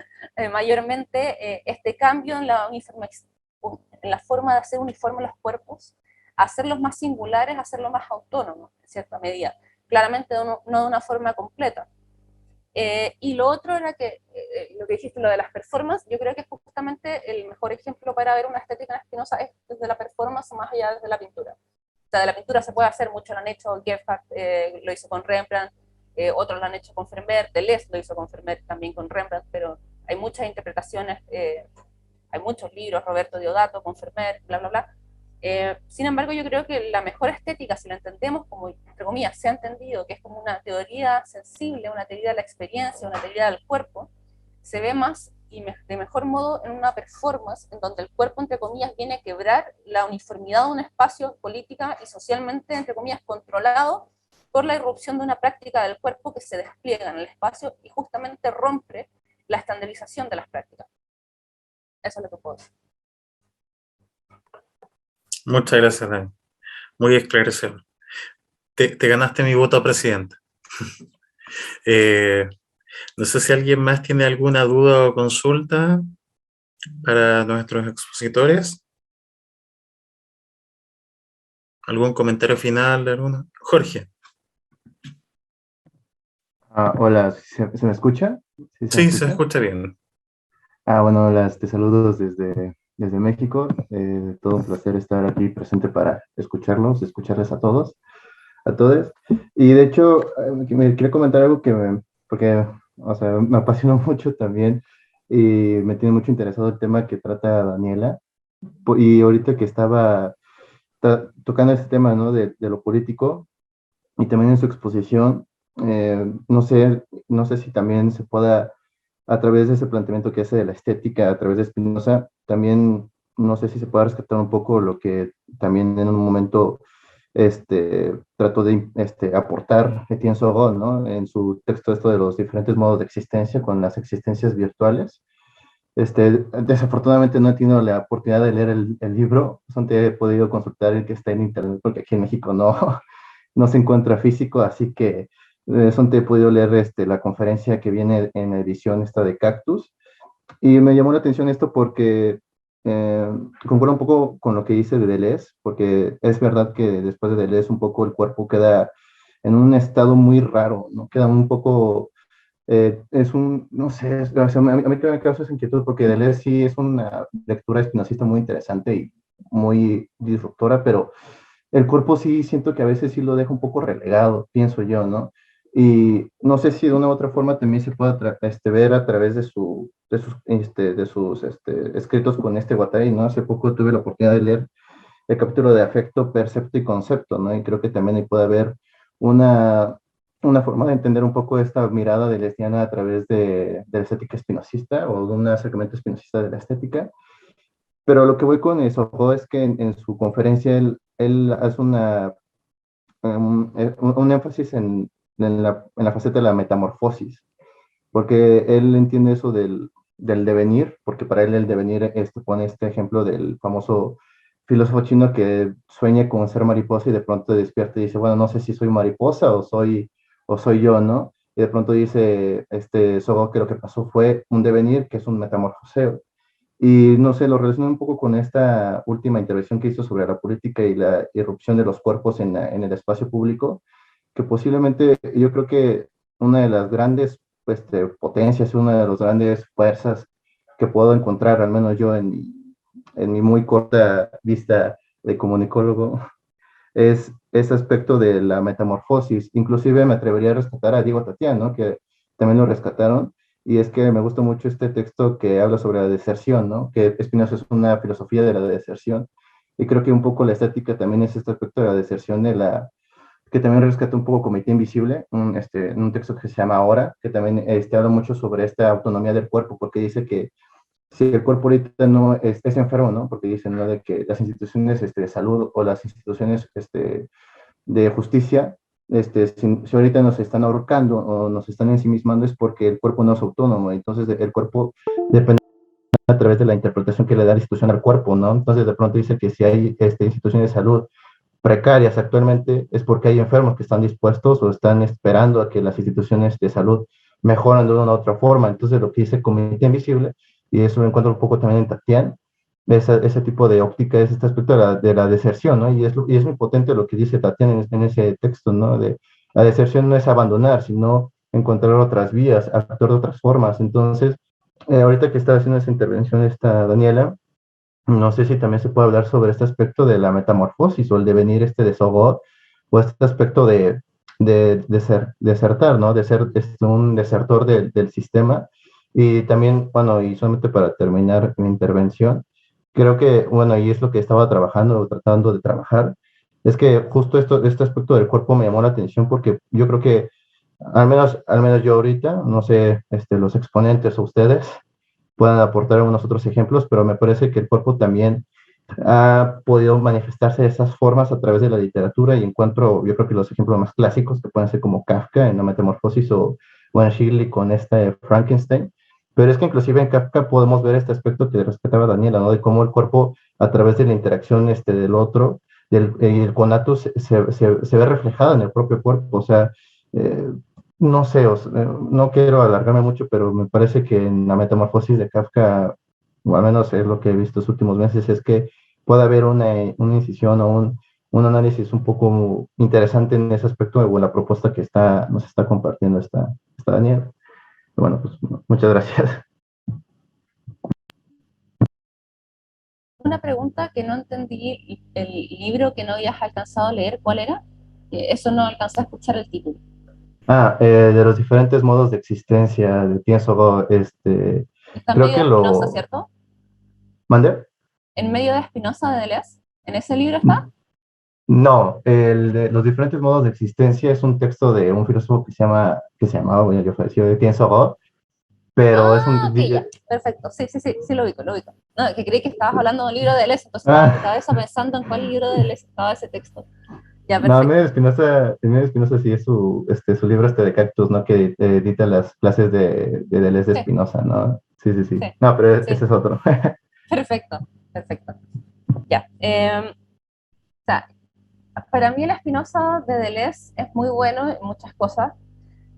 mayormente este cambio en la forma de hacer uniformes los cuerpos, hacerlos más singulares, hacerlos más autónomos, en cierta medida. Claramente no de una forma completa. Y lo otro era que, lo que dijiste, lo de las performances, yo creo que justamente el mejor ejemplo para ver una estética en Spinoza es desde la performance más allá desde la pintura. O sea, de la pintura se puede hacer mucho, lo han hecho Gerhard, lo hizo con Rembrandt, otros lo han hecho con Vermeer, Deleuze lo hizo con Vermeer también con Rembrandt, pero hay muchas interpretaciones, hay muchos libros, Roberto Diodato con Vermeer, bla, bla, bla. Sin embargo, yo creo que la mejor estética, si la entendemos como, entre comillas, se ha entendido que es como una teoría sensible, una teoría de la experiencia, una teoría del cuerpo, se ve más y de mejor modo en una performance en donde el cuerpo, entre comillas, viene a quebrar la uniformidad de un espacio política y socialmente, entre comillas, controlado por la irrupción de una práctica del cuerpo que se despliega en el espacio y justamente rompe la estandarización de las prácticas. Eso es lo que puedo decir. Muchas gracias, Dani. Muy esclarecedor. Te ganaste mi voto a presidente. No sé si alguien más tiene alguna duda o consulta para nuestros expositores. ¿Algún comentario final de alguno? Jorge. Hola, ¿se me escucha? Sí, se escucha bien. Bueno, hola, te saludo desde México. Todo un placer estar aquí presente para escucharles a todos, a todos. Y de hecho, me quería comentar algo porque, o sea, me apasiona mucho también y me tiene mucho interesado el tema que trata Daniela. Y ahorita que estaba tocando este tema, ¿no? De lo político, y también en su exposición, no sé si también se pueda, a través de ese planteamiento que hace de la estética, a través de Spinoza, también no sé si se puede rescatar un poco lo que también en un momento trató de aportar Etienne Sorol, ¿no? En su texto esto de los diferentes modos de existencia con las existencias virtuales. Desafortunadamente no he tenido la oportunidad de leer el libro, solamente he podido consultar el que está en internet porque aquí en México no, no se encuentra físico, así que solamente he podido leer la conferencia que viene en la edición esta de Cactus. Y me llamó la atención esto porque eh, concuerdo un poco con lo que dice de Deleuze, porque es verdad que después de Deleuze un poco el cuerpo queda en un estado muy raro, ¿no? Queda un poco, es un, no sé, o sea, a mí me causa esa inquietud porque Deleuze sí es una lectura espinosista muy interesante y muy disruptora, pero el cuerpo sí siento que a veces sí lo deja un poco relegado, pienso yo, ¿no? Y no sé si de una u otra forma también se puede ver a través de sus escritos con Guattari, ¿no? Hace poco tuve la oportunidad de leer el capítulo de afecto, percepto y concepto, ¿no? Y creo que también ahí puede haber una, una forma de entender un poco esta mirada de lesbiana a través de la estética espinosista o de un acercamiento espinosista de la estética. Pero lo que voy con eso es que en su conferencia él hace un énfasis en la faceta de la metamorfosis, porque él entiende eso del devenir, porque para él el devenir pone este ejemplo del famoso filósofo chino que sueña con ser mariposa y de pronto despierta y dice, bueno, no sé si soy mariposa o soy yo, ¿no? Y de pronto dice Sogo que lo que pasó fue un devenir, que es un metamorfoseo. Y no sé, lo relaciono un poco con esta última intervención que hizo sobre la política y la irrupción de los cuerpos en el espacio público, que posiblemente yo creo que una de las grandes potencias, una de las grandes fuerzas que puedo encontrar, al menos yo en mi muy corta vista de comunicólogo, es ese aspecto de la metamorfosis. Inclusive me atrevería a rescatar a Diego Tatián, ¿no? Que también lo rescataron. Y es que me gusta mucho este texto que habla sobre la deserción, ¿no? Que Spinoza es una filosofía de la deserción. Y creo que un poco la estética también es este aspecto de la deserción que también rescata un poco Comité Invisible, un texto que se llama Ahora, que también habla mucho sobre esta autonomía del cuerpo, porque dice que si el cuerpo ahorita no es enfermo, ¿no? Porque dicen, ¿no? De que las instituciones de salud o las instituciones de justicia, si ahorita nos están ahorcando o nos están ensimismando es porque el cuerpo no es autónomo, entonces el cuerpo depende a través de la interpretación que le da la institución al cuerpo, ¿no? Entonces de pronto dice que si hay instituciones de salud precarias actualmente es porque hay enfermos que están dispuestos o están esperando a que las instituciones de salud mejoren de una u otra forma. Entonces lo que dice Comité Invisible, y eso lo encuentro un poco también en Tatiana, ese tipo de óptica es este aspecto de la deserción, ¿no? Y es muy potente lo que dice Tatiana en ese texto, ¿no? De la deserción no es abandonar, sino encontrar otras vías, actuar de otras formas. Entonces, ahorita que está haciendo esa intervención esta Daniela, no sé si también se puede hablar sobre este aspecto de la metamorfosis o el devenir de Sogor, o este aspecto de desertar, ¿no? De ser un desertor del sistema. Y también, bueno, y solamente para terminar mi intervención, creo que, bueno, y es lo que estaba trabajando o tratando de trabajar, es que justo este aspecto del cuerpo me llamó la atención porque yo creo que, al menos yo ahorita, no sé, los exponentes o ustedes, puedan aportar algunos otros ejemplos, pero me parece que el cuerpo también ha podido manifestarse de esas formas a través de la literatura y encuentro, yo creo que los ejemplos más clásicos que pueden ser como Kafka en La Metamorfosis o en Shirley con Frankenstein, pero es que inclusive en Kafka podemos ver este aspecto que respetaba Daniela, ¿no? De cómo el cuerpo a través de la interacción del otro, el conato se ve reflejado en el propio cuerpo, o sea, eh, no sé, no quiero alargarme mucho, pero me parece que en la metamorfosis de Kafka, o al menos es lo que he visto los últimos meses, es que puede haber una incisión o un análisis un poco interesante en ese aspecto o en la propuesta que nos está compartiendo esta Daniel. Bueno, pues muchas gracias. Una pregunta que no entendí, el libro que no habías alcanzado a leer, ¿cuál era? Eso no alcanzé a escuchar el título. De los diferentes modos de existencia, de pienso, Está en Creo medio que de Spinoza, lo... ¿cierto? ¿Mandé? En medio de Spinoza de Deleuze. ¿En ese libro está? No, el de los diferentes modos de existencia es un texto de un filósofo que se llamaba, bueno, ya falleció, de Tienzo, pero es Ah, un... ok, ya. Perfecto. Sí, sí, sí, sí lo ubico, lo ubico. No, que creí que estabas hablando de un libro de Deleuze, entonces estaba en mi Ah, cabeza pensando en cuál libro de Deleuze estaba ese texto. Ya, no, perfecto. Emilio Espinosa sí es su libro de Cactus, ¿no? Que edita las clases de Deleuze de Sí, Espinosa, ¿no? Sí, sí, sí. sí, No, pero sí. ese es otro. Perfecto, perfecto. Ya. O sea, para mí el Spinoza de Deleuze es muy bueno en muchas cosas.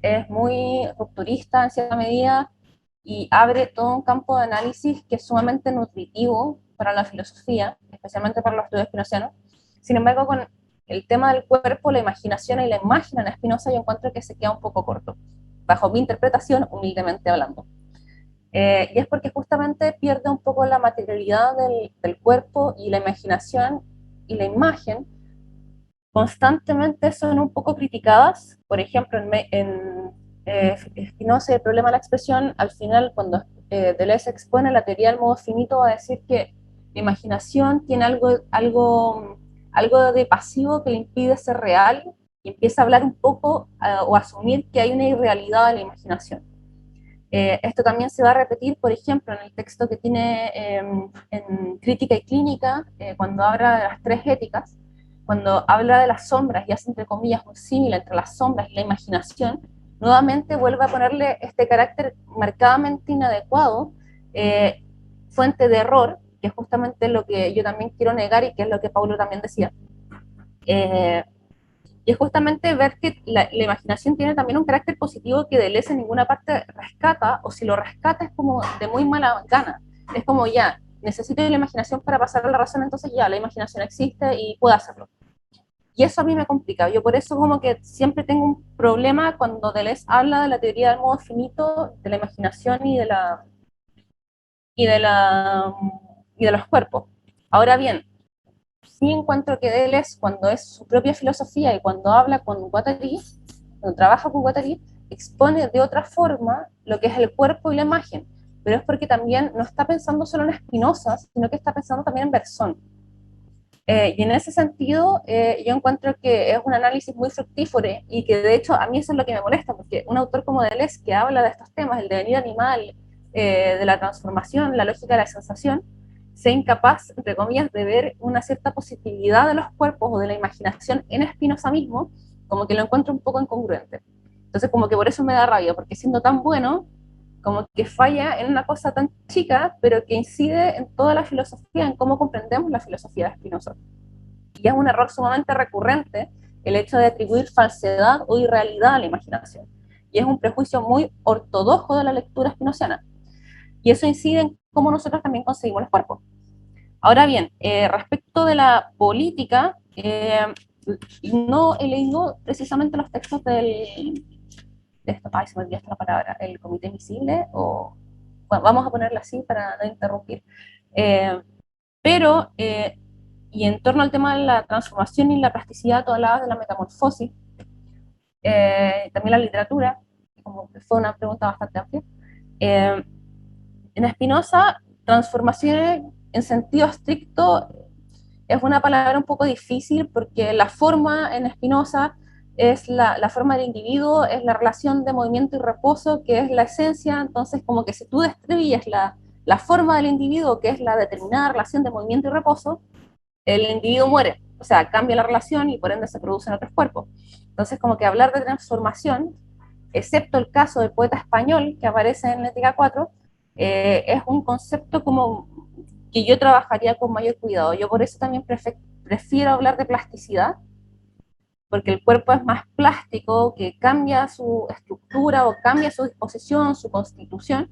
Es muy rupturista en cierta medida y abre todo un campo de análisis que es sumamente nutritivo para la filosofía, especialmente para los estudios spinozianos. Sin embargo, con el tema del cuerpo, la imaginación y la imagen en Spinoza yo encuentro que se queda un poco corto, bajo mi interpretación, humildemente hablando. Y es porque justamente pierde un poco la materialidad del cuerpo y la imaginación y la imagen constantemente son un poco criticadas. Por ejemplo, Spinoza, el problema de la expresión, al final, cuando Deleuze expone la teoría del modo finito, va a decir que la imaginación tiene algo de pasivo que le impide ser real y empieza a hablar un poco o asumir que hay una irrealidad de la imaginación. Esto también se va a repetir, por ejemplo, en el texto que tiene en Crítica y Clínica, cuando habla de las tres éticas, cuando habla de las sombras y hace entre comillas un símil entre las sombras y la imaginación, nuevamente vuelve a ponerle este carácter marcadamente inadecuado, fuente de error, que es justamente lo que yo también quiero negar y que es lo que Paulo también decía. Eh, y es justamente ver que la imaginación tiene también un carácter positivo que Deleuze en ninguna parte rescata, o si lo rescata es como de muy mala gana. Es como ya, necesito la imaginación para pasar a la razón, entonces ya, la imaginación existe y puedo hacerlo. Y eso a mí me complica. Yo por eso como que siempre tengo un problema cuando Deleuze habla de la teoría del modo finito, de la imaginación y de, la, y de los cuerpos. Ahora bien, sí encuentro que Deleuze, cuando es su propia filosofía y cuando habla con Guattari, cuando trabaja con Guattari, expone de otra forma lo que es el cuerpo y la imagen, pero es porque también no está pensando solo en Spinoza, sino que está pensando también en Berzón. Y en ese sentido, yo encuentro que es un análisis muy fructífero y que de hecho a mí eso es lo que me molesta, porque un autor como Deleuze que habla de estos temas, el devenir animal, de la transformación, la lógica de la sensación, sea incapaz, entre comillas, de ver una cierta positividad de los cuerpos o de la imaginación en Spinoza mismo, como que lo encuentro un poco incongruente. Entonces como que por eso me da rabia, porque siendo tan bueno, como que falla en una cosa tan chica, pero que incide en toda la filosofía, en cómo comprendemos la filosofía de Spinoza. Y es un error sumamente recurrente el hecho de atribuir falsedad o irrealidad a la imaginación. Y es un prejuicio muy ortodoxo de la lectura spinociana. Y eso incide en cómo nosotros también conseguimos los cuerpos. Ahora bien, respecto de la política, no he leído precisamente los textos ay, se me olvidó esta la palabra, el comité invisible, o bueno, vamos a ponerla así para no interrumpir. Eh, pero, y en torno al tema de la transformación y la plasticidad, tú hablabas de la metamorfosis, también la literatura, como que fue una pregunta bastante amplia. Eh, en Spinoza, transformaciones en sentido estricto es una palabra un poco difícil porque la forma en Spinoza es la forma del individuo, es la relación de movimiento y reposo, que es la esencia. Entonces, como que si tú destruyes la forma del individuo, que es la determinada relación de movimiento y reposo, el individuo muere, o sea, cambia la relación y por ende se producen otros cuerpos. Entonces, como que hablar de transformación, excepto el caso del poeta español que aparece en la Ética 4, es un concepto como que yo trabajaría con mayor cuidado. Yo por eso también prefiero hablar de plasticidad, porque el cuerpo es más plástico, que cambia su estructura o cambia su disposición, su constitución,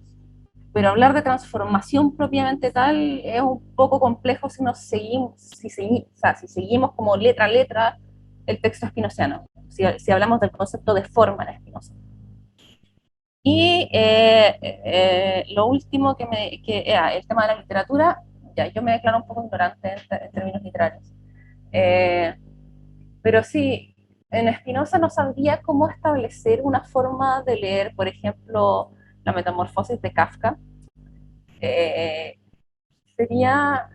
pero hablar de transformación propiamente tal es un poco complejo si nos seguimos, o sea, si seguimos como letra a letra el texto spinoziano, si hablamos del concepto de forma en Spinoza. Y lo último el tema de la literatura, ya yo me declaro un poco ignorante en términos literarios. Eh, pero sí, en Spinoza no sabría cómo establecer una forma de leer, por ejemplo, la Metamorfosis de Kafka, Sería,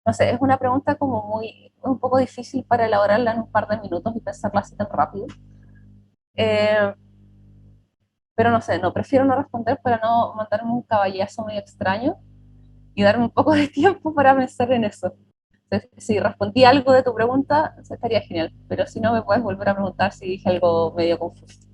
no sé, es una pregunta como un poco difícil para elaborarla en un par de minutos y pensarla así tan rápido. Eh, pero no sé, no, prefiero no responder para no mandarme un caballazo muy extraño y darme un poco de tiempo para pensar en eso. Entonces, si respondí algo de tu pregunta, estaría genial, pero si no me puedes volver a preguntar si dije algo medio confuso.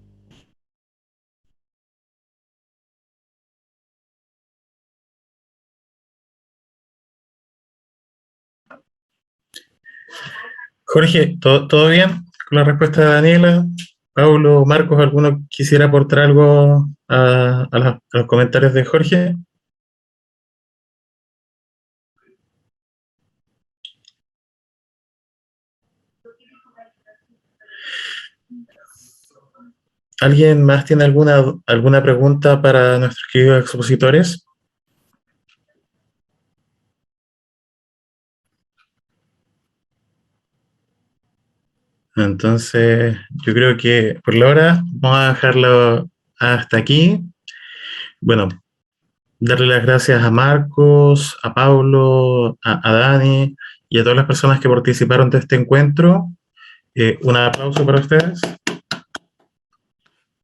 Jorge, ¿todo bien con la respuesta de Daniela? Paulo, Marcos, ¿alguno quisiera aportar algo a los comentarios de Jorge? ¿Alguien más tiene alguna pregunta para nuestros queridos expositores? Entonces, yo creo que por la hora vamos a dejarlo hasta aquí. Bueno, darle las gracias a Marcos, a Paulo, a Dani y a todas las personas que participaron de este encuentro. Un aplauso para ustedes.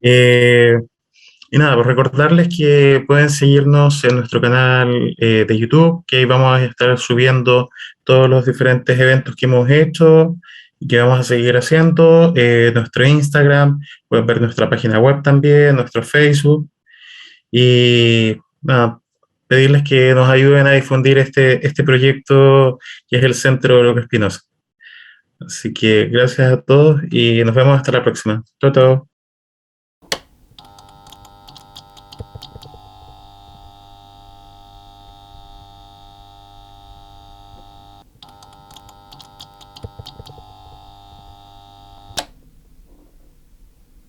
Y nada, pues recordarles que pueden seguirnos en nuestro canal de YouTube, que ahí vamos a estar subiendo todos los diferentes eventos que hemos hecho y que vamos a seguir haciendo. Nuestro Instagram, pueden ver nuestra página web también, nuestro Facebook. Y nada, pedirles que nos ayuden a difundir este proyecto que es el Centro Luca Espinosa. Así que gracias a todos y nos vemos hasta la próxima. Chao, chao.